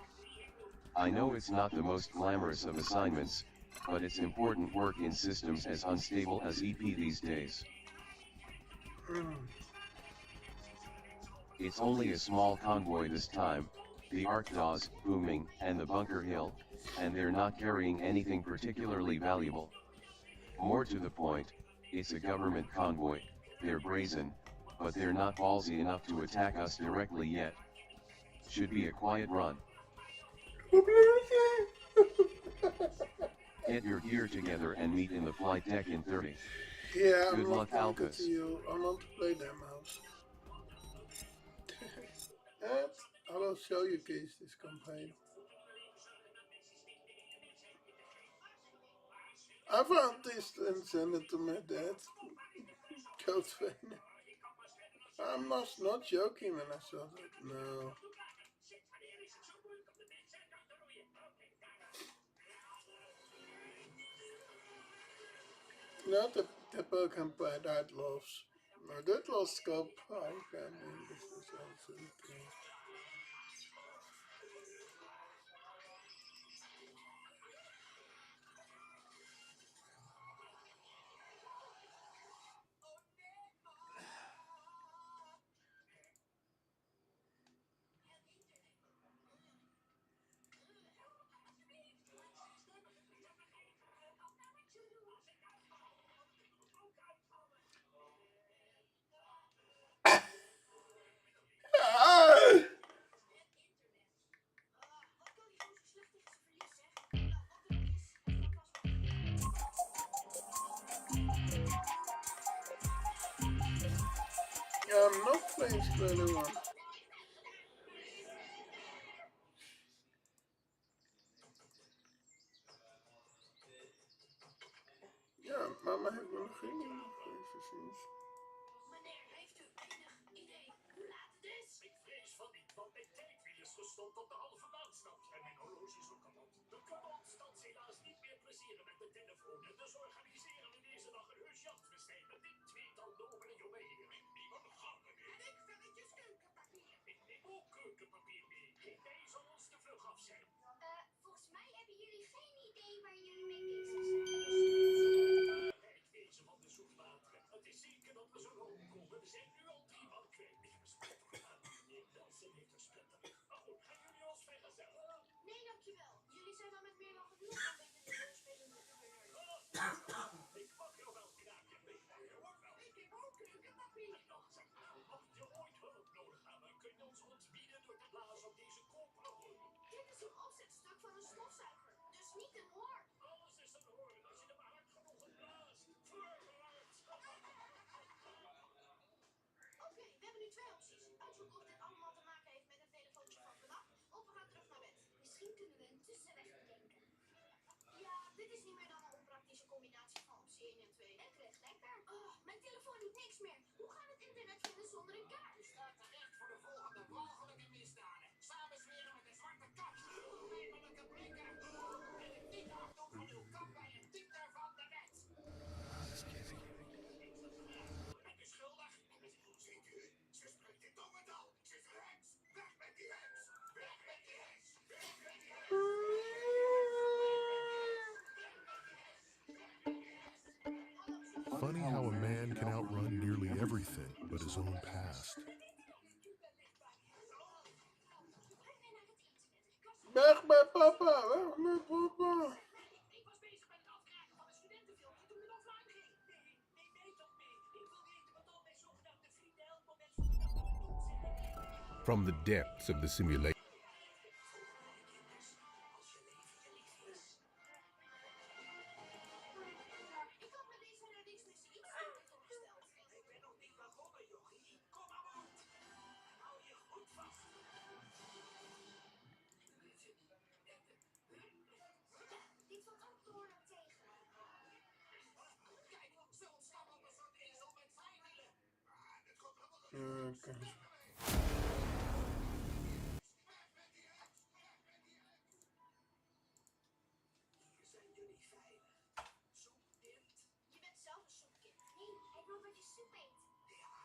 I know it's not the most glamorous of assignments, but it's important work in systems as unstable as EP these days. It's only a small convoy this time, the Arkdaws, Booming, and the Bunker Hill, and they're not carrying anything particularly valuable. More to the point, it's a government convoy. They're brazen, but they're not ballsy enough to attack us directly yet. Should be a quiet run. Get your gear together and meet in the flight deck in 30. Yeah, Good luck, Alcas. I want to play that mouse. And I will show you case this campaign. I found this and sent it to my dad. Code fan. I'm not joking when I saw that. No. Not the Pokemon that loves. No, that was scope. I mean, this is also okay. Yeah, I'm not playing Spider One. Ja, mama heeft me nog geen precies. Meneer, heeft u enig idee hoe laat het is? Ik vrees van niet, want mijn tijdwiel is gestopt op de halve maanstand. En mijn horloge is ook kapot. We kunnen ons thans helaas niet meer plezieren met de telefoon. Dus organiseren we deze dag een heus jachtfestijn met dit tweetal nobele jonge heren. Dan gaan we weer. En ik velletjes keukenpapier. Ik neem ook keukenpapier mee. Hij zal ons te vlug af zijn. Volgens mij hebben jullie geen idee waar jullie mee bezig zijn. Wezen van de zoetwateren. Het is zeker dat we zo hoog komen. We zijn nu al 3 man kwijt. Meneer Nelson heeft een sputter. Maar goed, gaan jullie ons vergezellen? Nee, dankjewel. Jullie zijn al met meer dan genoeg om met de rolspelen te gebeuren. Ik mag jou wel knaken. Ik heb ook keukenpapier. Mocht je ooit hulp nodig hebben, kun je ons ontbieden door te blazen op deze koperen hoorn. Dit is een opzetstuk van een stofzuiger, dus niet een hoorn. Alles is een hoorn als je er maar hard uitzoeken of dit allemaal te maken heeft met een telefoontje van vannacht. Of we gaan terug naar bed. Misschien kunnen we een tussenweg bedenken. Ja, dit is niet meer dan een onpraktische combinatie van optie 1 en 2. Het ligt lekker. Oh, mijn telefoon doet niks meer. Hoe gaan we het internet vinden zonder een kaart? U staat terecht voor de volgende walgelijke misdaden. Samenzweren met een zwarte kat. Onheimelijke blikken. En het niet afdoen van uw kat bij een type van de wet. Bent u schuldig? Ziet u? Ze spreekt in tongentaal. Ze is een heks. Weg met die heks. Weg met die heks. Weg met die heks. Funny how a man can outrun nearly everything but his own past. Weg bij papa, weg met papa. Ik was bezig met het afkrijgen van een studentenfilmpje toen het offline ging. Nee, toch niet. Ik wil weten wat al mijn zogenaamde vrienden elk moment van de dag aan het doen zijn. From the depths of the simulation. Ik had met deze reddingsmissie iets beter voorgesteld. Ik ben nog niet begonnen, jochie. Kom maar op. Hou je goed vast. Dit valt ook door naar tegen. Kijk, ze ontsnappen op een soort ezel met vrijwielen. Dit komt helemaal goed. Oké. Hier zijn jullie veilig. Zoek dicht. Je bent zelf een soepkind. Nee, hij wil dat je soep eet. Ja,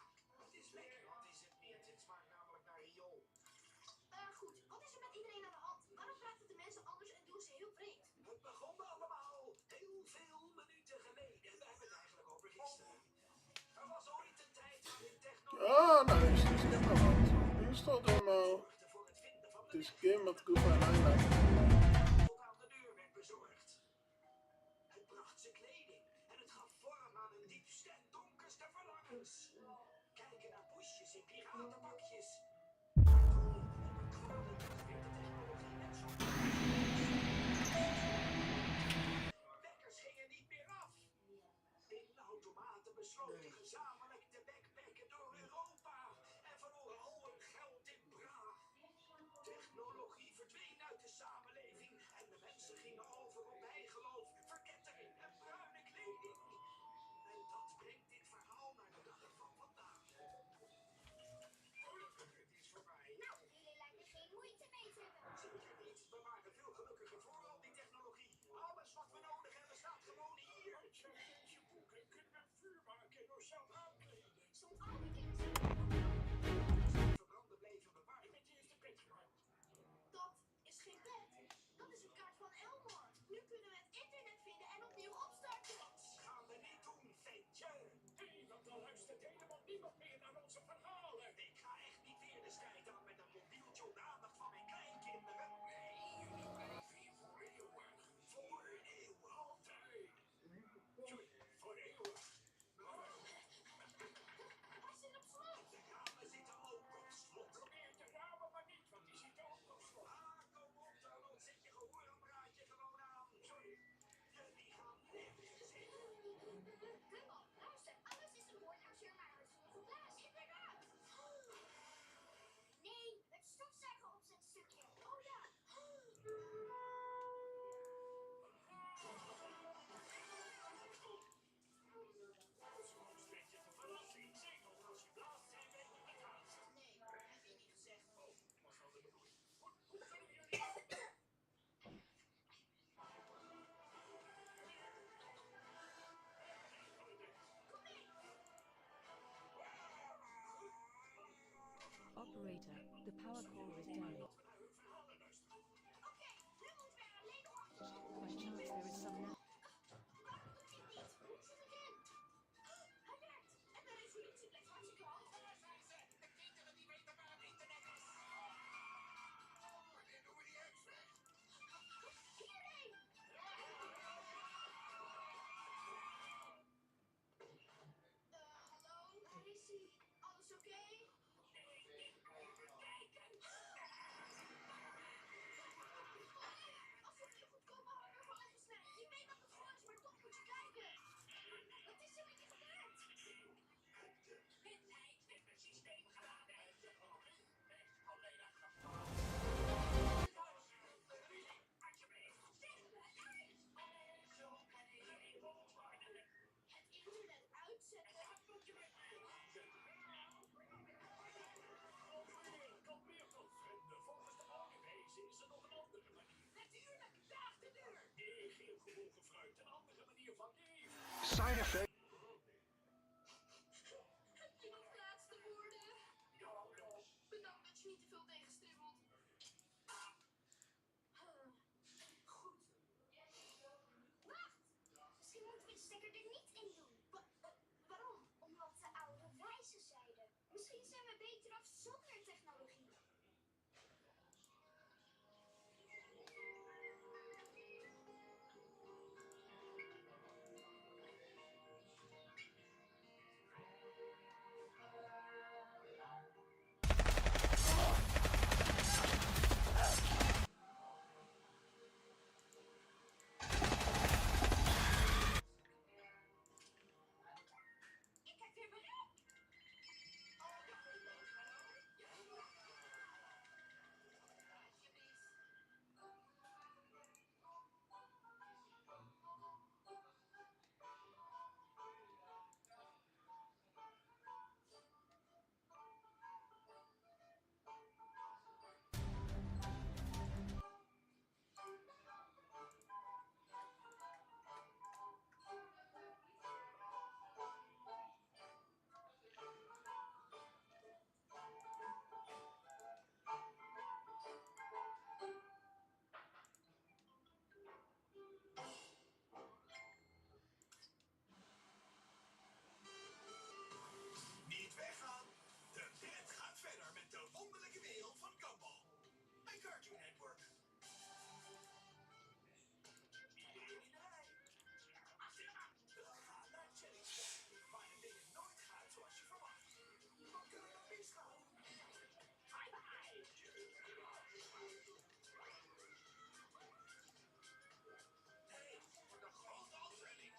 het is lekker. Wat is het niet? Het smaakt namelijk naar riool. Goed, wat is er met iedereen aan de hand? Waarom praten de mensen anders en doen ze heel vreemd? Het begon allemaal heel veel minuten geleden. We hebben het eigenlijk over gisteren. Er was ooit een tijd waarin technologie... Ah, nou is het Kim al wat. Hier staat helemaal. Het is Kim met Koepa en Ayla. tot aan de deur werd bezorgd. Het bracht zijn kleding en het gaf vorm aan hun diepste en donkerste verlangens. Kijken naar poesjes in piratenpakjes. Wekkers gingen niet meer af. Pinautomaten besloten gezamenlijk te backpacken door Europa en verloren al hun geld in Praag. Technologie verdween uit de samenleving en de mensen gingen over op bijgeloof, verkettering en bruine kleding. En dat brengt dit verhaal naar de dag van vandaag. Het is voorbij. Nou, jullie lijken geen moeite mee te hebben. Zeker niet. We waren veel gelukkiger voor al die technologie. Alles wat we nodig hebben staat gewoon hier. Deze boeken kunnen we vuur maken en onszelf aankleden. Soms al die kennis. Verbranden bleven bewaard met de eerste petkaart. Dat is geen bed. Dat is een kaart van Elmore. Nu kunnen we het internet vinden en opnieuw opstarten. Dat gaan we niet doen, ventje. Hé, want dan luistert helemaal niemand meer naar onze verhalen. Ik ga echt niet weer de strijd aan met een mobieltje op de aandacht van mijn kleinkinderen. Nee, jullie blijven hier voor eeuwig. Voor eeuwig. Altijd. Sorry, voor eeuwig. Hij zit op slot. De ramen zitten ook op slot. Probeer de ramen maar niet, want die zitten ook op slot. Ah, kom op dan, zet je gehoorapparaatje gewoon aan. Sorry, jullie gaan nergens heen. Gumball, luister. Alles is een moord als je er maar uitzoekt. Blaas, ik ben uit. Nee, het stofzuigen opzetstukje. Oh ja. Soms brengt het een verrassing. Zeker als je blaast zijn we in de haast. Nee, heb je niet gezegd. Oh, was wel de bedoeling. Hoe kunnen jullie... Operator, the power core is down. Oké, nu moeten we er alleen nog achter zitten. By chance there is some Waarom doet hij niet? Hoe zit het in? Hij werkt. En de resolutie blijft hartstikke hoog. Daar zijn ze! De kinderen die weten waar het internet is. Wanneer doen we die heks weg? Hierheen! Hallo? Daar is hij. Alles oké? Nee, ik moet bekijken. afgewogen fruit, een andere manier van leven. Side effect. Laatste woorden. Bedankt dat je niet te veel tegenstribbelt. Goed. Wacht! Misschien moeten we de stekker er niet in doen. Waarom? Omdat de oude wijzen zeiden. Misschien zijn we beter af zonder technologie. Ik heb weer bereikt. Niet weggaan. De band gaat verder met de wonderlijke wereld van Gumball. Bij Cartoon Network. Iedereen in de rij. We gaan naar Jellystone, waar de dingen nooit gaan zoals je verwacht. Wat kan er dan misgaan? Bye bye! Hey, voor de grote onthulling.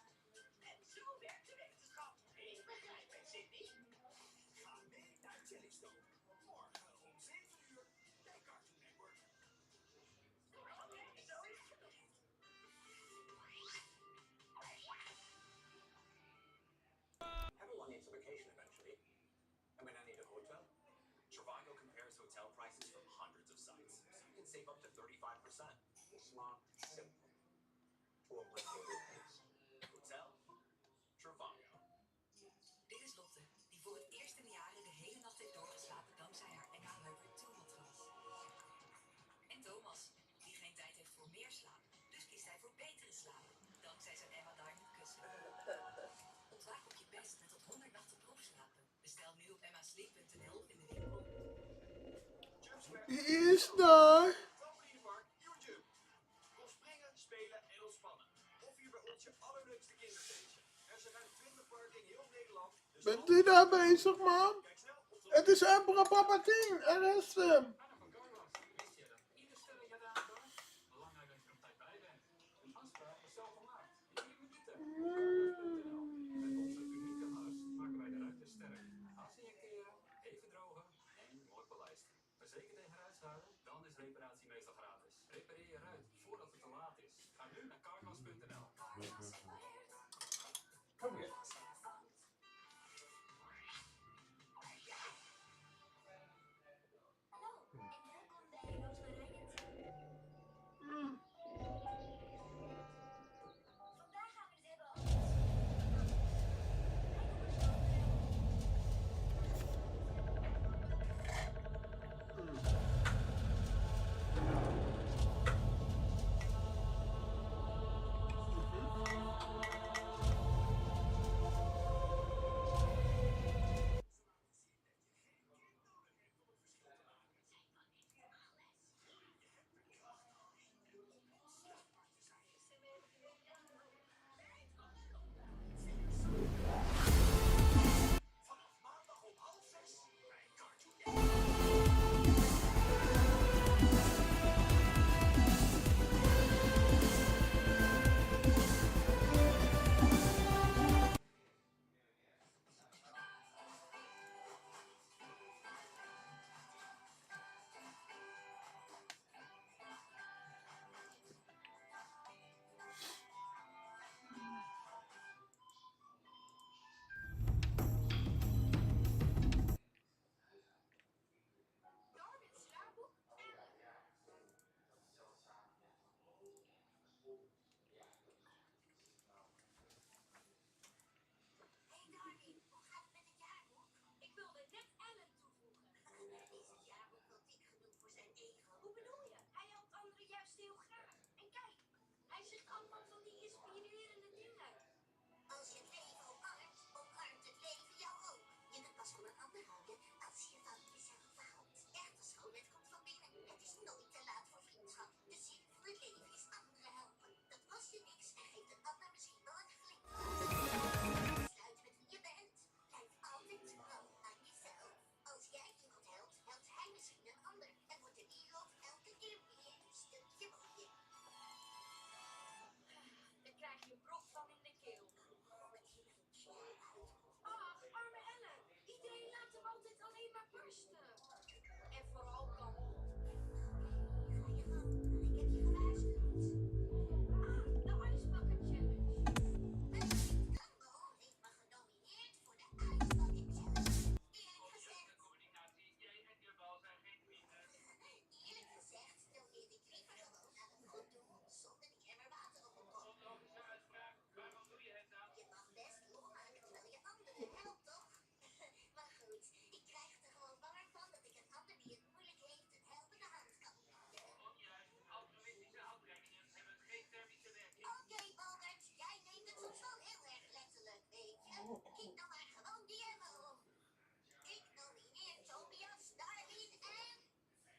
En zo werkt de wetenschap. Ik begrijp het, Sydney. Ga mee naar Jellystone. Morgen om 7 uur bij Cartoon Network. Oké, zo is het. Everyone needs a vacation eventually. And when I need a hotel, Trivago compares hotel prices from hundreds of sites, so you can save up to 35%. Smart, simple. For my favorite place. Hotel Trivago. Dit is Lotte, die voor het eerst in jaren de hele nacht heeft doorgeslapen dankzij haar Emma-Heuber 2-matras. En Thomas, die geen tijd heeft voor meer slaap, dus kiest hij voor betere slaap, dankzij zijn Emma Diamond kussen. Ontwaak op je best met tot 100 nachten proefslapen. Bestel nu op emmasleep.nl of in de winkel. Wie is daar? Trampolinepark New Jump. Kom springen, spelen en ontspannen. Of hier bij ons je allerleukste kinderfeestje. Er zijn ruim 20 parken in heel Nederland. Dus Bent u daar bezig, man? Het is Emperor Palpatine. Er is hem. Ieder stelling gaat aan elkaar. Belangrijk dat je er op tijd bij bent. Een afspraak is zelf gemaakt. In 10 minuten. Met onze unieke huis maken wij de ruimte sterk. Als je een keer even drogen en mooi polijsten. Verzekerd tegen ruitschade, dan is reparatie meestal gratis. Repareer je ruit voordat het te laat is. Ga nu naar carglass.nl. Come here. Vandaag gaan we het hebben over... allemaal van die inspirerende dingen. Als je het leven omarmt, omarmt het leven jou ook. Je kunt pas van een ander houden als je van jezelf houdt. Echte schoonheid komt van binnen. Het is nooit te laat voor vriendschap. De zin van het leven is anderen helpen. Dat kost je niks en geeft een ander misschien wel een glimlach. Sluit met wie je bent. Blijf altijd trouw aan jezelf. Als jij iemand helpt, helpt hij misschien een ander. En wordt de wereld elke keer weer een stukje mooier. Daar krijg je brok van in de keel. Ach, arme Ellen. Iedereen laat hem altijd alleen maar barsten. En vooral Campbell. Ga je gang. Ik heb je gewaarschuwd. De ijsbakken challenge. Mijn vriend Campbell heeft me genomineerd voor de ijsbakken challenge. Eerlijk gezegd... communicatie, jij en je bal zijn geen vrienden. Eerlijk gezegd doneer ik liever gewoon aan een goed doel zonder die emmer water op mijn kop. Onlogische uitspraak. Waarom doe je het dan? Je mag best lol maken terwijl je anderen helpt, toch? Maar goed, ik krijg er gewoon warm van dat ik een ander die het moeilijk heeft een helpende hand kan bieden. Onjuist, altruïstische handreikingen hebben geen thermische werking. Oké, Albert, jij neemt het soms wel heel erg letterlijk, weet je. Kiek dan maar gewoon die emmer om. Ik nomineer Tobias, Darwin en...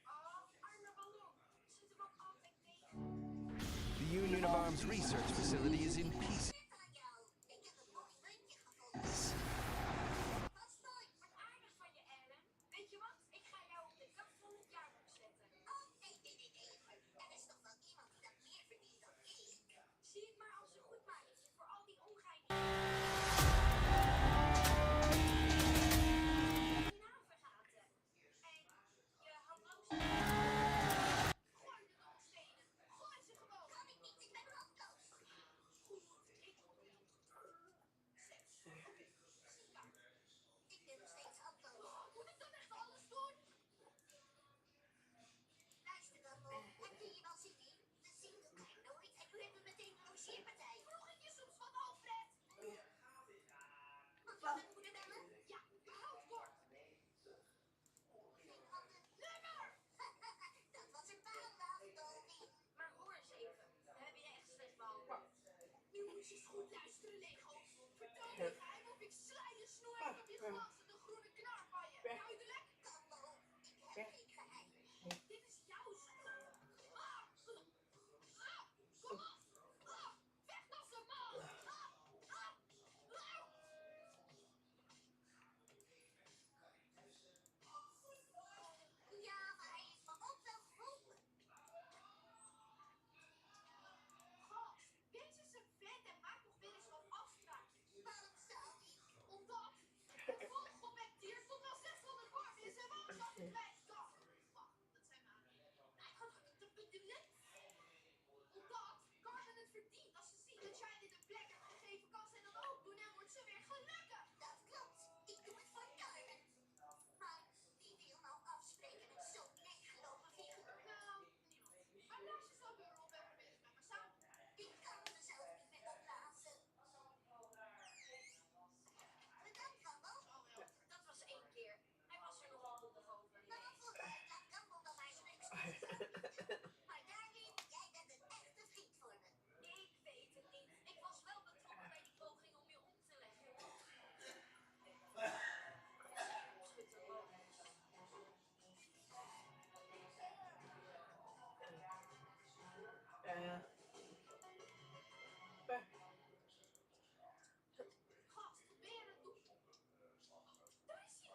Oh, arme ballon. Zit hem ook altijd tegen. The Union of Arms Research Facility is in pieces. Wat aardig van je, Ellen. Weet je wat? Ik ga jou op de kap van het jaarboek zetten. Oh, nee. Er is toch wel iemand die dat meer verdient dan ik? Zie het maar als een goedmakertje voor al die ongein die naam vergaten. En je had ook zo... Gooi de dobbelstenen. Gooi ze gewoon. Kan ik niet, ik ben handloos. Goed, ik... Ik ben nog steeds handloos. Moet ik dan echt alles doen? Luister dan, Mom. Heb je hier wel zin in? De single krijgt nooit en nu hebben we meteen een logeerpartij. Vroeg ik je soms van Alfred? Mag je mijn moeder bellen? Ja, houd kort. Geen handen. Nummer! Dat was een baanlaaf, Dolly. Maar hoor eens even. Heb je echt slecht behandeld? Nu moet je eens goed luisteren, Lego. Vertel me geheim of ik sla je snoer op je glas en de groene knar van je. Duidelijk? Kambo, ik heb geen geheim. Dit is jouw schuld. Kom op! Vecht als een man! Ja, maar hij is me ook wel geholpen. Gast, deze is een vet en maakt nog weer eens wat afspraakjes. Waarom zou ik? Omdat het volk geopteerd tot wel 600 watt is en waarom zou ik kwijt? Wacht, dat zijn maar... Omdat Carmen het verdient als ze ziet dat jij dit een plek hebt gegeven, kan ze dat ook doen en wordt ze weer gelukkig. Dat klopt, ik doe het voor Carmen. Maar wie wil nou afspreken met zo'n meegelopen figuur? Nou, niemand. Maar laat je zo weer op en probeer eens met me samen. Ik kan mezelf niet meer opblazen. Bedankt, Campbell. Oh wel, dat was 1 keer. Hij was er nogal moedig over. Nou, vooruit, laat Campbell dan maar zijn excuses aanbieden. Maar Darwin, jij bent een echte vriend voor me. Ik weet het niet. Ik was wel betrokken bij die poging om je om te leggen. Schud hem op. Gast, wat ben je aan het doen? Daar is hij.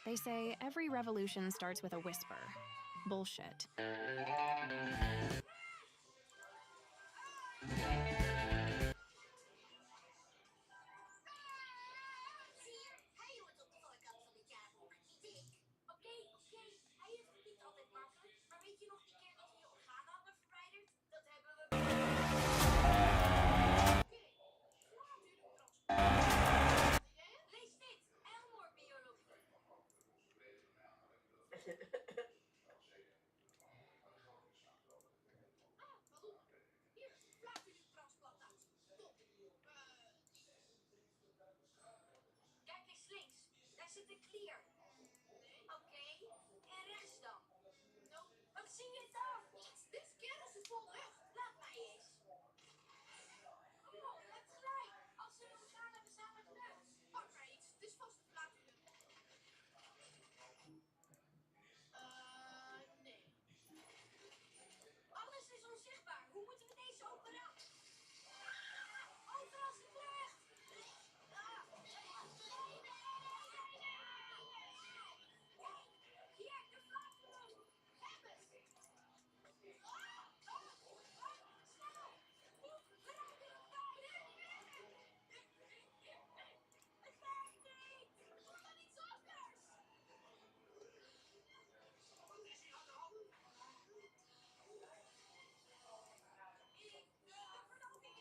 They say every revolution starts with a whisper. Bullshit. Zie je? Hij hoort op de voorkant van het jaarboek, niet ik. Oké. Hij heeft het niet altijd makkelijk. Maar weet je nog die keer dat we je organen hadden verwijderd? Dat hebben we... Lees dit. Elmore biologie. Waarom? Hier, flaatulumtransplantatie. Top. Kijk eens links. Daar zit een klier. Oké. En rechts dan? Nope. Wat zie je dan? Niets. Dit keer is het vol lucht. Laat mij eens. Oh, je hebt gelijk. Als ze een orgaan hebben, samen lucht. Pak maar iets. Het is vast een flatulum. Nee. Alles is onzichtbaar. Hoe moeten we deze operatie? Overal zit lucht. Hier, de flatulum. Hebben ze. Snel. We raken het bijna. Het werkt niet. Doe dan iets anders. Wat is hier aan de hand? De verdoving is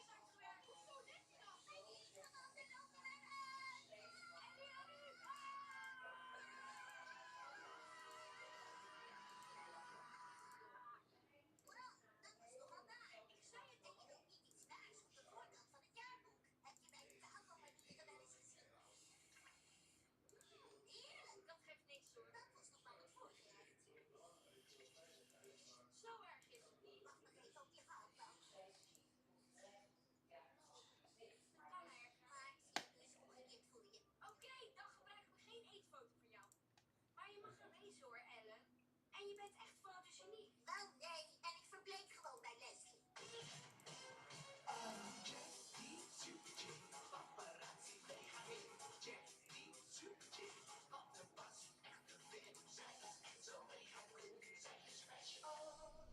uitgewerkt. Hoezo dit dan? Mijn lichaam zit overwerkt. En weer nu. Wow, dat was nogal naar. Ik zei het en je doet niet iets naars op de voorkant van het jaarboek. Heb je mijn tafelmanieren wel eens gezien? Heerlijk, dat geeft niks hoor. Dat was nog maar het voorgerecht. Zo erg is het niet. Wacht nog even op je haalband. Dat kan erg, maar zie je, dus omgekeerd voel je. Oké, dan gebruiken we geen eetfoto voor jou. Maar je mag er wezen hoor, Ellen. En je bent echt fotogeniek. Wel nee, en ik verbleek gewoon bij Leslie.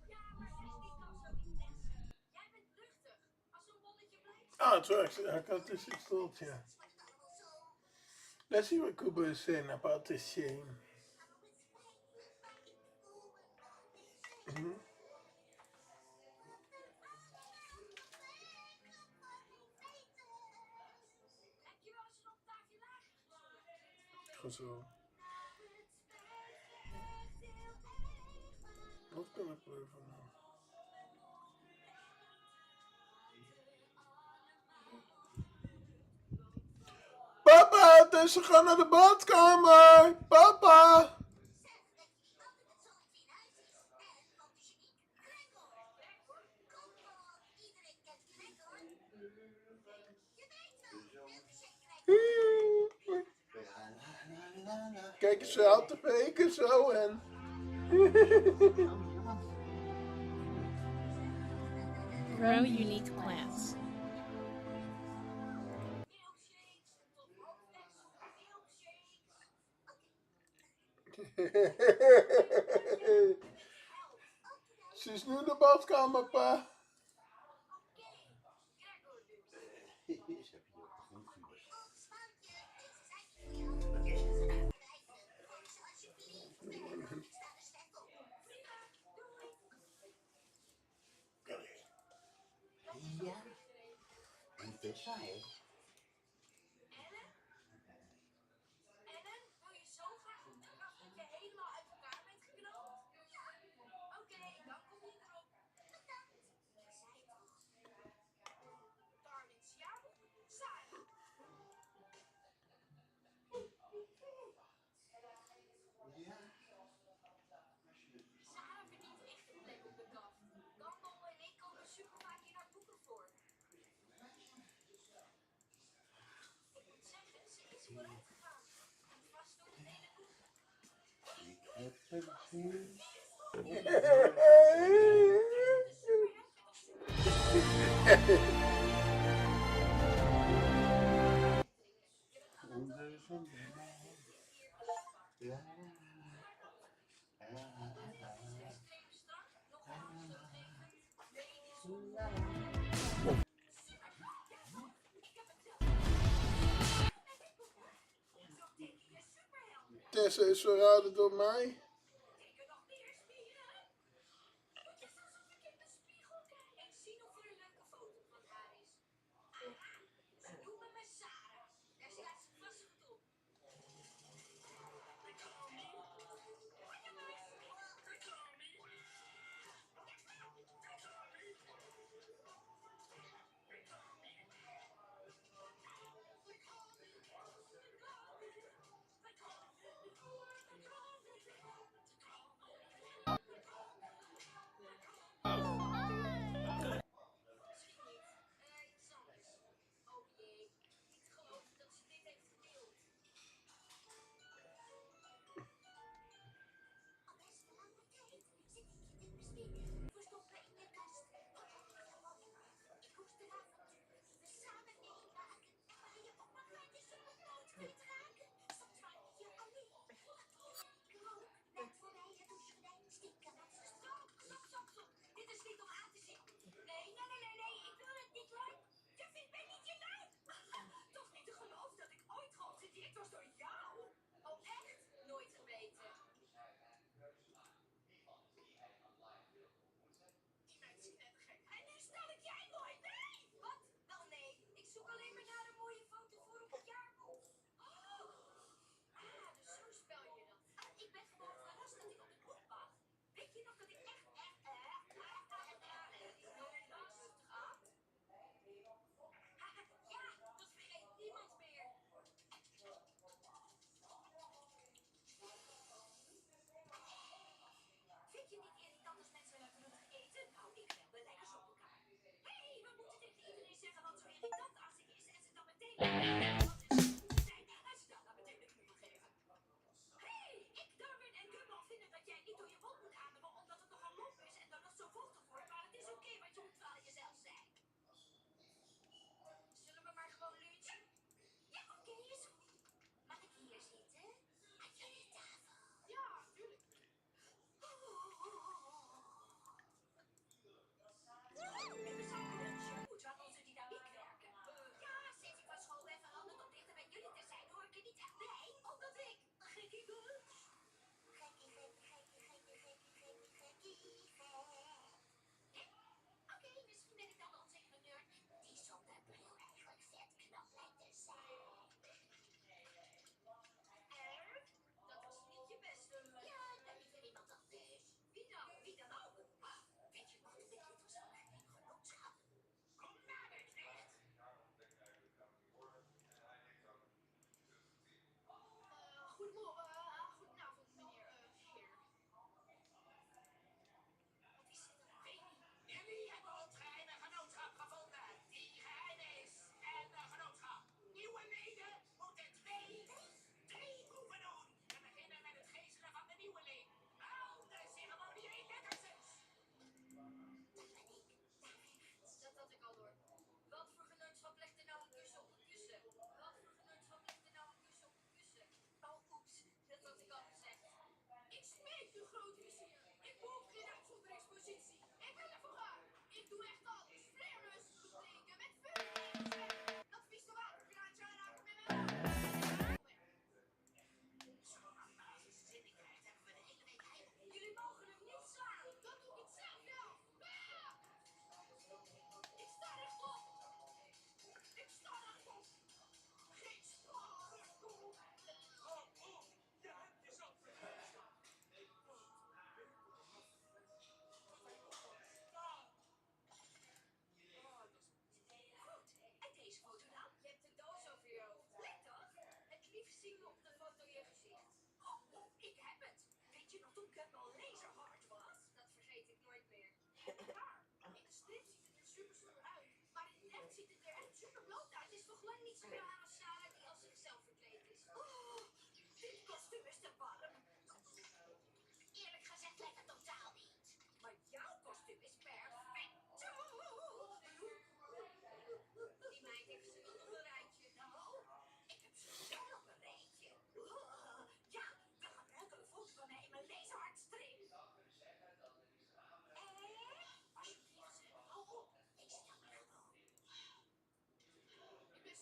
Ja, maar Leslie kan zoiets Leslie. Jij bent luchtig. Als een bolletje blijft. Ah, het works. I got this installed, yeah. Let's see what Kubo is saying about this shame. Heb je wel eens een octaafje lager gezongen? Goed zo. Wat kan ik blijven nou? Papa, dus ze gaan naar de badkamer. Papa. Kijk eens wel te weken zo en... Grow unique plants. Ze is nu in de badkamer, pa. Ja. En Tessa, hè? Ellen, wil je zo graag op de kast dat je helemaal uit elkaar bent geknald? Ja. Oké, dan kom je erop. Bedankt. Ik zei toch. Darwin's jaarboek, Sarah. Ja. Sarah verdient echt een plek op de kaft. Gumball en ik komen super vaak in haar boeken voor. Ik moet zeggen, ze is vooruit gegaan. Vast door het hele boek. Ik heb hem gezien. La, la, la, Tessa is verraden door mij.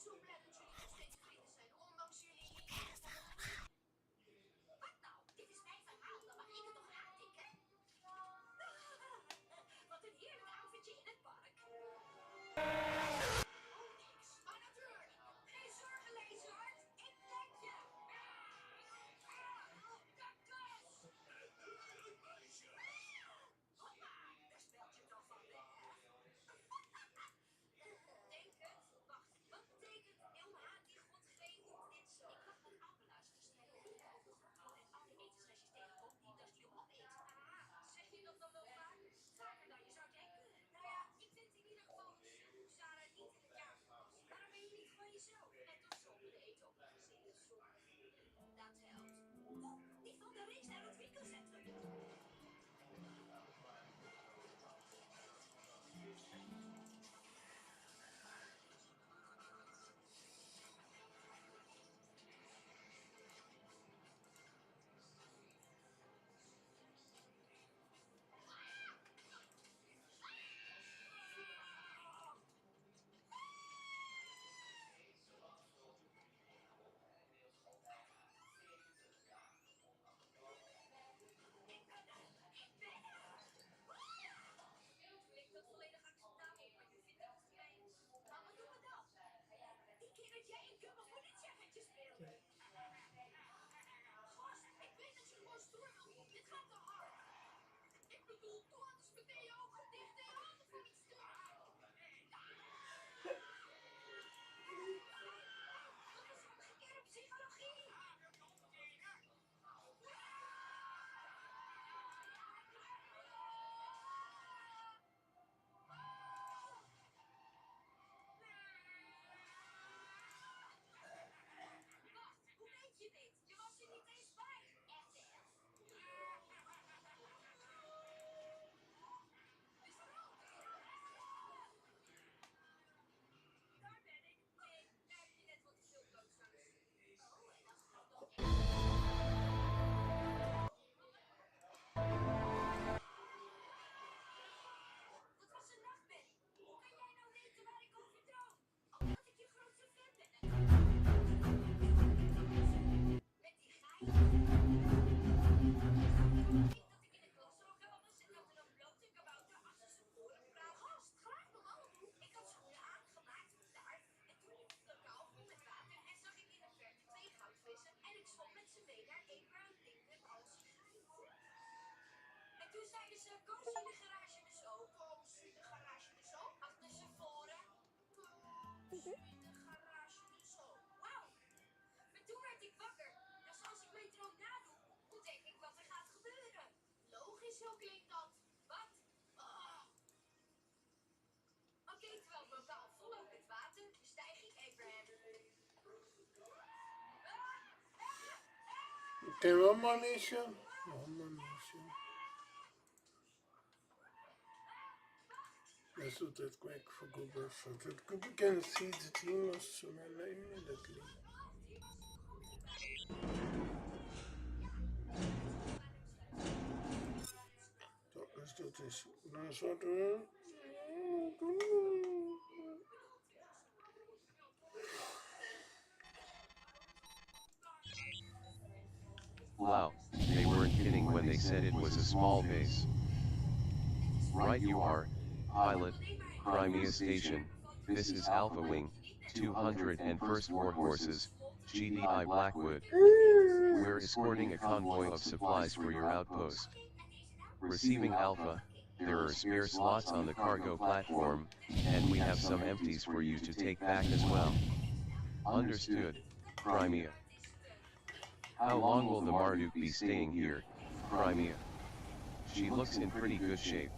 zo blij dat jullie nog steeds vrienden zijn, ondanks jullie... Wat nou? Dit is mijn verhaal, dan mag ik het toch aantikken? Wat een heerlijk avondje in het park. Oh, niks. Maar natuurlijk. Geen zorgen, Laserhart. Ik denk je. De kus. Een meisje. Hoppa, daar spelt je toch van weg. Denk het? Wacht, wat betekent Ilma die God geeft dit zo? Ik wacht met appelluizen te stellen op de overgrote en alle etensrestjes tegen Bodie dat die hem opeet. Zeg je dat dan wel vaak? Vaker dan je zou denken. Nou ja, ik vind in ieder geval een snoep Sarah niet in het jaar gepast. Waarom ben je niet gewoon jezelf? Net als sommigen eten op een gezinnen sommige voeding. Dat helpt. Oeh, die van de race naar het winkelcentrum. Klinkt dat volledig acceptabel, maar je vindt het vreemd. Maar wat doen we dan? Die keer dat jij een gumme politieagentje speelde. Gast, ik weet dat je gewoon stoer wil doen. Dit gaat te hard. Ik bedoel, doe anders meteen je ogen dicht en je handen voor het stuur. Dat is omgekeerde psychologie. Wacht, hoe weet je dit? Je was er niet eens bij. Echt wel. Is er ook? Daar ben ik. Nee, daar heb je net wat te veel blootstellers. Oh, en als het dan nog echt... Dat was een nachtmerrie. Hoe kan jij nou weten waar ik over droom? Omdat ik je grootste fan ben natuurlijk. Met die gein. Dat ik in de klas zou gaan en dat er een blote kabouter achter zijn voren praat. Gast, graag dan ook. Ik had schoenen aangemaakt op taart en toen liep ik de kou vol met water en zag ik in de verte twee goudvissen en ik zwom met ze mee naar Abraham Lincoln als geit. En toen zeiden ze, koos in de garage dus ook. Koos in de garage dus ook. Achter ze voren. Koos in de garage dus ook. Wauw. Maar toen werd ik wakker. Dus als ik mijn droom nadoe, hoe denk ik wat er gaat gebeuren? Logisch, zo klinkt dat. Wat? Oh. Oké, terwijl het lokaal vol loopt met water, bestijg ik Abraham. Okay, one more mission. One more mission. Let's do that quick for Google so that Google can see the teams immediately. So let's do this. Nice one. Wow, they weren't kidding when they said it was a small base. Right you are, pilot, Crimea Station, this is Alpha Wing, 201st Warhorses, GDI Blackwood. We're escorting a convoy of supplies for your outpost. Receiving Alpha, there are spare slots on the cargo platform, and we have some empties for you to take back as well. Understood, Crimea. How long will the Marduk be staying here, Crimea? She looks in pretty good shape.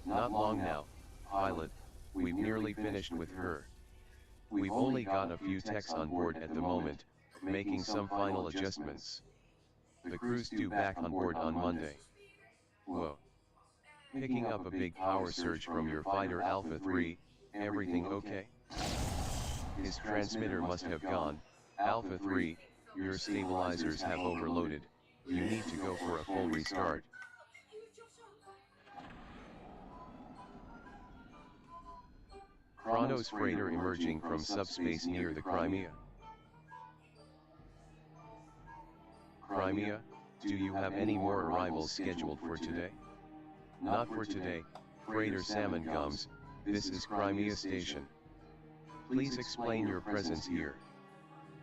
Not long now, pilot, we've nearly finished with her. We've only got a few techs on board at the moment, making some final adjustments. The crew's due back on board on Monday. Whoa. Picking up a big power surge from your fighter Alpha 3, everything okay? His transmitter must have gone, Alpha 3, your stabilizers have overloaded, you need to go for a full restart. Chronos freighter emerging from subspace near the Crimea. Crimea, do you have any more arrivals scheduled for today? Not for today, freighter Salmon Gums, this is Crimea Station. Please explain your presence here.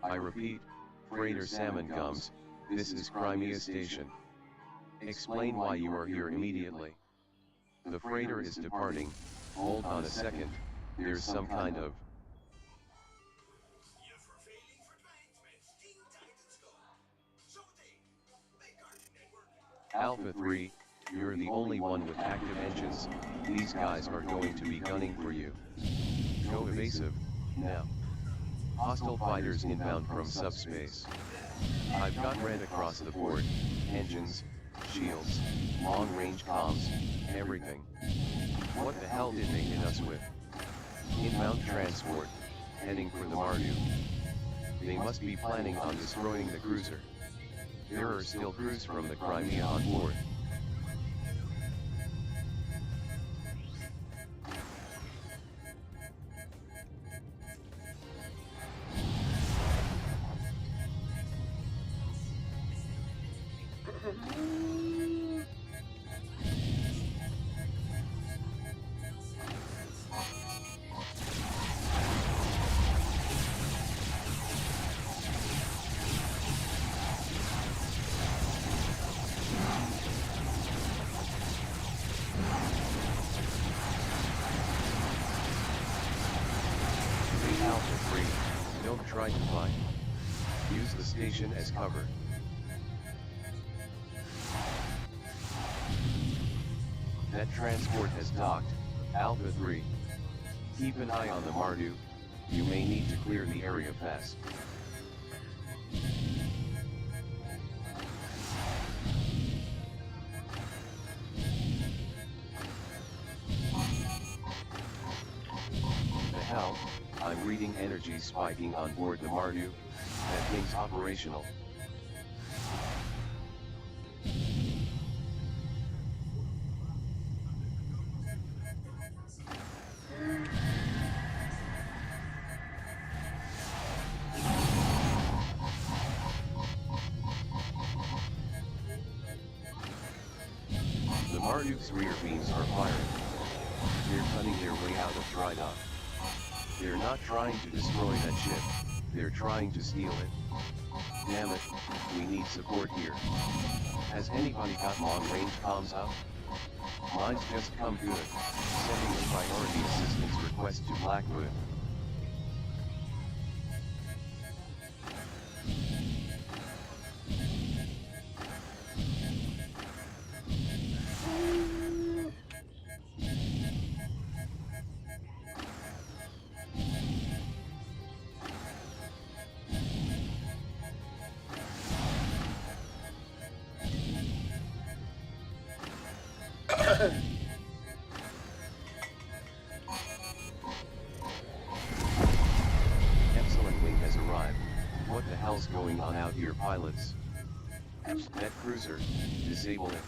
I repeat, freighter Salmon Gums, this is Crimea Station. Explain why you are here immediately. The freighter is departing, hold on a second, there's some kind of... Alpha 3, you're the only one with active engines, these guys are going to be gunning for you. Go evasive, now. Hostile fighters inbound from subspace. I've got red across the board, engines, shields, long-range comms, everything. What the hell did they hit us with? Inbound transport, heading for the Mardu. They must be planning on destroying the cruiser. There are still crews from the Crimea on board. Alpha 3, don't try to fight. Use the station as cover. That transport has docked, Alpha 3. Keep an eye on the Mardu, you may need to clear the area fast. The hell? I'm reading energy spiking on board the Mardu, that thing's operational. The Mardu's rear beams are firing. They're cutting their way out of dry dock. They're not trying to destroy that ship, they're trying to steal it. Damn it, we need support here. Has anybody got long-range comms up? Mine's just come good, sending a priority assistance request to Blackwood. Excellent wing has arrived. What the hell's going on out here, pilots? That cruiser, disable it.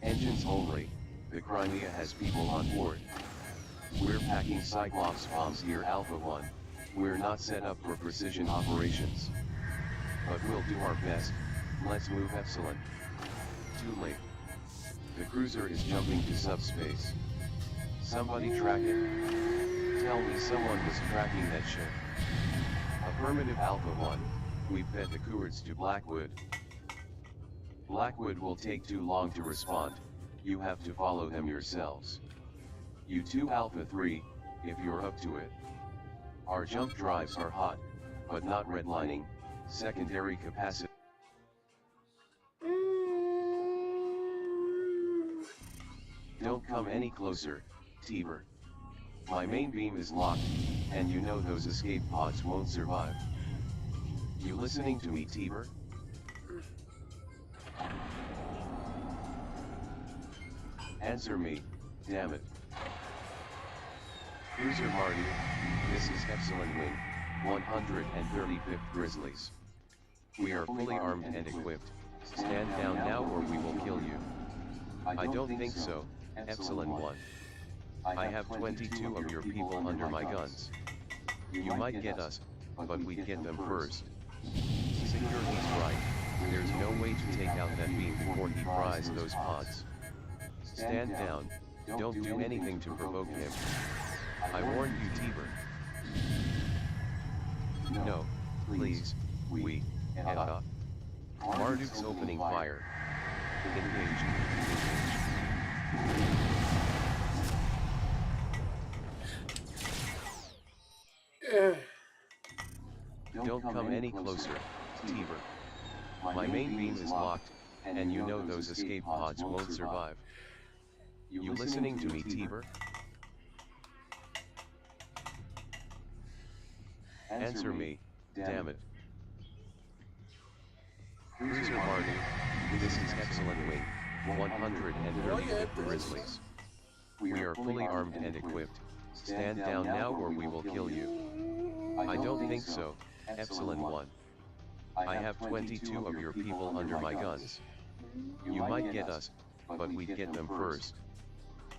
Engines only, the Crimea has people on board. We're packing Cyclops bombs here, Alpha 1. We're not set up for precision operations. But we'll do our best, let's move Epsilon. Too late. The cruiser is jumping to subspace. Somebody track it. Tell me someone was tracking that ship. Affirmative, Alpha 1. We've fed the coords to Blackwood. Blackwood will take too long to respond, you have to follow them yourselves. You two, Alpha 3, if you're up to it. Our jump drives are hot, but not redlining, secondary capacity. Don't come any closer, Tiber. My main beam is locked, and you know those escape pods won't survive. You listening to me, Tiber? Answer me, damn it. Cruiser Mardu, this is Epsilon Wing, 135th Grizzlies. We are fully armed and equipped, stand down now or we will kill you. I don't think so, Epsilon 1. I have 22 of your people under my guns. You might get us, but we'd get them first. Security's right. There's no way to take out that beam before he fries those pods. Stand down, don't do anything to provoke him. I warned you, Tiber. No, please, Marduk's opening fire. Engage. Don't come any closer, Tiber. My main beam is locked, and you know those escape pods won't survive. You listening to me, Tiber? Answer me, damn it. Cruiser Marduk, this is Excellent Wing, 135th Grizzlies. We are fully armed and equipped. Stand down now or we will kill you. I don't think so, Epsilon 1. I have 22 of your people under my guns. You might get us, but we'd get them first.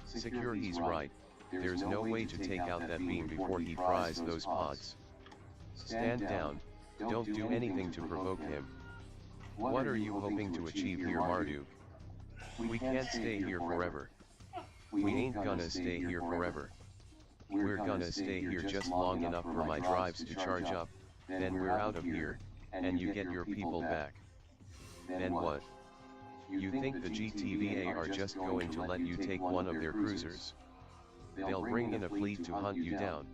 Security's right, there's no way to take out that beam before he fries those pods. Stand down, don't do anything to provoke him. What are you hoping to achieve here, Marduk? We can't stay here forever. We ain't gonna stay here forever. We're gonna stay here just long enough for my drives to charge up, then we're out of here, and you get your people back. Then what? You think the GTVA are just going to let you take one of their cruisers? They'll bring in a fleet to hunt you down.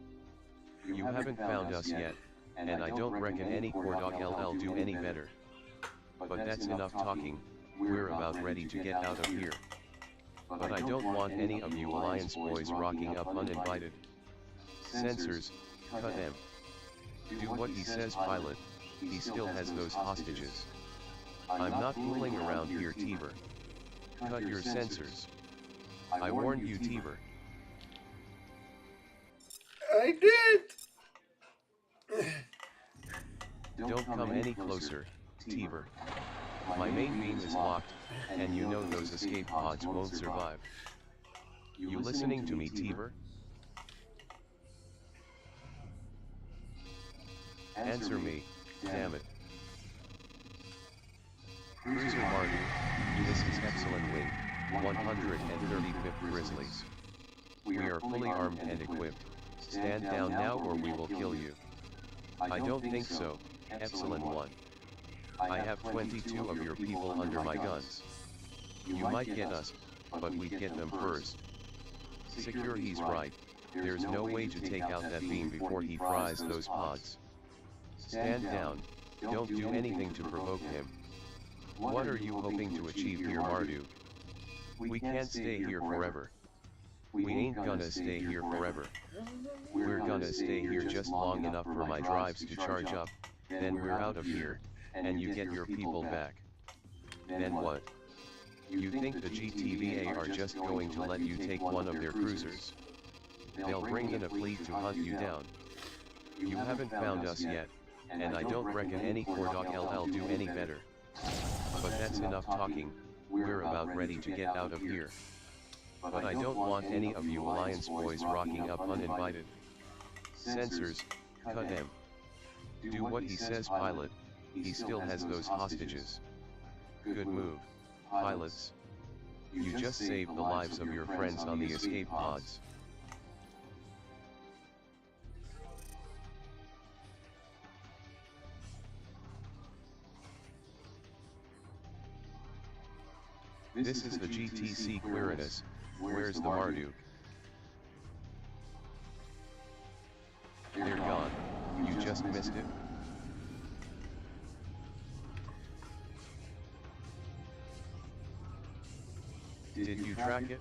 You haven't found us yet, and I don't reckon any Core.ll do any better. But that's enough talking, we're about ready to get out of here. But I don't want any of you Alliance boys rocking up uninvited. Sensors, cut them. Do what he says, pilot, he still has those hostages. I'm not fooling around here, Tiber. Cut your sensors. I warned you, Tiber. I did! Don't come any closer, Tiber. My main beam is locked, and you know those escape pods won't survive. You listening to me, Tiber? Answer me, damn it. Cruiser Marduk, this is Excellent Wing, 135th Grizzlies. We are fully armed and equipped. Stand down now or we will kill you. I don't think so, Epsilon 1. I have 22 of your people under my guns. You might get us, but we'd get them first. Security's right, there's no way to take out that beam before he fries those pods. Stand down, don't do anything to provoke him. What are you hoping to achieve here, Marduk? We can't stay here forever. We ain't gonna stay here forever. We're gonna stay here just long enough for my drives to charge up, then we're out of here, and you get your people back. Then what? You think the GTVA are just going to let you take one of their cruisers? They'll bring in a fleet to hunt you down. You haven't found us yet, and I don't reckon any Core.ll do any better. But that's enough talking, we're about ready to get out of here. But I don't want any of you Alliance boys rocking up uninvited. Sensors, cut him. Do what he says, pilot, he still has those hostages. Good move, pilots. You just saved the lives of your friends on the escape pods. This is the GTC Quirinus, where's the Marduk? They're gone, you just missed it. Did you track it?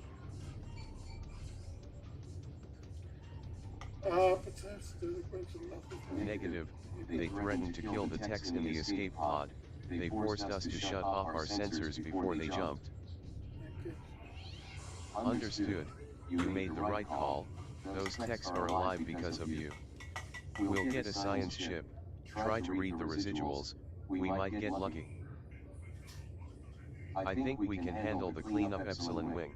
Negative, they threatened to kill the techs in the escape pod. They forced us to shut off our sensors before they jumped. Understood, you made the right call, those techs are alive because of you. We'll get a science ship, try to read the residuals, we might get lucky. I think we can handle the cleanup Epsilon Wing.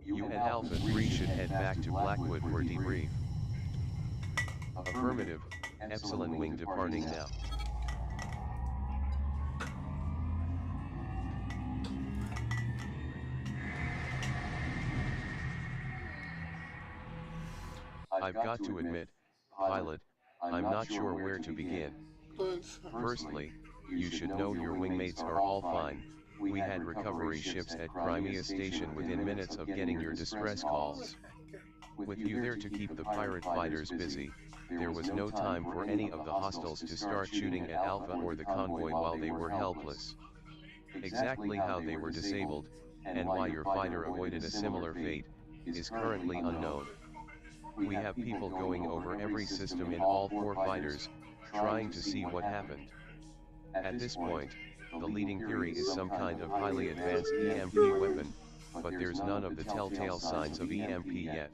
You and Alpha 3 should head back to Blackwood for debrief. Affirmative, Epsilon Wing departing now. I've got to admit, pilot, I'm not sure where to begin. Firstly, you should know your wingmates are all fine. We had recovery ships at Crimea Station within minutes of getting your distress calls. With you there to keep the pirate fighters busy, there was no time for any of the hostiles to start shooting at Alpha or the convoy while they were helpless. Exactly how they were disabled, and why your fighter avoided a similar fate, is currently unknown. We have people going over every system in all 4 fighters, trying to see what happened. At this point, the leading theory is some kind of highly advanced EMP weapon, but there's none of the telltale signs of EMP yet.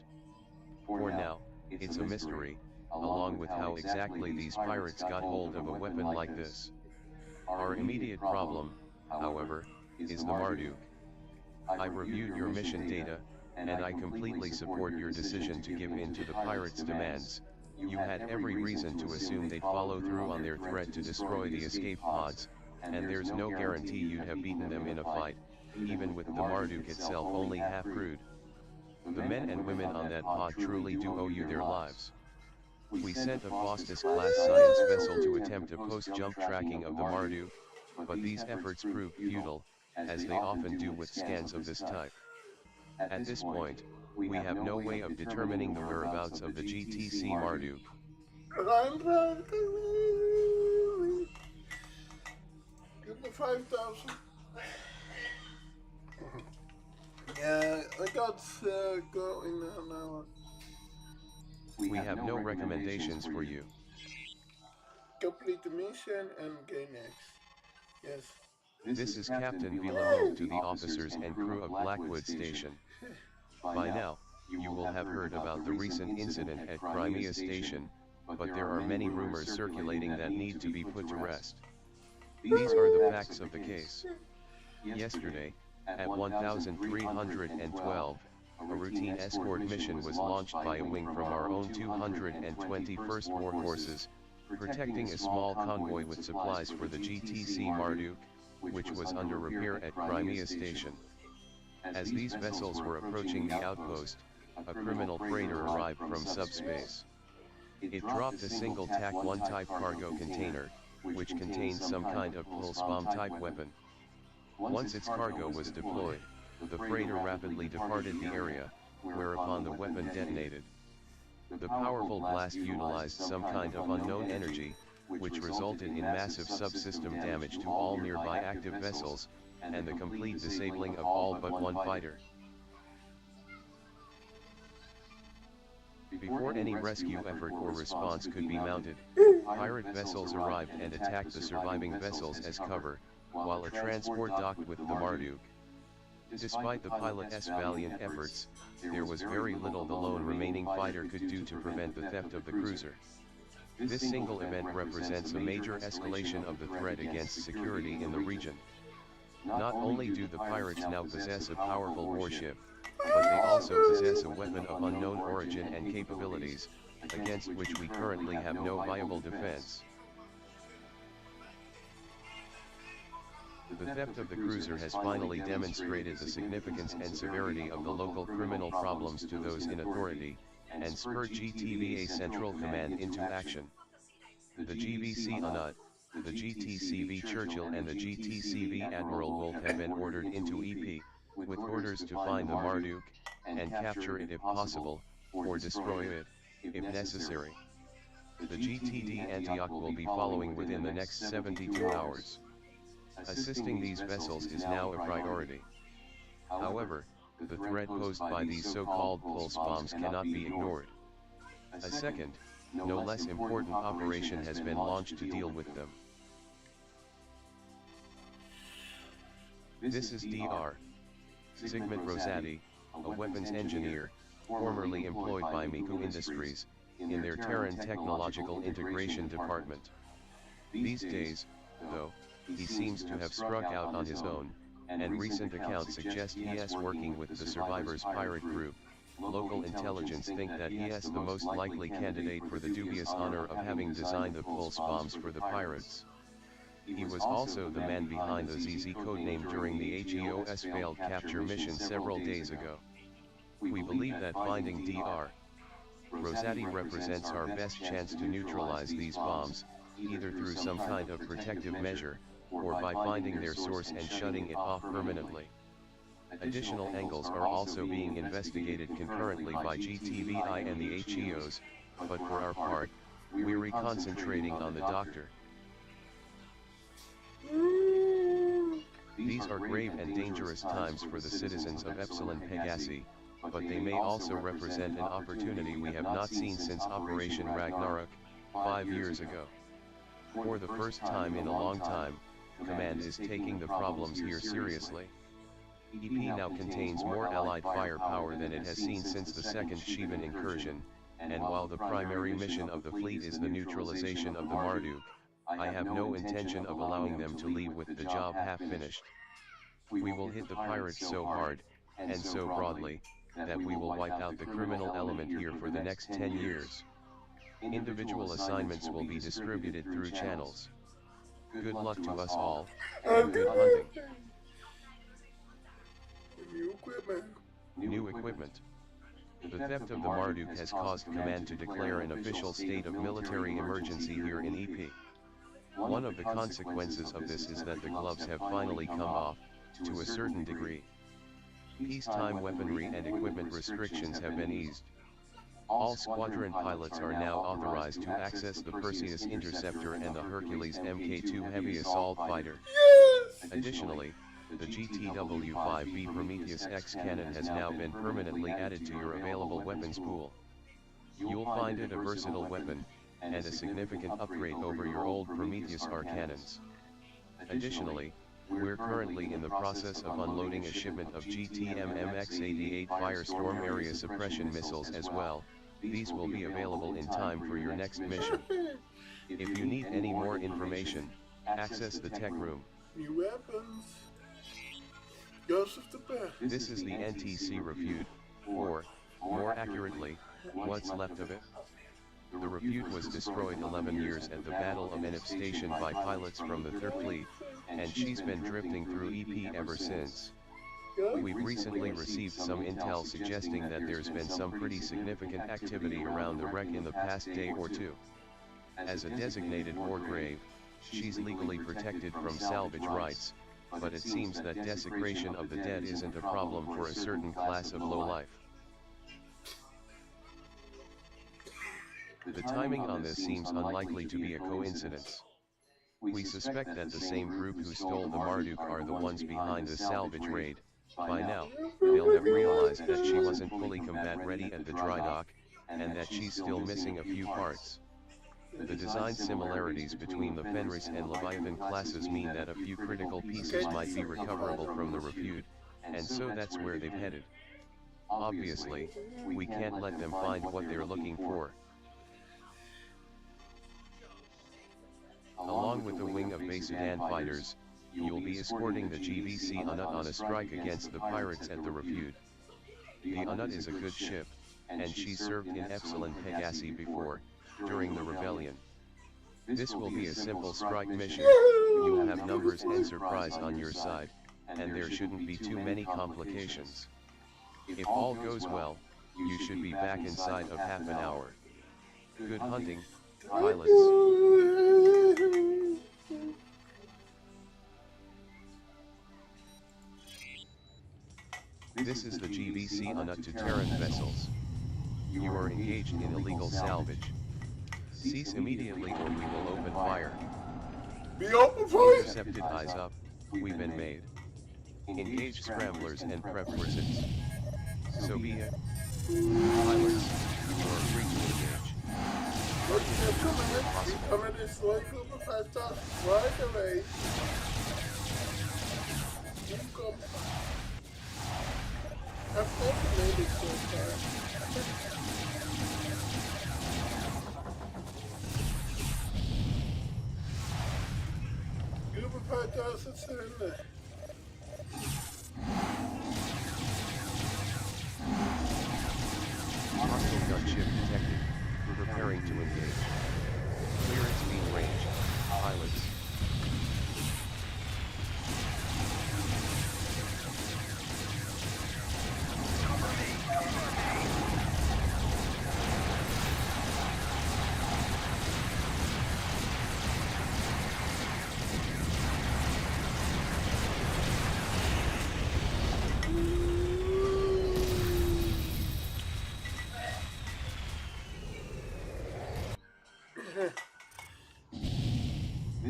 For now, it's a mystery, along with how exactly these pirates got hold of a weapon like this. Our immediate problem, however, is the Marduk. I've reviewed your mission data, and I completely support your decision to give in to the pirates' demands. You had every reason to assume they'd follow through on their threat to destroy the escape pods, and there's no guarantee you'd have beaten them in a fight, even with the Marduk itself only half crewed. The men and women on that pod truly do owe you their lives. We sent a Faustus-class science vessel to attempt a post-jump tracking of the Marduk, but these efforts proved futile, as they often do with scans of this type. At this point, we have no way of determining the whereabouts of the GTC Marduk. Give me 5,000. Yeah, I got going now. We have no recommendations for you. Complete the mission and gain X. Yes. This is Captain Villamove to the officers and crew of Blackwood Station. By now, you will have heard about the recent incident at Crimea Station, but there are many rumors circulating that need to be put to rest. These are the facts of the case. Yesterday, at 1312, a routine escort mission was launched by a wing from our own 221st Warhorses, protecting a small convoy with supplies for the GTC Marduk, which was under repair at Crimea Station. As these vessels were approaching the outpost, a criminal freighter arrived from subspace. It dropped a single TAC-1 type cargo container, which contained some kind of pulse bomb type weapon. Once its cargo was deployed, the freighter rapidly departed the area, whereupon the weapon detonated. The powerful blast utilized some kind of unknown energy, which resulted in massive subsystem damage to all nearby active vessels, and the complete disabling of all but one fighter. Before any rescue effort or response could be mounted, pirate vessels arrived and attacked the surviving vessels as cover, while a transport docked with the Marduk. Despite the pilot's valiant efforts, there was very little the lone remaining fighter could do to prevent the theft of the cruiser. This single event represents a major escalation of the threat against security in the region. Not only do the pirates now possess a powerful warship, but they also possess a weapon of unknown origin and capabilities, against which we currently have no viable defense. The theft of the cruiser has finally demonstrated the significance and severity of the local criminal problems to those in authority, and spurred GTVA Central Command into action. The GVC Unut, the GTCV Churchill and the GTCV Admiral Wolf have been ordered into EP, with orders to find the Marduk, and capture it if possible, or destroy it, if necessary. The GTD Antioch will be following within the next 72 hours. Assisting these vessels is now a priority. However, the threat posed by these so-called pulse bombs cannot be ignored. A second, no less important operation has been launched to deal with them. This is Dr. Zygmunt Rosati, a weapons engineer, formerly employed by Miku Industries, in their Terran Technological Integration Department. These days, though, he seems to have struck out on his own, and recent accounts suggest he is working with the survivors' pirate group. Local intelligence think that he is the most likely candidate for the dubious honor of having designed the pulse bombs for the pirates. He was also the man behind the ZZ codename during the HEOS failed capture mission several days ago. We believe that finding Dr. Rosati represents our best chance to neutralize these bombs, either through some kind of protective measure, or by finding their source and shutting it off permanently. Additional angles are also being investigated concurrently by GTVI and the HEOs, but for our part, we're concentrating on the doctor. These are grave and dangerous times for the citizens of Epsilon Pegasi, but they may also represent an opportunity we have not seen since Operation Ragnarok, 5 years ago. For the first time in a long time, Command is taking the problems here seriously. EP now contains more allied firepower than it has seen since the second Shivan incursion, and while the primary mission of the fleet is the neutralization of the Marduk, I have no intention of allowing them to leave with the job half finished. We will hit the pirates so hard, and so broadly, that we will wipe out the criminal element here for the next 10 years. Individual assignments will be distributed through channels. Good luck to us all, and good hunting. New equipment. New equipment. The theft of the Marduk has caused Command to declare an official state of military emergency here in EP. One of the consequences of this is that the gloves have finally come off, to a certain degree. Peacetime weaponry and equipment restrictions have been eased. All squadron pilots are now authorized to access the Perseus Interceptor and the Hercules Mk2 heavy assault fighter. Additionally, the GTW-5B Prometheus X cannon has now been permanently added to your available weapons pool. You'll find it a versatile weapon, and a significant upgrade over your old Prometheus R cannons. Additionally, we're currently in the process of unloading a shipment of GTM-MX-88 Firestorm area suppression missiles as well. These will be available in time for your next mission. If you need any more information, access the tech room. New weapons. Ghost of the past. This is the NTC Refute, or, more accurately, what's left of it. The Refute was destroyed 11 years at the Battle of Enip Station by pilots from the 3rd Fleet, and she's been drifting through EP ever since. We've recently received some intel suggesting that there's been some pretty significant activity around the wreck in the past day or two. As a designated war grave, she's legally protected from salvage rights, but it seems that desecration of the dead isn't a problem for a certain class of lowlife. The timing on this seems unlikely to be a coincidence. We suspect that the same group who stole the Marduk are the ones behind the salvage raid. By now, they'll have realized that she wasn't fully combat ready at the dry dock, and that she's still missing a few parts. The design similarities between the Fenris and Leviathan classes mean that a few critical pieces might be recoverable from the Refute, and so that's where they've headed. Obviously, we can't let them find what they're looking for. Along with the wing of Basudan fighters, you'll be escorting the GVC Unut on a strike against the pirates at the Refute. The Unut is a good ship, and she's served in Epsilon Pegasi before, during the rebellion. This will be a simple strike mission. You'll have numbers and surprise on your side, and there shouldn't be too many complications. If all goes well, you should be back inside of half an hour. Good hunting, pilots. This is the GVC Unut to Terran vessels. You are engaged in illegal salvage. Cease immediately or we will open fire. Be open fire! Intercepted, eyes up, we've been made. Engage scramblers and prep pursuits. So be it. Pilots, you are free to engage. Coming this way, Cooper, fast off, right away. You come. I've never made it so far. Cooper, fast off, it's in there.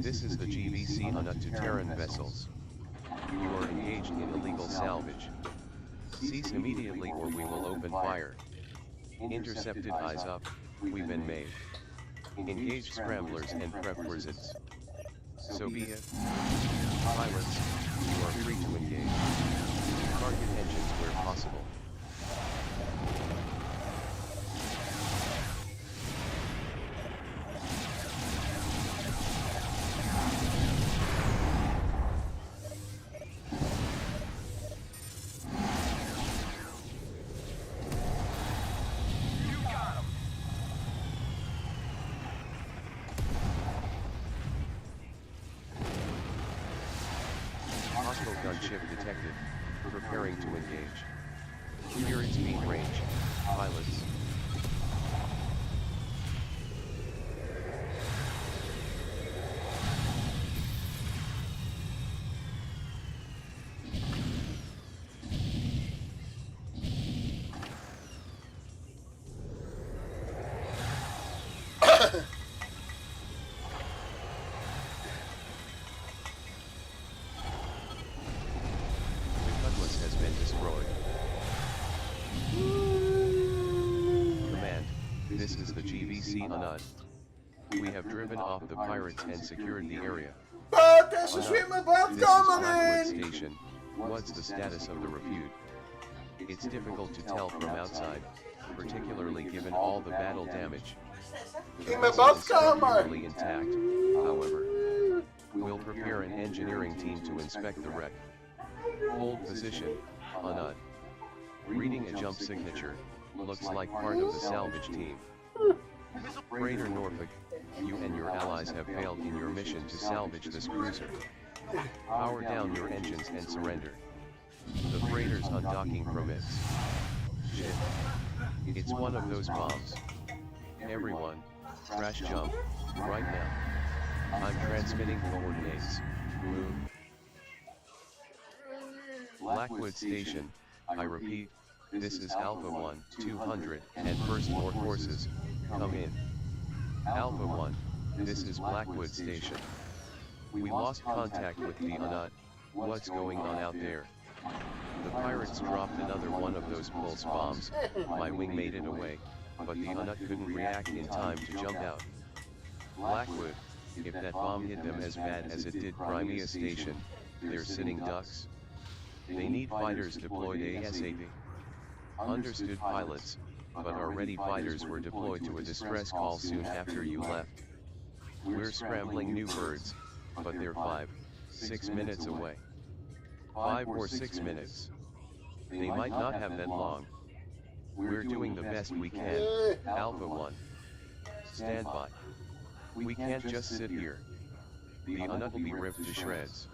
This is the GVC Unut to Terran vessels. You are engaged in illegal salvage. Cease immediately or we will open fire. Intercepted, eyes up, we've been made. Engage scramblers and prep wizards. So be it. Pilots, you are free to engage. Target engines where possible. Hostile gunship detected. Preparing to engage. Near its mean range. Pilots. Has been destroyed. Command, this is the GVC Unut. We have driven off the pirates and secured the area. Deze zwembad This is kan Blackwood erin! Station. What's the status of the refute? It's difficult to tell from outside, particularly given all the battle damage. The In mijn vessel is badkamer! structurally intact, however. We'll prepare an engineering team to inspect the wreck. Hold position, Unut. Reading a jump signature, looks like part of the salvage team. Freighter Norfolk, you and your allies have failed in your mission to salvage this cruiser. Power down your engines and surrender. The freighter's undocking permits. Shit. It's one of those bombs. Everyone, crash jump, right now. I'm transmitting coordinates. Move. Blackwood Station, I repeat, this is Alpha 1, 200, and First More Forces, come in. Alpha 1, this is Blackwood Station. We lost contact with the Unut, what's going on out there? The pirates dropped another one of those pulse bombs, my wing made it away, but the Unut couldn't react in time to jump out. Blackwood, if that bomb hit them as bad as it did Crimea Station, they're sitting ducks. They need fighters deployed ASAP. Understood, pilots, but our ready fighters were deployed to a distress call soon after you left. We're scrambling new birds, but they're 5-6 minutes away. 5 or 6 minutes. They might not have that long. We're doing the best we can, Alpha 1. Stand by. We can't just sit here. The Unut will be ripped to shreds.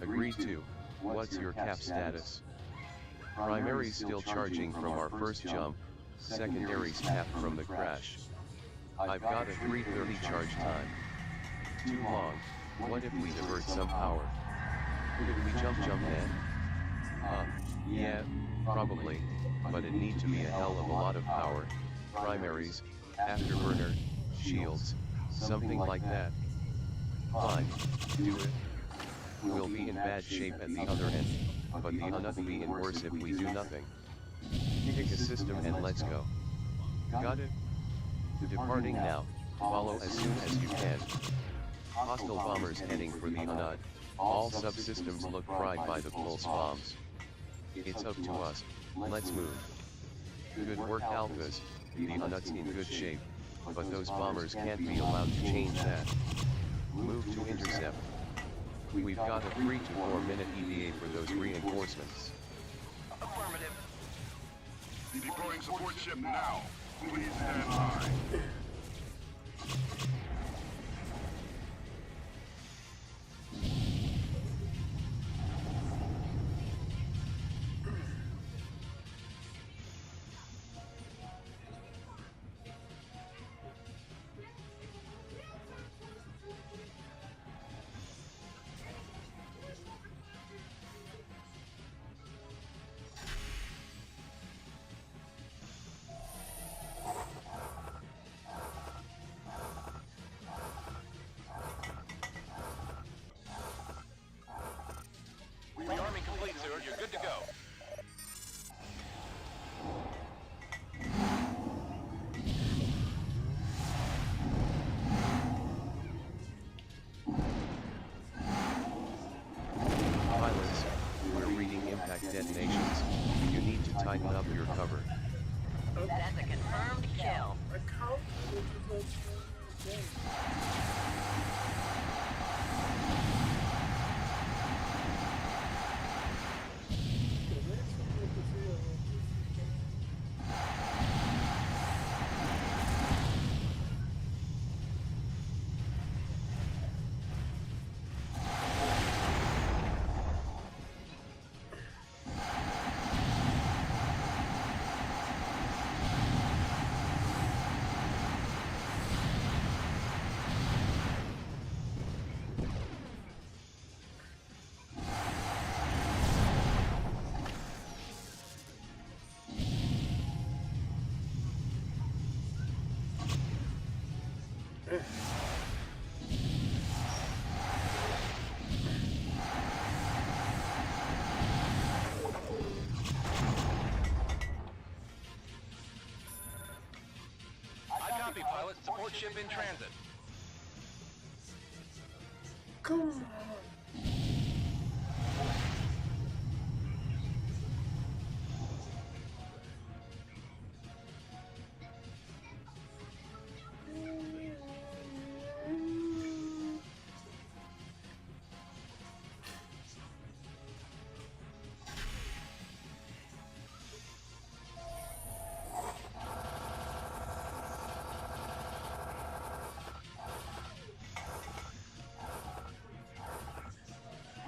Agreed to. What's your cap status? Primary's still charging from our first jump, secondary's capped from the crash. I've got a 3:30 charge time. Too long. What if we divert some power? Could we jump then? Yeah, probably, but it need to be a hell of a lot of power. Primaries, afterburner, shields, something like that. Fine, do it. We'll be in bad shape at the other end, but the Unut will be in worse if we do nothing. Pick a system and let's go. Got it? Departing now, follow as soon as you can. Hostile bombers heading for the Unut, all subsystems look fried by the pulse bombs. It's up to us, let's move. Good work Alphas, the Unut's in good shape, but those bombers can't be allowed to change that. Move to intercept. We've got a 3 to 4 minute EVA for those reinforcements. Affirmative. Deploying support ship now. Please stand by. tighten up your cover. That's a confirmed kill. I can't do that again. I copy, pilot. Support ship in transit. Come on.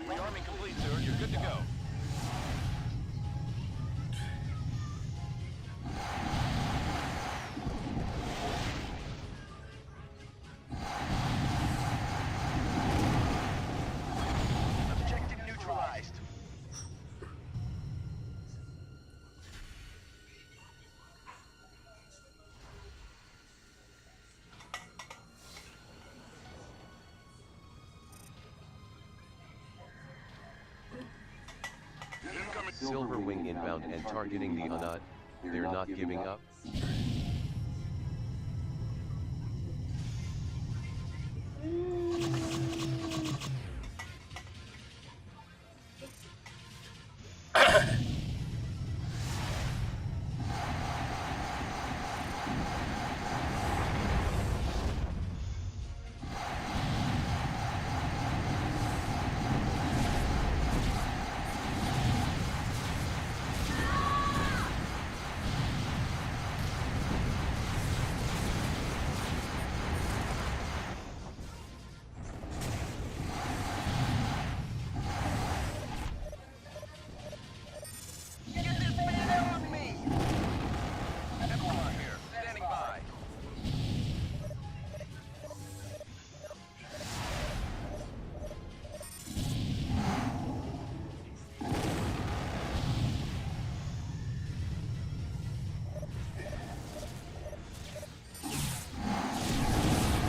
Rearming complete, sir. You're good to go. Objective neutralized. Silver Wing inbound and targeting the Anad. They're not giving up.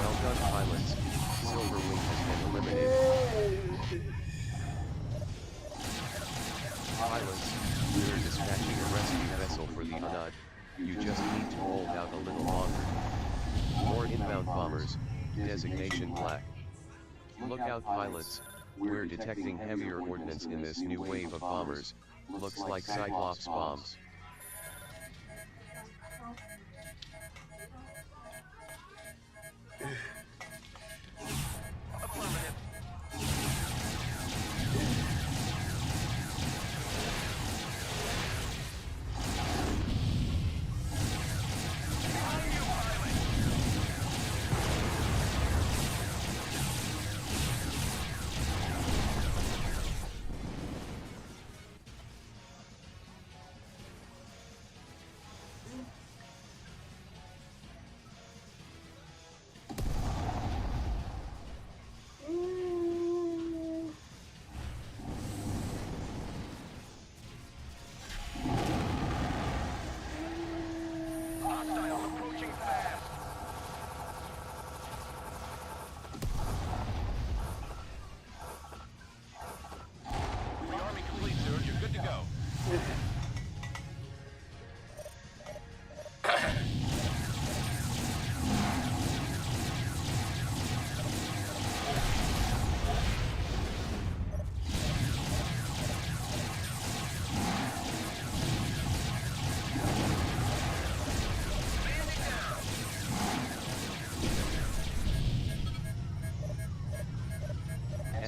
Well done, pilots. Silver Wing has been eliminated. Pilots, we're dispatching a rescue vessel for the Anad. You just need to hold out a little longer. More inbound bombers, designation black. Look out, pilots, we're detecting heavier ordnance in this new wave of bombers, looks like Cyclops bombs.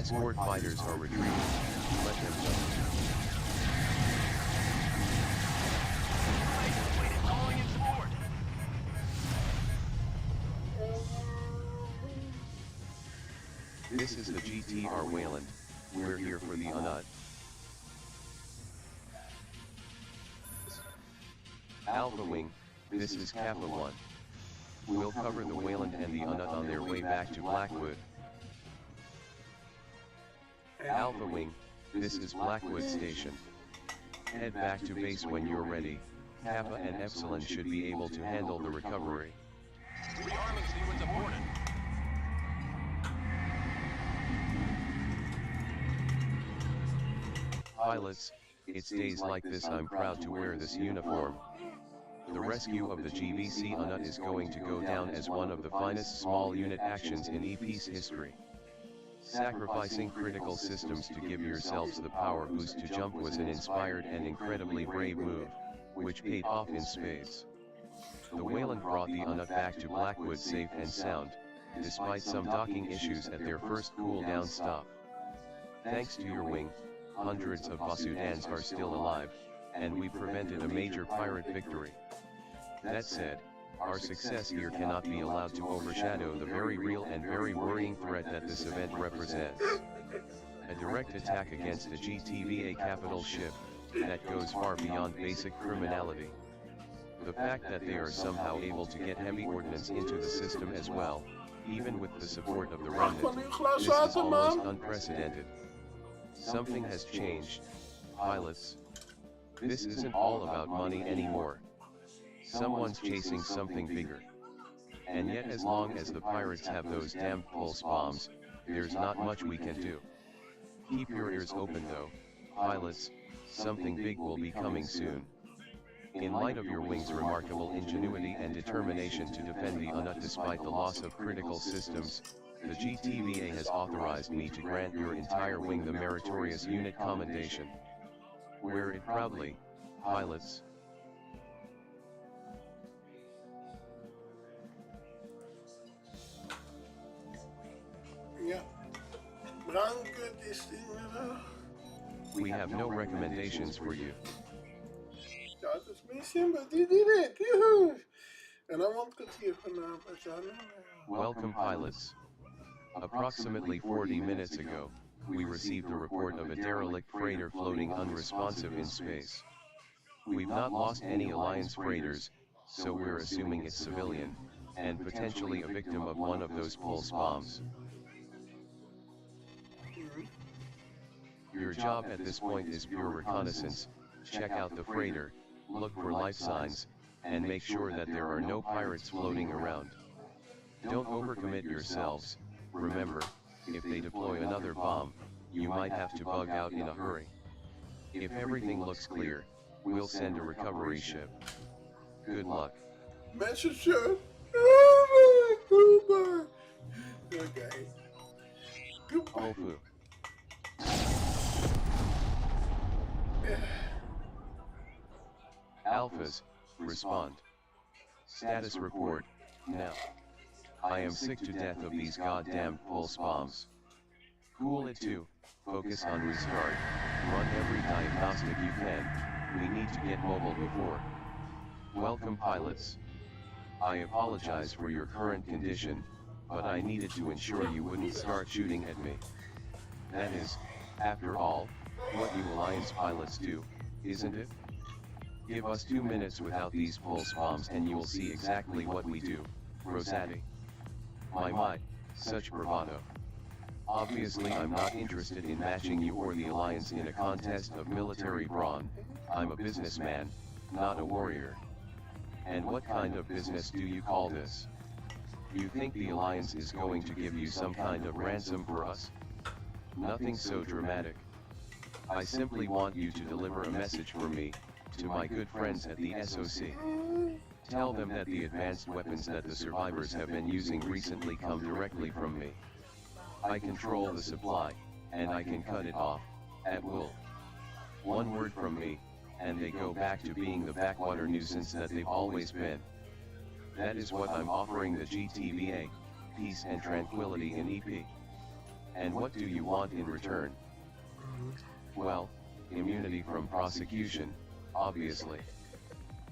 Escort fighters are retreating. Let them go. Calling in support. This is the GTR Wayland. We're here for the Unut. Alpha Wing, this is Kappa 1. We'll cover the Wayland and the Unut on their way back to Blackwood. Alpha Wing, this is Blackwood Station. Head back to base when you're ready. Kappa and Epsilon should be able to handle the recovery. Rearming sequence aborted. Pilots, it's days like this I'm proud to wear this uniform. The rescue of the GVC Unut is going to go down as one of the finest small unit actions in EP's history. Sacrificing critical systems to give yourselves the power boost to jump was an inspired and incredibly brave move, which paid off in spades. The Wayland brought the Unut back to Blackwood safe and sound, despite some docking issues at their first cool-down stop. Thanks to your wing, hundreds of Basudans are still alive, and we prevented a major pirate victory. That said, our success here cannot be allowed to overshadow the very real and very worrying threat that this event represents. A direct attack against a GTVA capital ship, that goes far beyond basic criminality. The fact that they are somehow able to get heavy ordnance into the system as well, even with the support of the remnant, this is almost unprecedented. Something has changed, pilots. This isn't all about money anymore. Someone's chasing something bigger. And yet as long as the pirates have those damned pulse bombs, there's not much we can do. Keep your ears open though, pilots, something big will be coming soon. In light of your wing's remarkable ingenuity and determination to defend the Unut despite the loss of critical systems, the GTVA has authorized me to grant your entire wing the meritorious unit commendation. Wear it proudly, pilots. Ja. Bruinkut is die inderdaad. We have no recommendations for you. Dat is mijn Simba, die did it. Yoo-hoo. En dan want ik het hier vanavond aan. Welcome pilots. Approximately 40 minutes ago, we received a report of a derelict freighter floating unresponsive in space. We've not lost any Alliance freighters, so we're assuming it's civilian, and potentially a victim of one of those pulse bombs. Your job at this point is pure reconnaissance, check out the freighter, look for life signs, and make sure that there are no pirates floating around. Don't overcommit yourselves, remember, if they deploy another bomb, you might have to bug out in a hurry. If everything looks clear, we'll send a recovery ship. Good luck. Messenger. Okay. Ofu. Alphas, respond. Status report, now. I am sick to death of these goddamn pulse bombs. Cool it too, focus on restart, run every diagnostic you can, we need to get mobile before. Welcome pilots. I apologize for your current condition, but I needed to ensure you wouldn't start shooting at me. That is, after all, what you Alliance pilots do, isn't it? Give us 2 minutes without these pulse bombs and you'll see exactly what we do, Rosati. My, such bravado. Obviously I'm not interested in matching you or the Alliance in a contest of military brawn, I'm a businessman, not a warrior. And what kind of business do you call this? You think the Alliance is going to give you some kind of ransom for us? Nothing so dramatic. I simply want you to deliver a message for me, to my good friends at the SOC. Tell them that the advanced weapons that the survivors have been using recently come directly from me. I control the supply, and I can cut it off, at will. One word from me, and they go back to being the backwater nuisance that they've always been. That is what I'm offering the GTVA, peace and tranquility in EP. And what do you want in return? Well, immunity from prosecution, obviously.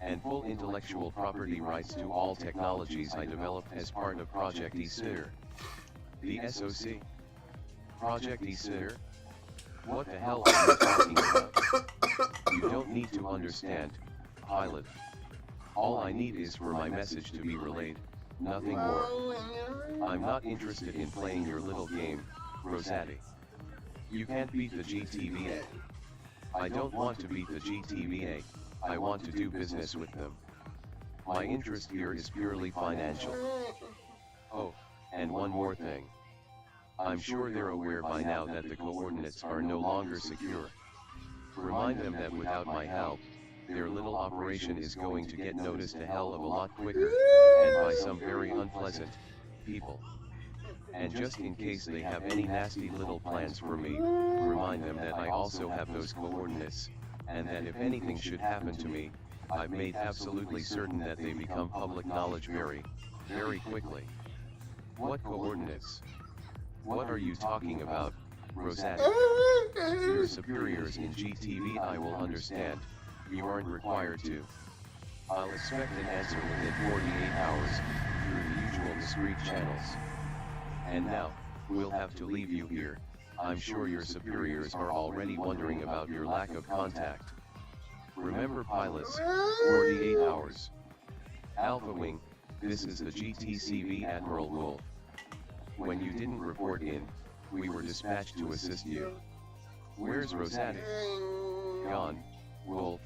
And full intellectual property rights to all technologies I developed as part of Project Easter. The SOC? Project Easter? What the hell are you talking about? You don't need to understand, pilot. All I need is for my message to be relayed, nothing more. I'm not interested in playing your little game, Rosati. You can't beat the GTVA. I don't want to beat the GTVA, I want to do business with them. My interest here is purely financial. Oh, and one more thing. I'm sure they're aware by now that the coordinates are no longer secure. Remind them that without my help, their little operation is going to get noticed a hell of a lot quicker, and by some very unpleasant people. And just in case they have any nasty little plans for me, remind them that I also have those coordinates, and that if anything should happen to me, I've made absolutely certain that they become public knowledge very, very quickly. What coordinates? What are you talking about, Rosati? Your superiors in GTVI will understand, you aren't required to. I'll expect an answer within 48 hours, through the usual discreet channels. And now, we'll have to leave you here. I'm sure your superiors are already wondering about your lack of contact. Remember pilots, 48 hours. Alpha Wing, this is the GTCV Admiral Wolf. When you didn't report in, we were dispatched to assist you. Where's Rosati? Gone, Wolf.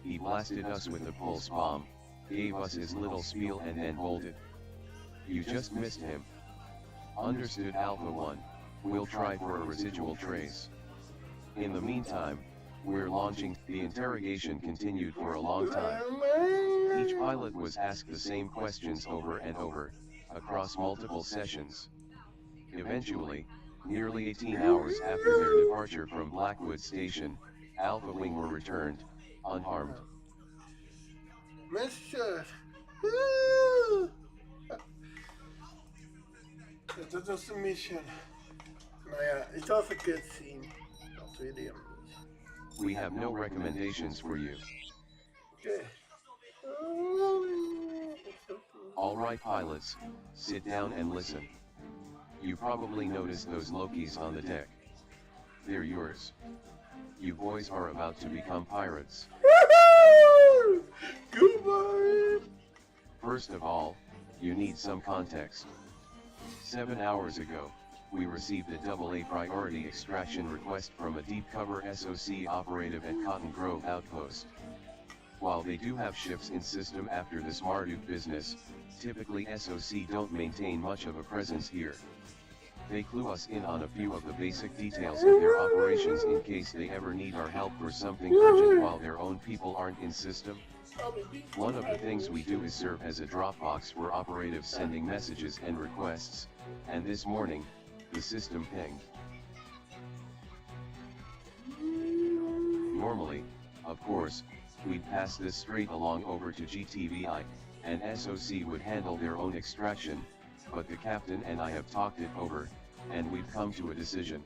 He blasted us with a pulse bomb, gave us his little spiel and then bolted. You just missed him. Understood Alpha 1, we'll try for a residual trace. In the meantime, we're launching. The interrogation continued for a long time. Each pilot was asked the same questions over and over, across multiple sessions. Eventually, nearly 18 hours after their departure from Blackwood Station, Alpha Wing were returned, unharmed. Message. Dat was de mission. Nou ja, het was een cutscene. Dat weet je niet. We have no recommendations for you. Okay. Alright pilots, sit down and listen. You probably noticed those Lokis on the deck. They're yours. You boys are about to become pirates. Goodbye. First of all, you need some context. 7 hours ago, we received a AA priority extraction request from a deep cover SOC operative at Cotton Grove Outpost. While they do have ships in system after this Marduk business, typically SOC don't maintain much of a presence here. They clue us in on a few of the basic details of their operations in case they ever need our help for something urgent while their own people aren't in system. One of the things we do is serve as a Dropbox for operatives sending messages and requests, and this morning, the system pinged. Normally, of course, we'd pass this straight along over to GTVI, and SOC would handle their own extraction, but the captain and I have talked it over, and we've come to a decision.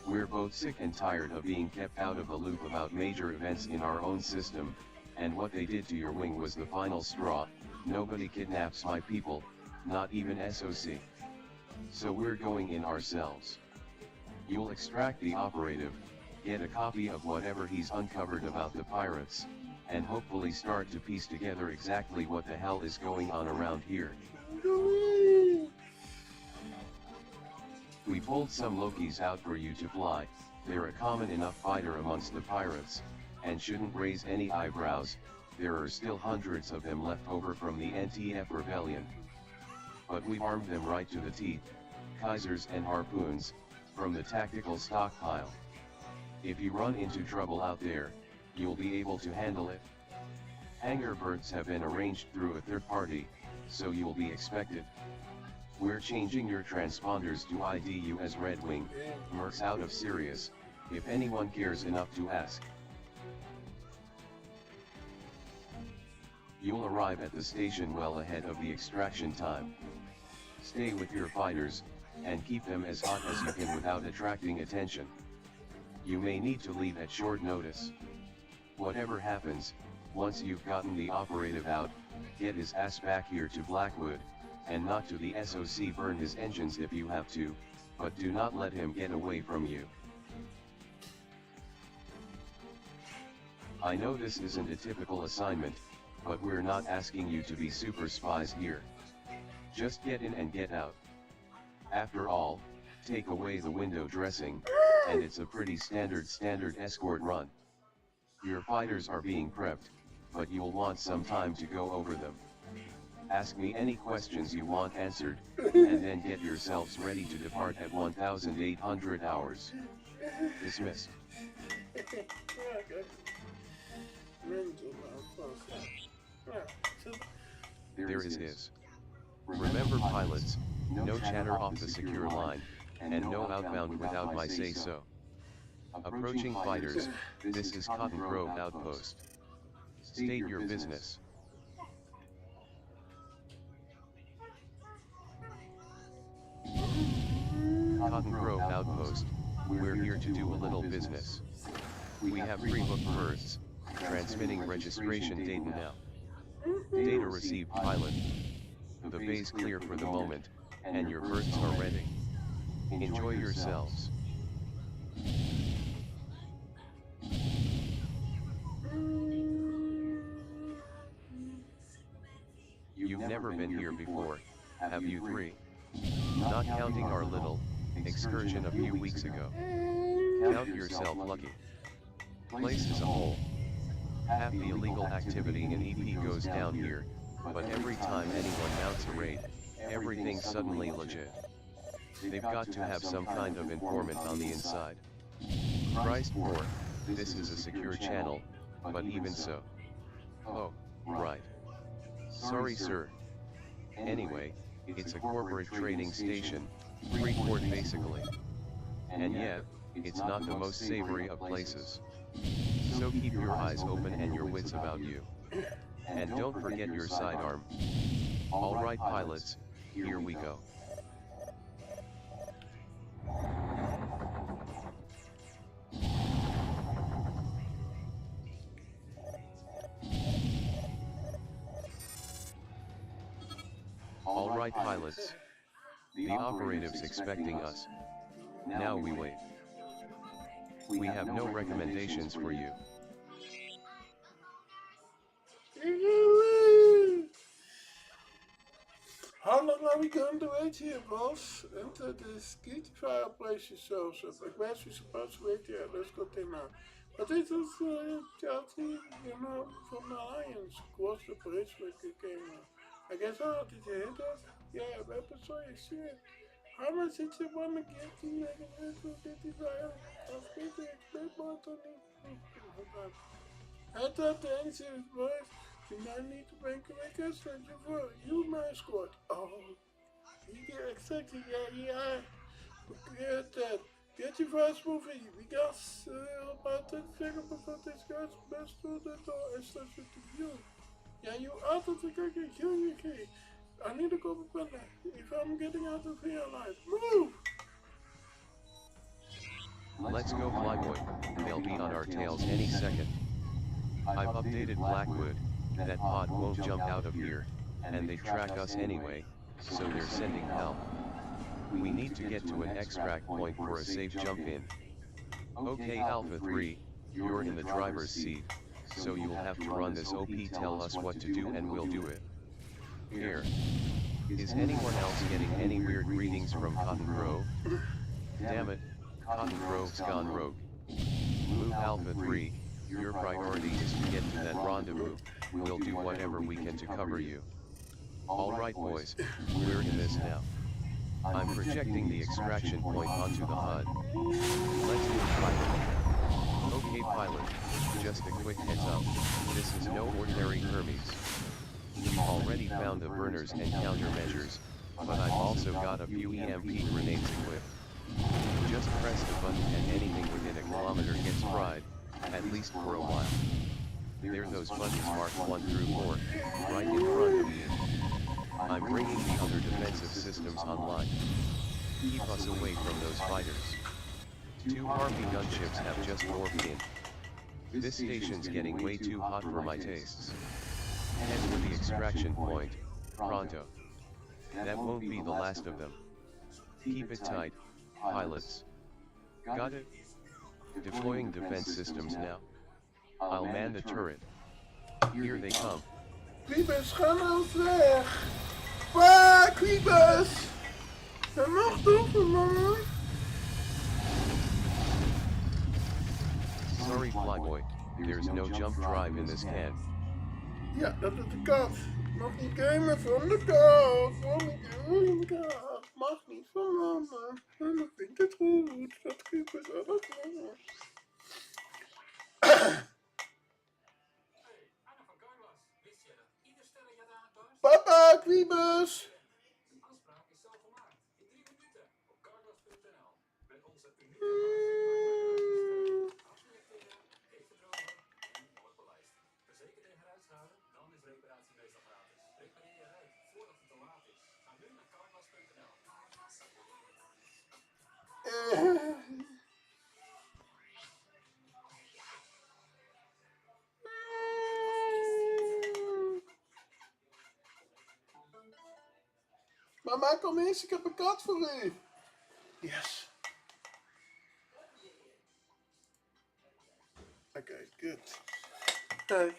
We're both sick and tired of being kept out of the loop about major events in our own system, and what they did to your wing was the final straw. Nobody kidnaps my people, not even SOC. So we're going in ourselves. You'll extract the operative, get a copy of whatever he's uncovered about the pirates, and hopefully start to piece together exactly what the hell is going on around here. We pulled some Lokis out for you to fly. They're a common enough fighter amongst the pirates, and shouldn't raise any eyebrows. There are still hundreds of them left over from the NTF rebellion. But we've armed them right to the teeth, Kaisers and harpoons, from the tactical stockpile. If you run into trouble out there, you'll be able to handle it. Hangar berths have been arranged through a third party, so you'll be expected. We're changing your transponders to ID you as Red Wing, Mercs out of Sirius, if anyone cares enough to ask. You'll arrive at the station well ahead of the extraction time. Stay with your fighters, and keep them as hot as you can without attracting attention. You may need to leave at short notice. Whatever happens, once you've gotten the operative out, get his ass back here to Blackwood, and not to the SOC. Burn his engines if you have to, but do not let him get away from you. I know this isn't a typical assignment, but we're not asking you to be super spies here. Just get in and get out. After all, take away the window dressing, and it's a pretty standard escort run. Your fighters are being prepped, but you'll want some time to go over them. Ask me any questions you want answered, and then get yourselves ready to depart at 1800 hours. Dismissed. There is his. Remember pilots, no chatter off the secure line, and no outbound without my say-so. Approaching fighters, this is Cotton Grove Outpost. State your business. Cotton Grove Outpost, we're here to do a little business. We have pre-booked berths, transmitting registration data now. Data received, pilot. The bay's clear for the moment, and your berths are ready. Enjoy yourselves. You've never been here before, have you three? Not counting our little excursion a few weeks ago. Count yourself lucky. Place as a whole. Half the illegal activity in EP goes down here, but every time anyone mounts a raid, everything's suddenly legit. They've got to have some kind of informant on the inside. Christ poor, this is a secure channel, but even so. Oh, right. Sorry sir. Anyway, it's a corporate trading station, Freeport basically. And yeah, it's not the most savory of places. So keep your eyes open and your wits about you. And don't forget your sidearm. Alright pilots, here we go. Alright pilots. The operative's expecting us. Now we wait. We have no recommendations for you. How long are we going to wait here, boss? Enter the security fire operation shows up. I guess we're supposed to wait here. Let's continue. But this is Chelsea, you know, from the Alliance. Across the bridge with the camera. I guess did you hit us? Yeah, weapon, sorry, shit. How much did you want to get to you? I'll get the expert button. I thought the answer is boys. You might need to make a request for you, my escort. Oh, yeah, exactly. Yeah. Get that. Get your first movie. Because about 10 seconds before this guy's best through the door and starts with the view. Yeah, you out of the key. I need to go to bed if I'm getting out of here alive. Move! Let's go Flyboy, they'll be on our tails any second. I've updated Blackwood, that pod won't jump out of here, and they track us anyway, so they're sending help. We need to get to an extract point for a safe jump in. Okay Alpha 3, you're in the driver's seat, so you'll have to run this OP, tell us what to do and we'll do it. Here. Is anyone else getting any weird readings from Cotton Grove? Damn it, Cotton Grove's gone rogue. Move Alpha 3, your priority is to get to that rendezvous, we'll do whatever we can to cover you. Alright boys, we're in this now. I'm projecting the extraction point onto the HUD. Let's move pilot. Okay pilot, just a quick heads up, this is no ordinary Hermes. We've already found the burners and countermeasures, but I've also got a few EMP grenades equipped. Just press the button and anything within a kilometer gets fried, at least for a while. There those buttons marked 1 through 4, right in front of you. I'm bringing the other defensive systems online. Keep us away from those fighters. 2 Harpy gunships have just morphed in. This station's getting way too hot for my tastes. Head for the extraction point, pronto. That won't be the last of them. Keep it tight, pilots. Got it? Deploying defense systems now. I'll man the turret. Here they come. Quibus, ga nou weg! Waar, Quibus? Hij mag toch, man? Sorry Flyboy, there's no jump drive in this can. Ja, dat is de kat. Mag niet gamen van de kat. Mag niet gamen van de kat. Mag niet van mama. Mama vindt het goed dat Quibus alles mag. Papa, Quibus! Afspraak is zo gemaakt. In 3 minuten op carlos.nl. Met onze unieke afselecteren, even drogen en mooi polijsten. Verzekerd en geruishouden, dan is reparatie meestal gratis. Repareer je ruit voordat het te laat is. Ga nu naar carlos.nl. Mama, kom eens, ik heb een kat voor u. Yes. Okay, good.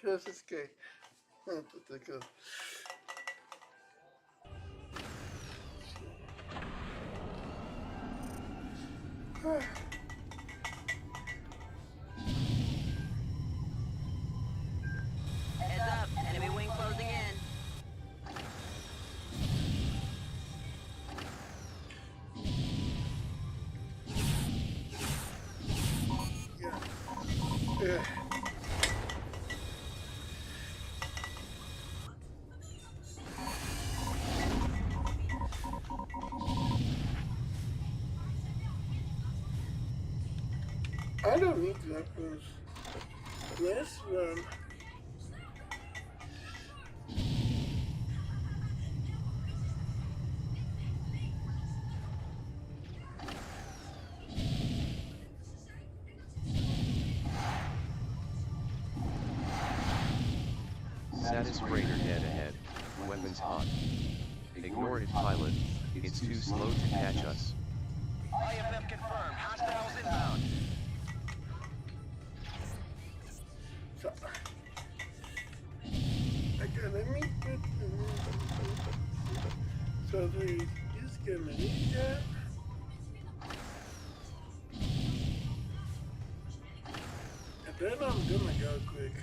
Yes, it's okay. That's good. Heads up, enemy wing closing in. Yeah. I don't need weapons. Let's run. Status freighter dead ahead, weapons hot. Ignore it pilot, it's too slow to catch us. IFF confirmed, hostiles inbound. Okay, let me put so he's gonna need that. And then I'm gonna go quick.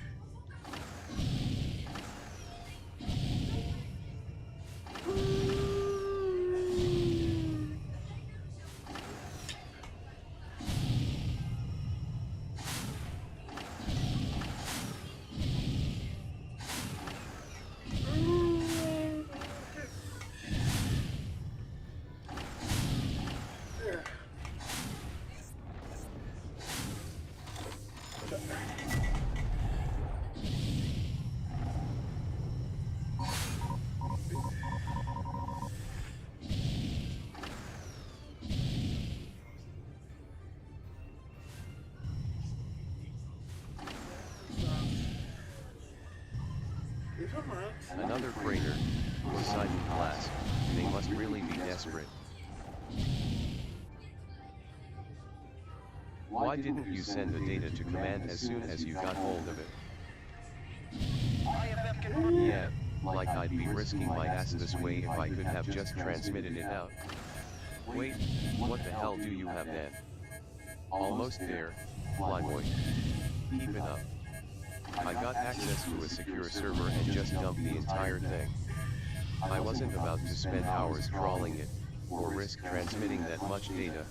Another freighter, Poseidon class. They must really be desperate. Why didn't you send the data to command as soon as you got hold of it? Yeah, like I'd be risking my ass this way if I could have just transmitted it out. Wait, what the hell do you have then? Almost there, Flyboy. Keep it up. I got access to a secure server and just dumped the entire thing. I wasn't about to spend hours trawling it, or risk transmitting that much data.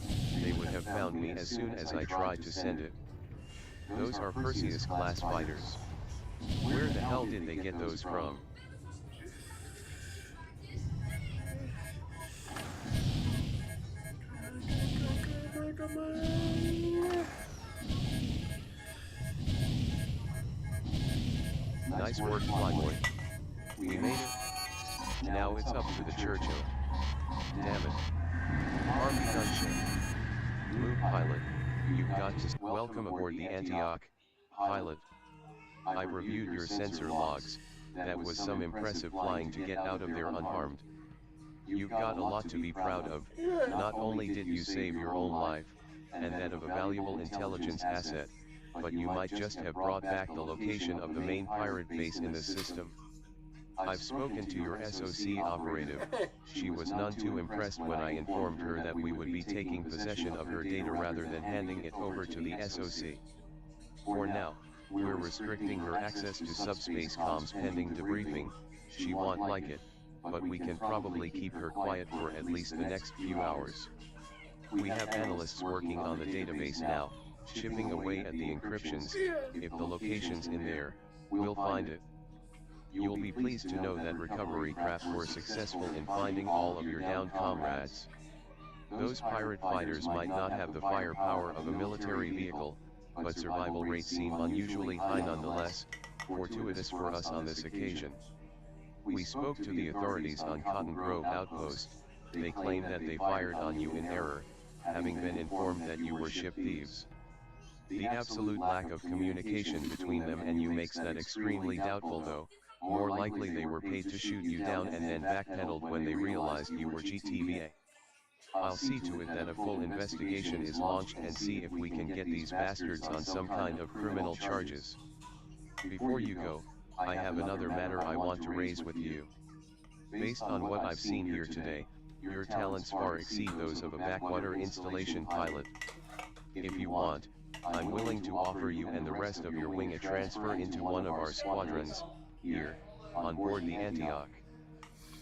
They would have found me as soon as I tried to send it. Those are Perseus class fighters. Where the hell did they get those from? Nice work, Flyboy. We made it. Now it's up to the church. Oh, damn it. Are we done shit? Move pilot, you've got to welcome aboard the Antioch, pilot. I've reviewed your sensor logs, that was some impressive flying to get out of there unharmed. You've got a lot to be proud of, not only did you save your own life, and that of a valuable intelligence asset, but you might just have brought back the location of the main pirate base in the system. I've spoken to your SOC operative, she was none too impressed when I informed her that we would be taking possession of her data rather than handing it over to the SOC. For now, we're restricting her access to subspace comms pending debriefing, she won't like it, but we can probably keep her quiet for at least the next few hours. We have analysts working on the database now, chipping away at the encryptions, if the location's in there, we'll find it. You'll be pleased to know that recovery craft were successful in finding all of your downed comrades. Those pirate fighters might not have the firepower of a military vehicle, but survival rates seem unusually high nonetheless, fortuitous for us on this occasion. We spoke to the authorities on Cotton Grove Outpost, they claim that they fired on you in error, having been informed that you were ship thieves. The absolute lack of communication between them and you makes that extremely doubtful though, more likely they were paid to shoot you down and then backpedaled when they realized you were GTVA. I'll see to it that a full investigation is launched and see if we can get these bastards on some kind of criminal charges. Before you go, I have another matter I want to raise with you. Based on what I've seen here today, your talents far exceed those of a backwater installation pilot. If you want, I'm willing to offer you and the rest of your wing a transfer into one of our squadrons, here, on board the Antioch.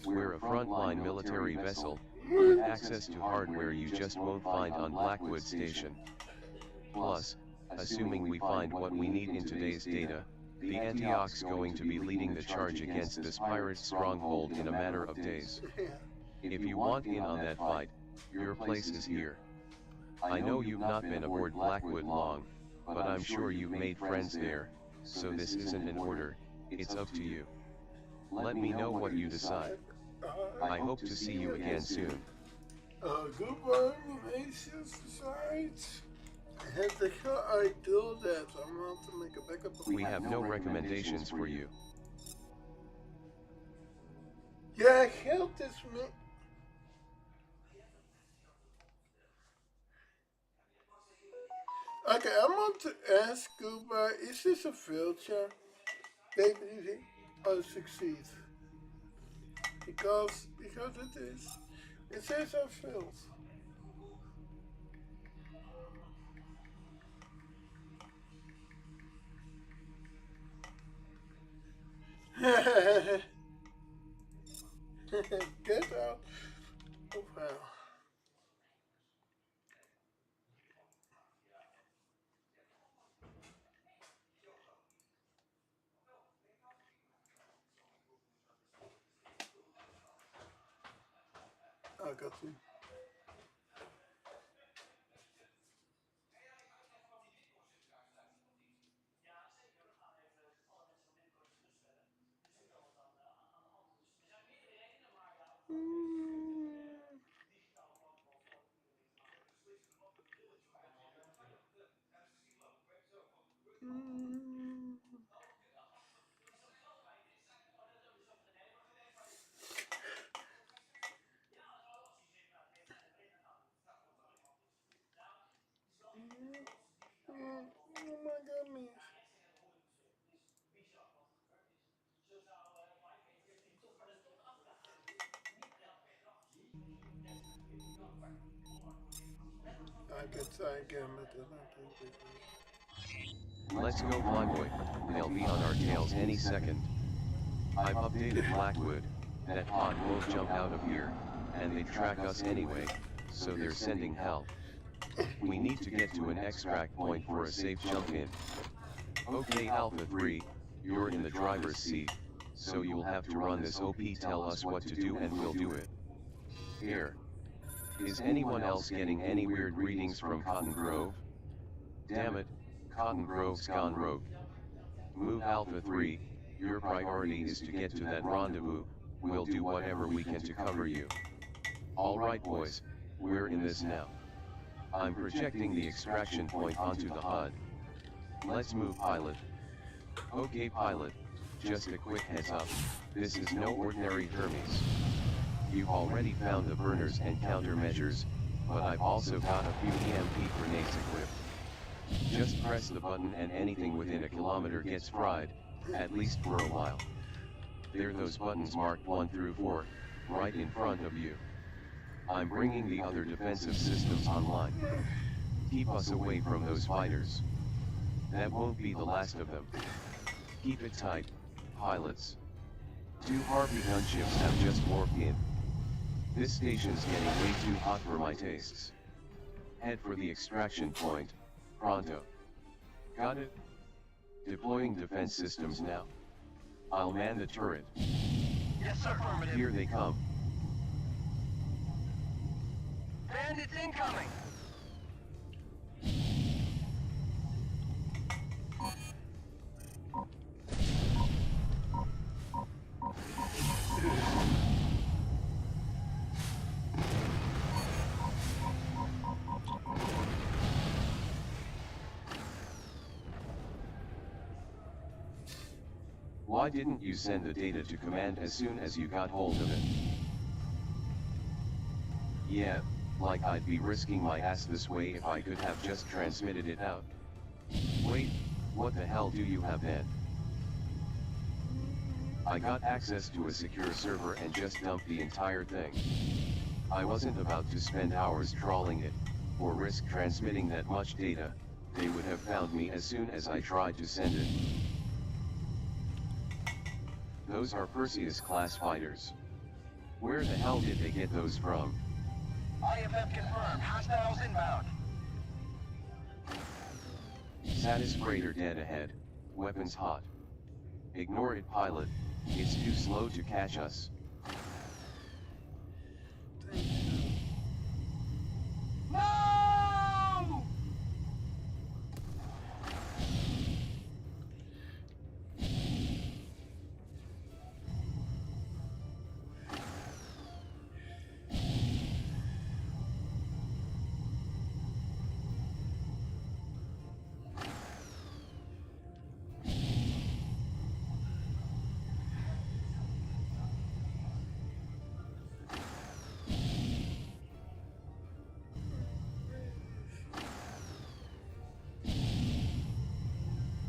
We're a frontline military vessel, with access to hardware you just won't find on Blackwood Station. Plus, assuming we find what we need in today's data, the Antioch's going to be leading the charge against this pirate stronghold in a matter of days. If you want in on that fight, your place is here. I know you've not been aboard Blackwood long, but I'm sure you've made friends there, so this isn't an order, it's up to you. Let me know what you decide. I hope to see you again soon. Goodbye, Malaysian Society. I do that. I want to make a backup of We have no recommendations for you. Yeah, help this man. Okay, I want to ask Goodbye, is this a failure? Maybe I'll succeed. Because it is. It says I failed. Get out. Oh wow. I got you. Oh my goodness. I could try again, but then I can't take it. Let's go, Flyboy, they'll be on our tails any second. I've updated Blackwood, that pod won't jump out of here, and they track us anyway, so they're sending help. We need to get to an extract point for a safe jump in. Okay Alpha 3, you're in the driver's seat, so you'll have to run this OP, tell us what to do and we'll do it. Here. Is anyone else getting any weird readings from Cotton Grove? Damn it, Cotton Grove's gone rogue. Move Alpha 3, your priority is to get to that rendezvous, we'll do whatever we can to cover you. Alright boys, we're in this now. I'm projecting the extraction point onto the HUD. Let's move pilot. Okay pilot, just a quick heads up, this is no ordinary Hermes. You've already found the burners and countermeasures, but I've also got a few EMP grenades equipped. Just press the button and anything within a kilometer gets fried, at least for a while. There those buttons marked 1 through 4, right in front of you. I'm bringing the other defensive systems online. Keep us away from those fighters. That won't be the last of them. Keep it tight, pilots. 2 Harpy gunships have just warped in. This station's getting way too hot for my tastes. Head for the extraction point, pronto. Got it? Deploying defense systems now. I'll man the turret. Yes, sir, affirmative. Here they come. Bandits incoming! Why didn't you send the data to command as soon as you got hold of it? Yeah, like I'd be risking my ass this way if I could have just transmitted it out. Wait, what the hell do you have then? I got access to a secure server and just dumped the entire thing. I wasn't about to spend hours trawling it, or risk transmitting that much data. They would have found me as soon as I tried to send it. Those are Perseus-class fighters. Where the hell did they get those from? IFF confirmed. Hostiles inbound. Status freighter dead ahead. Weapons hot. Ignore it, pilot. It's too slow to catch us. No!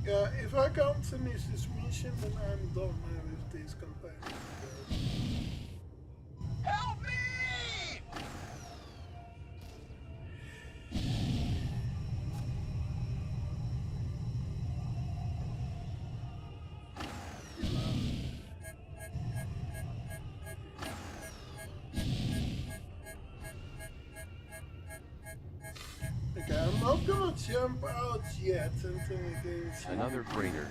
Yeah, if I can't finish this mission, then I'm done with this campaign. Help me! Okay, I'm not gonna jump out yet until I can see. Another freighter.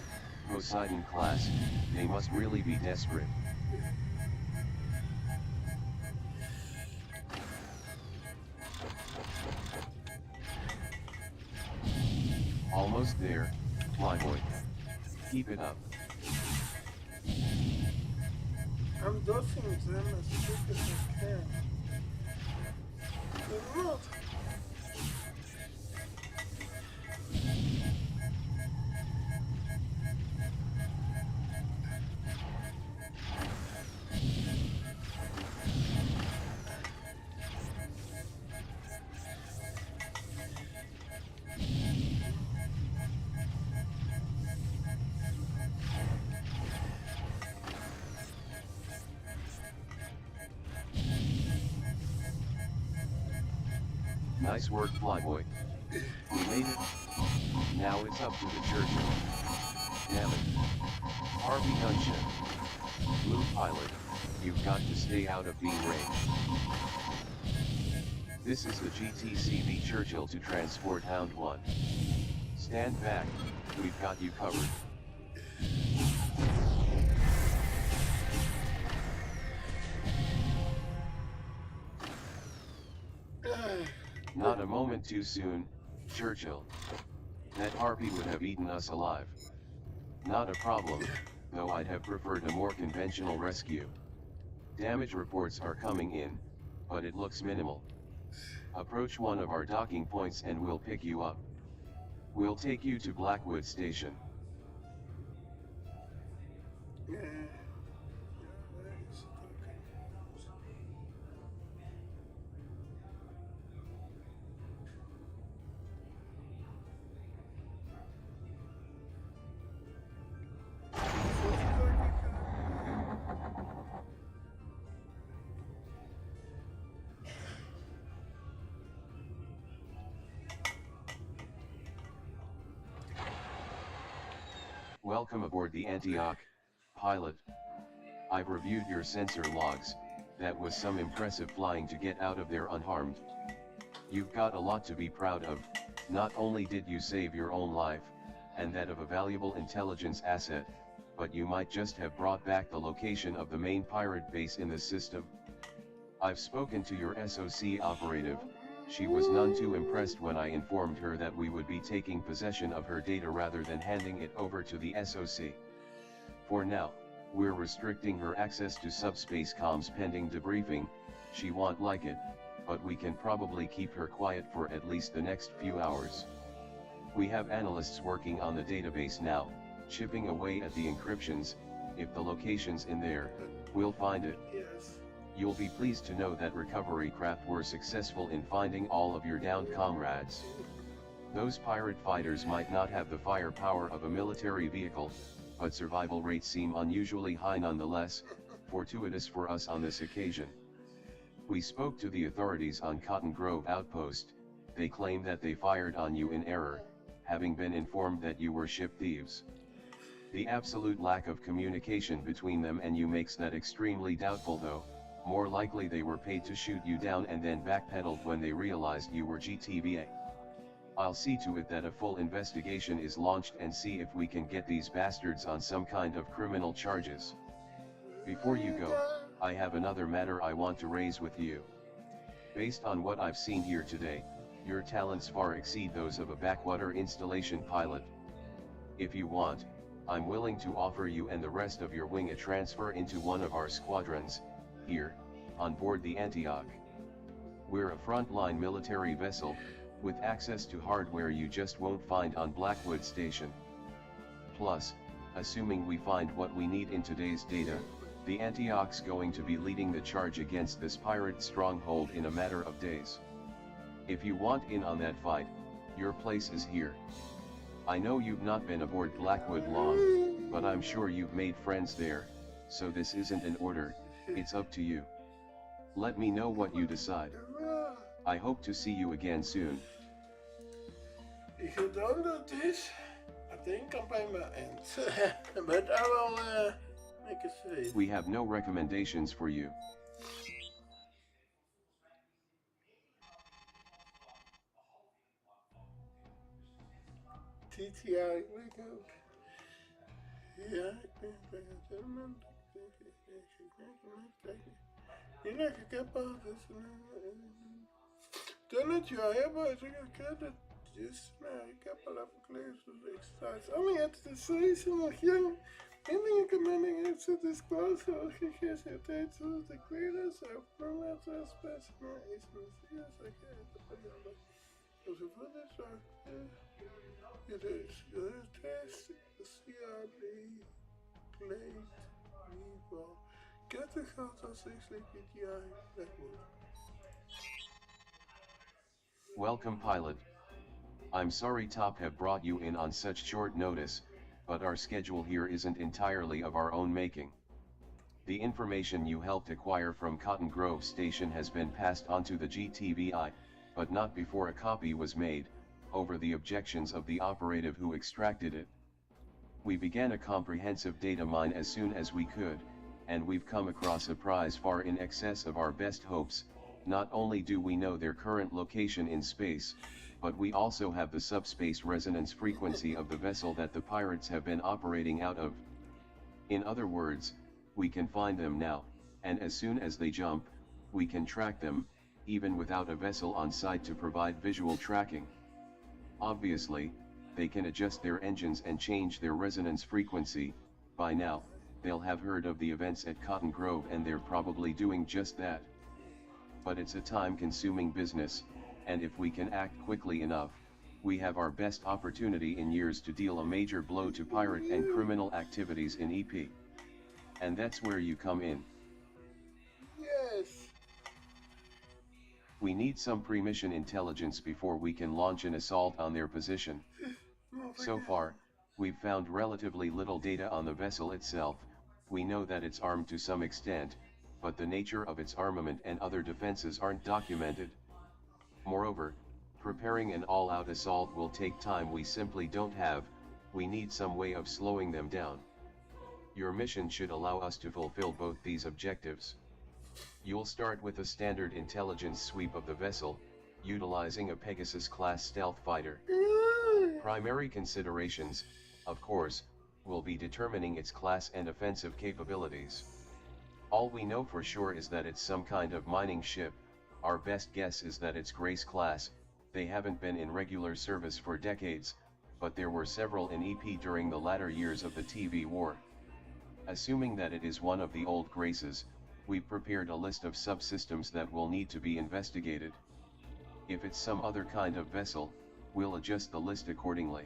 Poseidon class. They must really be desperate. Almost there, Flyboy. Keep it up. I'm dodging them as quick as I can. But not. Nice work, Flyboy. We made it. Now it's up to the Churchill. Damn it. Harvey gunship. Blue pilot, you've got to stay out of beam range. This is the GTCV Churchill to transport Hound 1. Stand back, we've got you covered. Not a moment too soon, Churchill. That harpy would have eaten us alive. Not a problem, though I'd have preferred a more conventional rescue. Damage reports are coming in, but it looks minimal. Approach one of our docking points and we'll pick you up. We'll take you to Blackwood Station. Yeah. Welcome aboard the Antioch, pilot. I've reviewed your sensor logs. That was some impressive flying to get out of there unharmed. You've got a lot to be proud of. Not only did you save your own life, and that of a valuable intelligence asset, but you might just have brought back the location of the main pirate base in the system. I've spoken to your SOC operative. She was none too impressed when I informed her that we would be taking possession of her data rather than handing it over to the SOC. For now, we're restricting her access to subspace comms pending debriefing. She won't like it, but we can probably keep her quiet for at least the next few hours. We have analysts working on the database now, chipping away at the encryptions. If the location's in there, we'll find it. Yes. You'll be pleased to know that recovery craft were successful in finding all of your downed comrades. Those pirate fighters might not have the firepower of a military vehicle, but survival rates seem unusually high nonetheless, fortuitous for us on this occasion. We spoke to the authorities on Cotton Grove Outpost. They claim that they fired on you in error, having been informed that you were ship thieves. The absolute lack of communication between them and you makes that extremely doubtful though. More likely they were paid to shoot you down and then backpedaled when they realized you were GTBA. I'll see to it that a full investigation is launched and see if we can get these bastards on some kind of criminal charges. Before you go, I have another matter I want to raise with you. Based on what I've seen here today, your talents far exceed those of a backwater installation pilot. If you want, I'm willing to offer you and the rest of your wing a transfer into one of our squadrons, here, on board the Antioch. We're a frontline military vessel, with access to hardware you just won't find on Blackwood Station. Plus, assuming we find what we need in today's data, the Antioch's going to be leading the charge against this pirate stronghold in a matter of days. If you want in on that fight, your place is here. I know you've not been aboard Blackwood long, but I'm sure you've made friends there, so this isn't an order, it's up to you. Let me know what you decide. I hope to see you again soon. If you don't do this, I think I'm by my end. But I will make a save. We have no recommendations for you. TTI, wake up. Ja, ik ben bij het helemaal. Ik heb al toen het jou hebben, ik heb het just now. Ik heb al even gelezen, dus ik sta. Only at the season of young. Ending commanding it to disclose how he has attained to the clearance of criminal specimen is serious. I can't put it on. Because of this, it is good test. CRB plate evil. Get the shot on 6 PTI Blackwood. Welcome, pilot. I'm sorry Top have brought you in on such short notice, but our schedule here isn't entirely of our own making. The information you helped acquire from Cotton Grove Station has been passed on to the GTVI, but not before a copy was made, over the objections of the operative who extracted it. We began a comprehensive data mine as soon as we could, and we've come across a prize far in excess of our best hopes. Not only do we know their current location in space, but we also have the subspace resonance frequency of the vessel that the pirates have been operating out of. In other words, we can find them now, and as soon as they jump, we can track them, even without a vessel on site to provide visual tracking. Obviously, they can adjust their engines and change their resonance frequency. By now, they'll have heard of the events at Cotton Grove and they're probably doing just that. But it's a time-consuming business, and if we can act quickly enough, we have our best opportunity in years to deal a major blow to pirate and criminal activities in EP. And that's where you come in. Yes. We need some pre-mission intelligence before we can launch an assault on their position. So far, we've found relatively little data on the vessel itself. We know that it's armed to some extent, but the nature of its armament and other defenses aren't documented. Moreover, preparing an all-out assault will take time we simply don't have. We need some way of slowing them down. Your mission should allow us to fulfill both these objectives. You'll start with a standard intelligence sweep of the vessel, utilizing a Pegasus-class stealth fighter. Primary considerations, of course, will be determining its class and offensive capabilities. All we know for sure is that it's some kind of mining ship. Our best guess is that it's Grace class. They haven't been in regular service for decades, but there were several in EP during the latter years of the TV war. Assuming that it is one of the old Graces, we've prepared a list of subsystems that will need to be investigated. If it's some other kind of vessel, we'll adjust the list accordingly.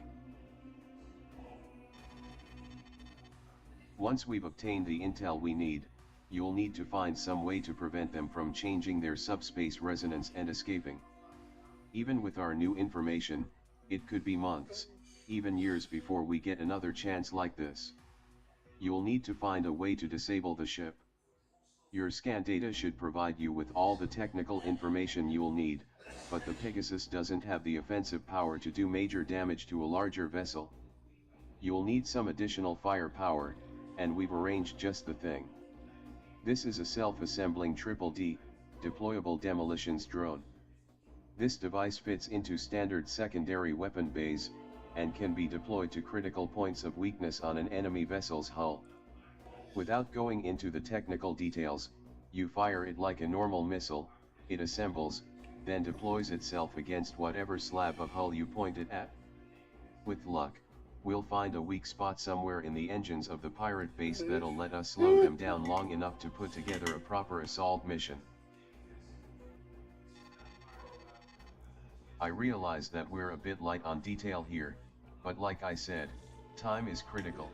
Once we've obtained the intel we need, you'll need to find some way to prevent them from changing their subspace resonance and escaping. Even with our new information, it could be months, even years before we get another chance like this. You'll need to find a way to disable the ship. Your scan data should provide you with all the technical information you'll need, but the Pegasus doesn't have the offensive power to do major damage to a larger vessel. You'll need some additional firepower, and we've arranged just the thing. This is a self-assembling D, deployable demolitions drone. This device fits into standard secondary weapon bays, and can be deployed to critical points of weakness on an enemy vessel's hull. Without going into the technical details, you fire it like a normal missile, it assembles, then deploys itself against whatever slab of hull you point it at. With luck, we'll find a weak spot somewhere in the engines of the pirate base that'll let us slow them down long enough to put together a proper assault mission. I realize that we're a bit light on detail here, but like I said, time is critical.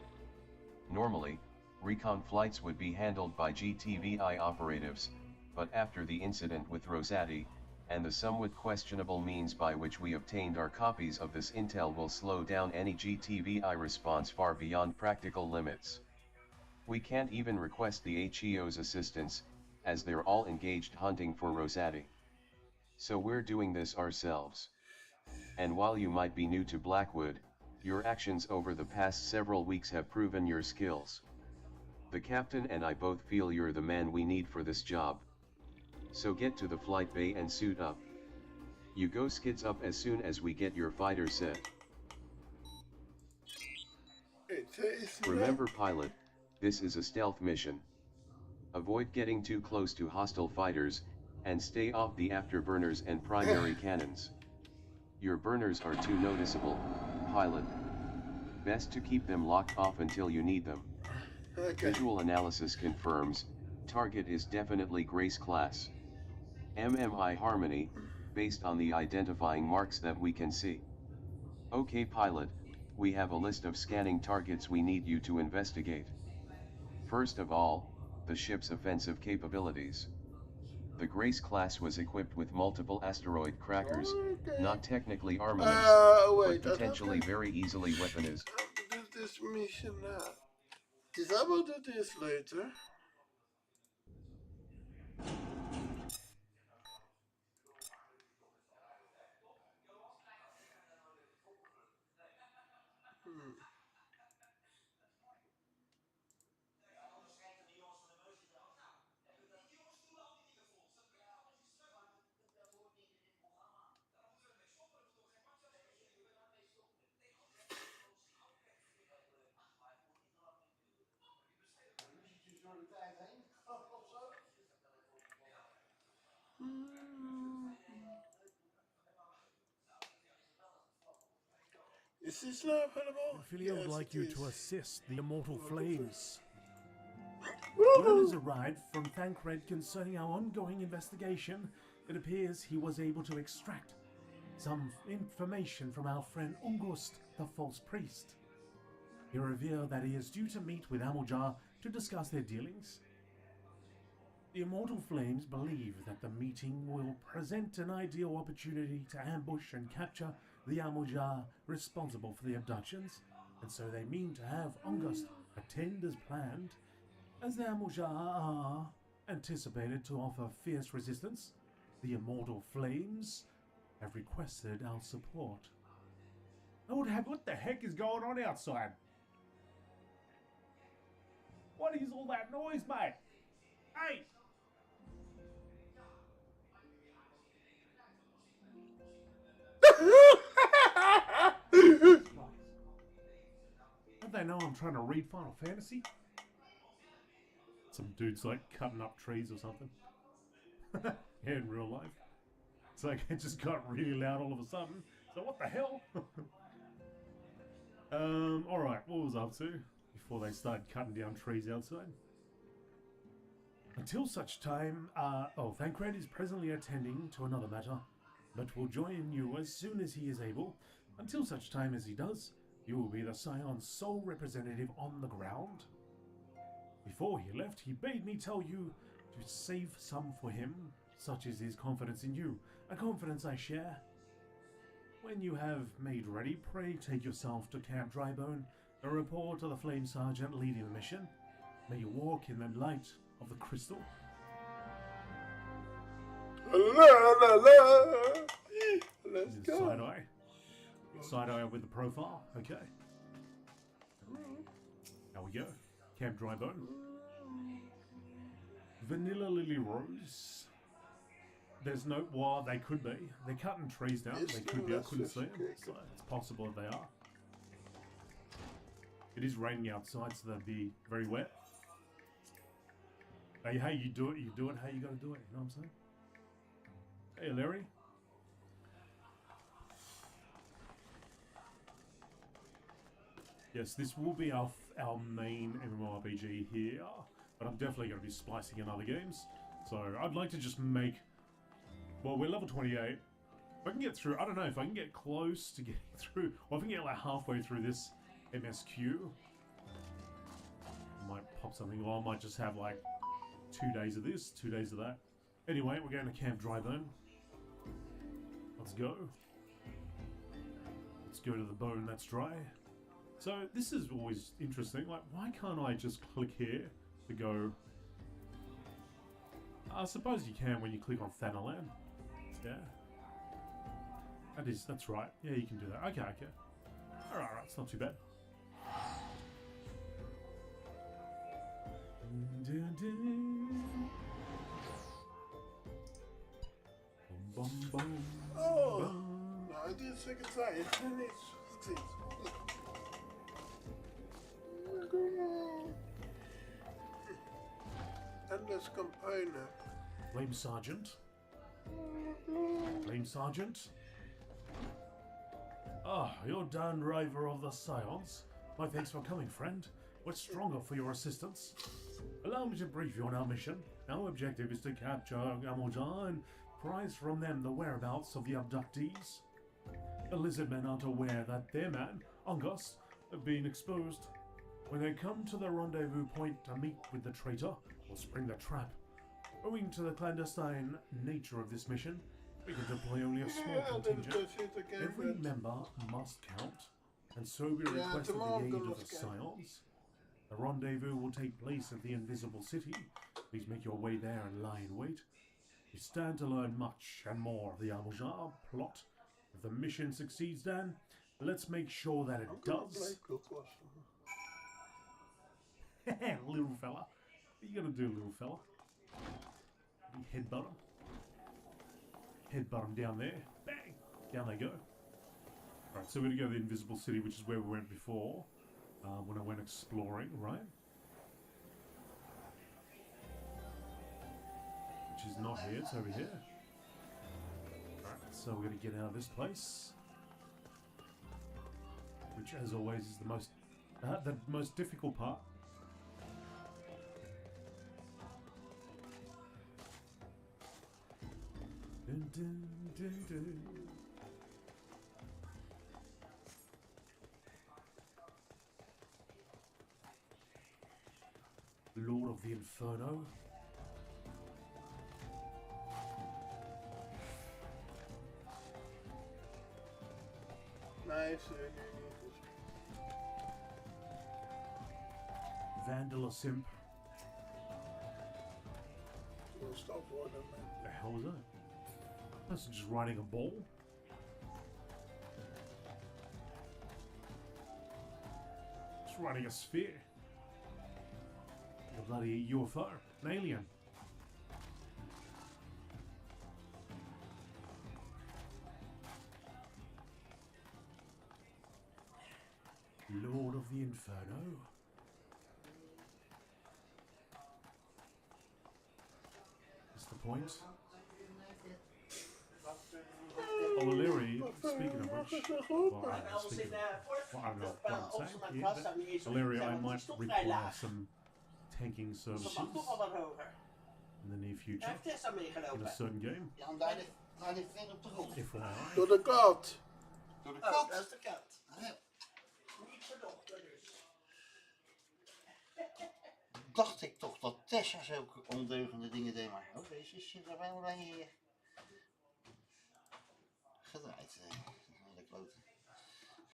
Normally, recon flights would be handled by GTVI operatives, but after the incident with Rosati, and the somewhat questionable means by which we obtained our copies of this intel will slow down any GTVI response far beyond practical limits. We can't even request the HEO's assistance, as they're all engaged hunting for Rosati. So we're doing this ourselves. And while you might be new to Blackwood, your actions over the past several weeks have proven your skills. The captain and I both feel you're the man we need for this job. So get to the flight bay and suit up. You go skids up as soon as we get your fighter set. Remember pilot, this is a stealth mission. Avoid getting too close to hostile fighters, and stay off the afterburners and primary cannons. Your burners are too noticeable, pilot. Best to keep them locked off until you need them. Okay. Visual analysis confirms, target is definitely Grace class. MMI Harmony, based on the identifying marks that we can see. Okay pilot, we have a list of scanning targets we need you to investigate. First of all, the ship's offensive capabilities. The Grace class was equipped with multiple asteroid crackers, not technically armaments, but potentially very easily weaponized. I have to do this mission now. Because I will do this later. Is this not available? Ophelia would like you to assist the immortal flames. Word has arrived from Thancred concerning our ongoing investigation. It appears he was able to extract some information from our friend Ungust, the false priest. He revealed that he is due to meet with Amujar to discuss their dealings. The Immortal Flames believe that the meeting will present an ideal opportunity to ambush and capture the Amujar responsible for the abductions, and so they mean to have Ungust attend as planned. As the Amujar are anticipated to offer fierce resistance, the Immortal Flames have requested our support. What the heck is going on outside? What is all that noise, mate? Hey! Don't they know I'm trying to read Final Fantasy? Some dude's like cutting up trees or something. Yeah, in real life. It's like it just got really loud all of a sudden. So what the hell? Alright, what was I up to before they started cutting down trees outside? Until such time, Thancred is presently attending to another matter, but will join you as soon as he is able. Until such time as he does, you will be the Scion's sole representative on the ground. Before he left, he bade me tell you to save some for him, such is his confidence in you, a confidence I share. When you have made ready, pray take yourself to Camp Drybone and report to the Flame Sergeant leading the mission. May you walk in the light of the crystal. Let's go. Side eye. Side eye with the profile. Okay. There we go. Camp Drybone. Vanilla Lily Rose. There's no... Well, they could be. They're cutting trees down. They could be. I couldn't see them. So it's possible that they are. It is raining outside, so they'll be very wet. Hey, you do it. You do it how you got to do it. You know what I'm saying? Hey, Larry. Yes, this will be our main MMORPG here, but I'm definitely going to be splicing in other games. So I'd like to just make... Well, we're level 28. If I can get through... I don't know, if I can get close to getting through... Or if I can get like halfway through this MSQ, I might pop something, or I might just have like 2 days of this, 2 days of that. Anyway, we're going to Camp Drybone. Let's go. Let's go to the bone that's dry. So this is always interesting. Like, why can't I just click here to go? I suppose you can when you click on Thanalan. Yeah. That's right. Yeah, you can do that. Okay. Alright, it's not too bad. Oh, no, I did second time. Endless component. Flame Sergeant. Flame Sergeant. Ah, you're Dan River of the Scions. My thanks for coming, friend. We're stronger for your assistance. Allow me to brief you on our mission. Our objective is to capture Amujar and prize from them the whereabouts of the abductees. The Lizardmen aren't aware that their man, Ungust, have been exposed. When they come to the rendezvous point to meet with the traitor, we'll spring the trap. Owing to the clandestine nature of this mission, we can deploy only a small contingent. Every member must count, and so we request the aid of the Scions. The rendezvous will take place at the Invisible City. Please make your way there and lie in wait. We stand to learn much and more of the Amujar plot. If the mission succeeds, Dan, let's make sure that it does. Little fella. What are you gonna do, little fella? Headbutt him. Headbutt him down there. Bang! Down they go. Alright, so we're gonna go to the Invisible City, which is where we went before. When I went exploring, right? Which is not here, it's over here. Alright, so we're gonna get out of this place. Which, as always, is the most difficult part. Dun, dun, dun, dun. Lord of the Inferno. Nice. Vandal Simp. We'll stop worden, man. The hell is that? That's just riding a ball. It's riding a sphere. A bloody UFO. An alien. Lord of the Inferno. That's the point. Oh, Larry, speaking of which, well, I don't know what I'm saying here, but Larry, I might require some tanking services in the near future in a certain game. FYI. Door de kat. Door de kat? Dat is de kat. Niet verdochter dus. Dacht ik toch dat Tessa zulke ondeugende dingen deed, maar deze is er wel bij gedraaid.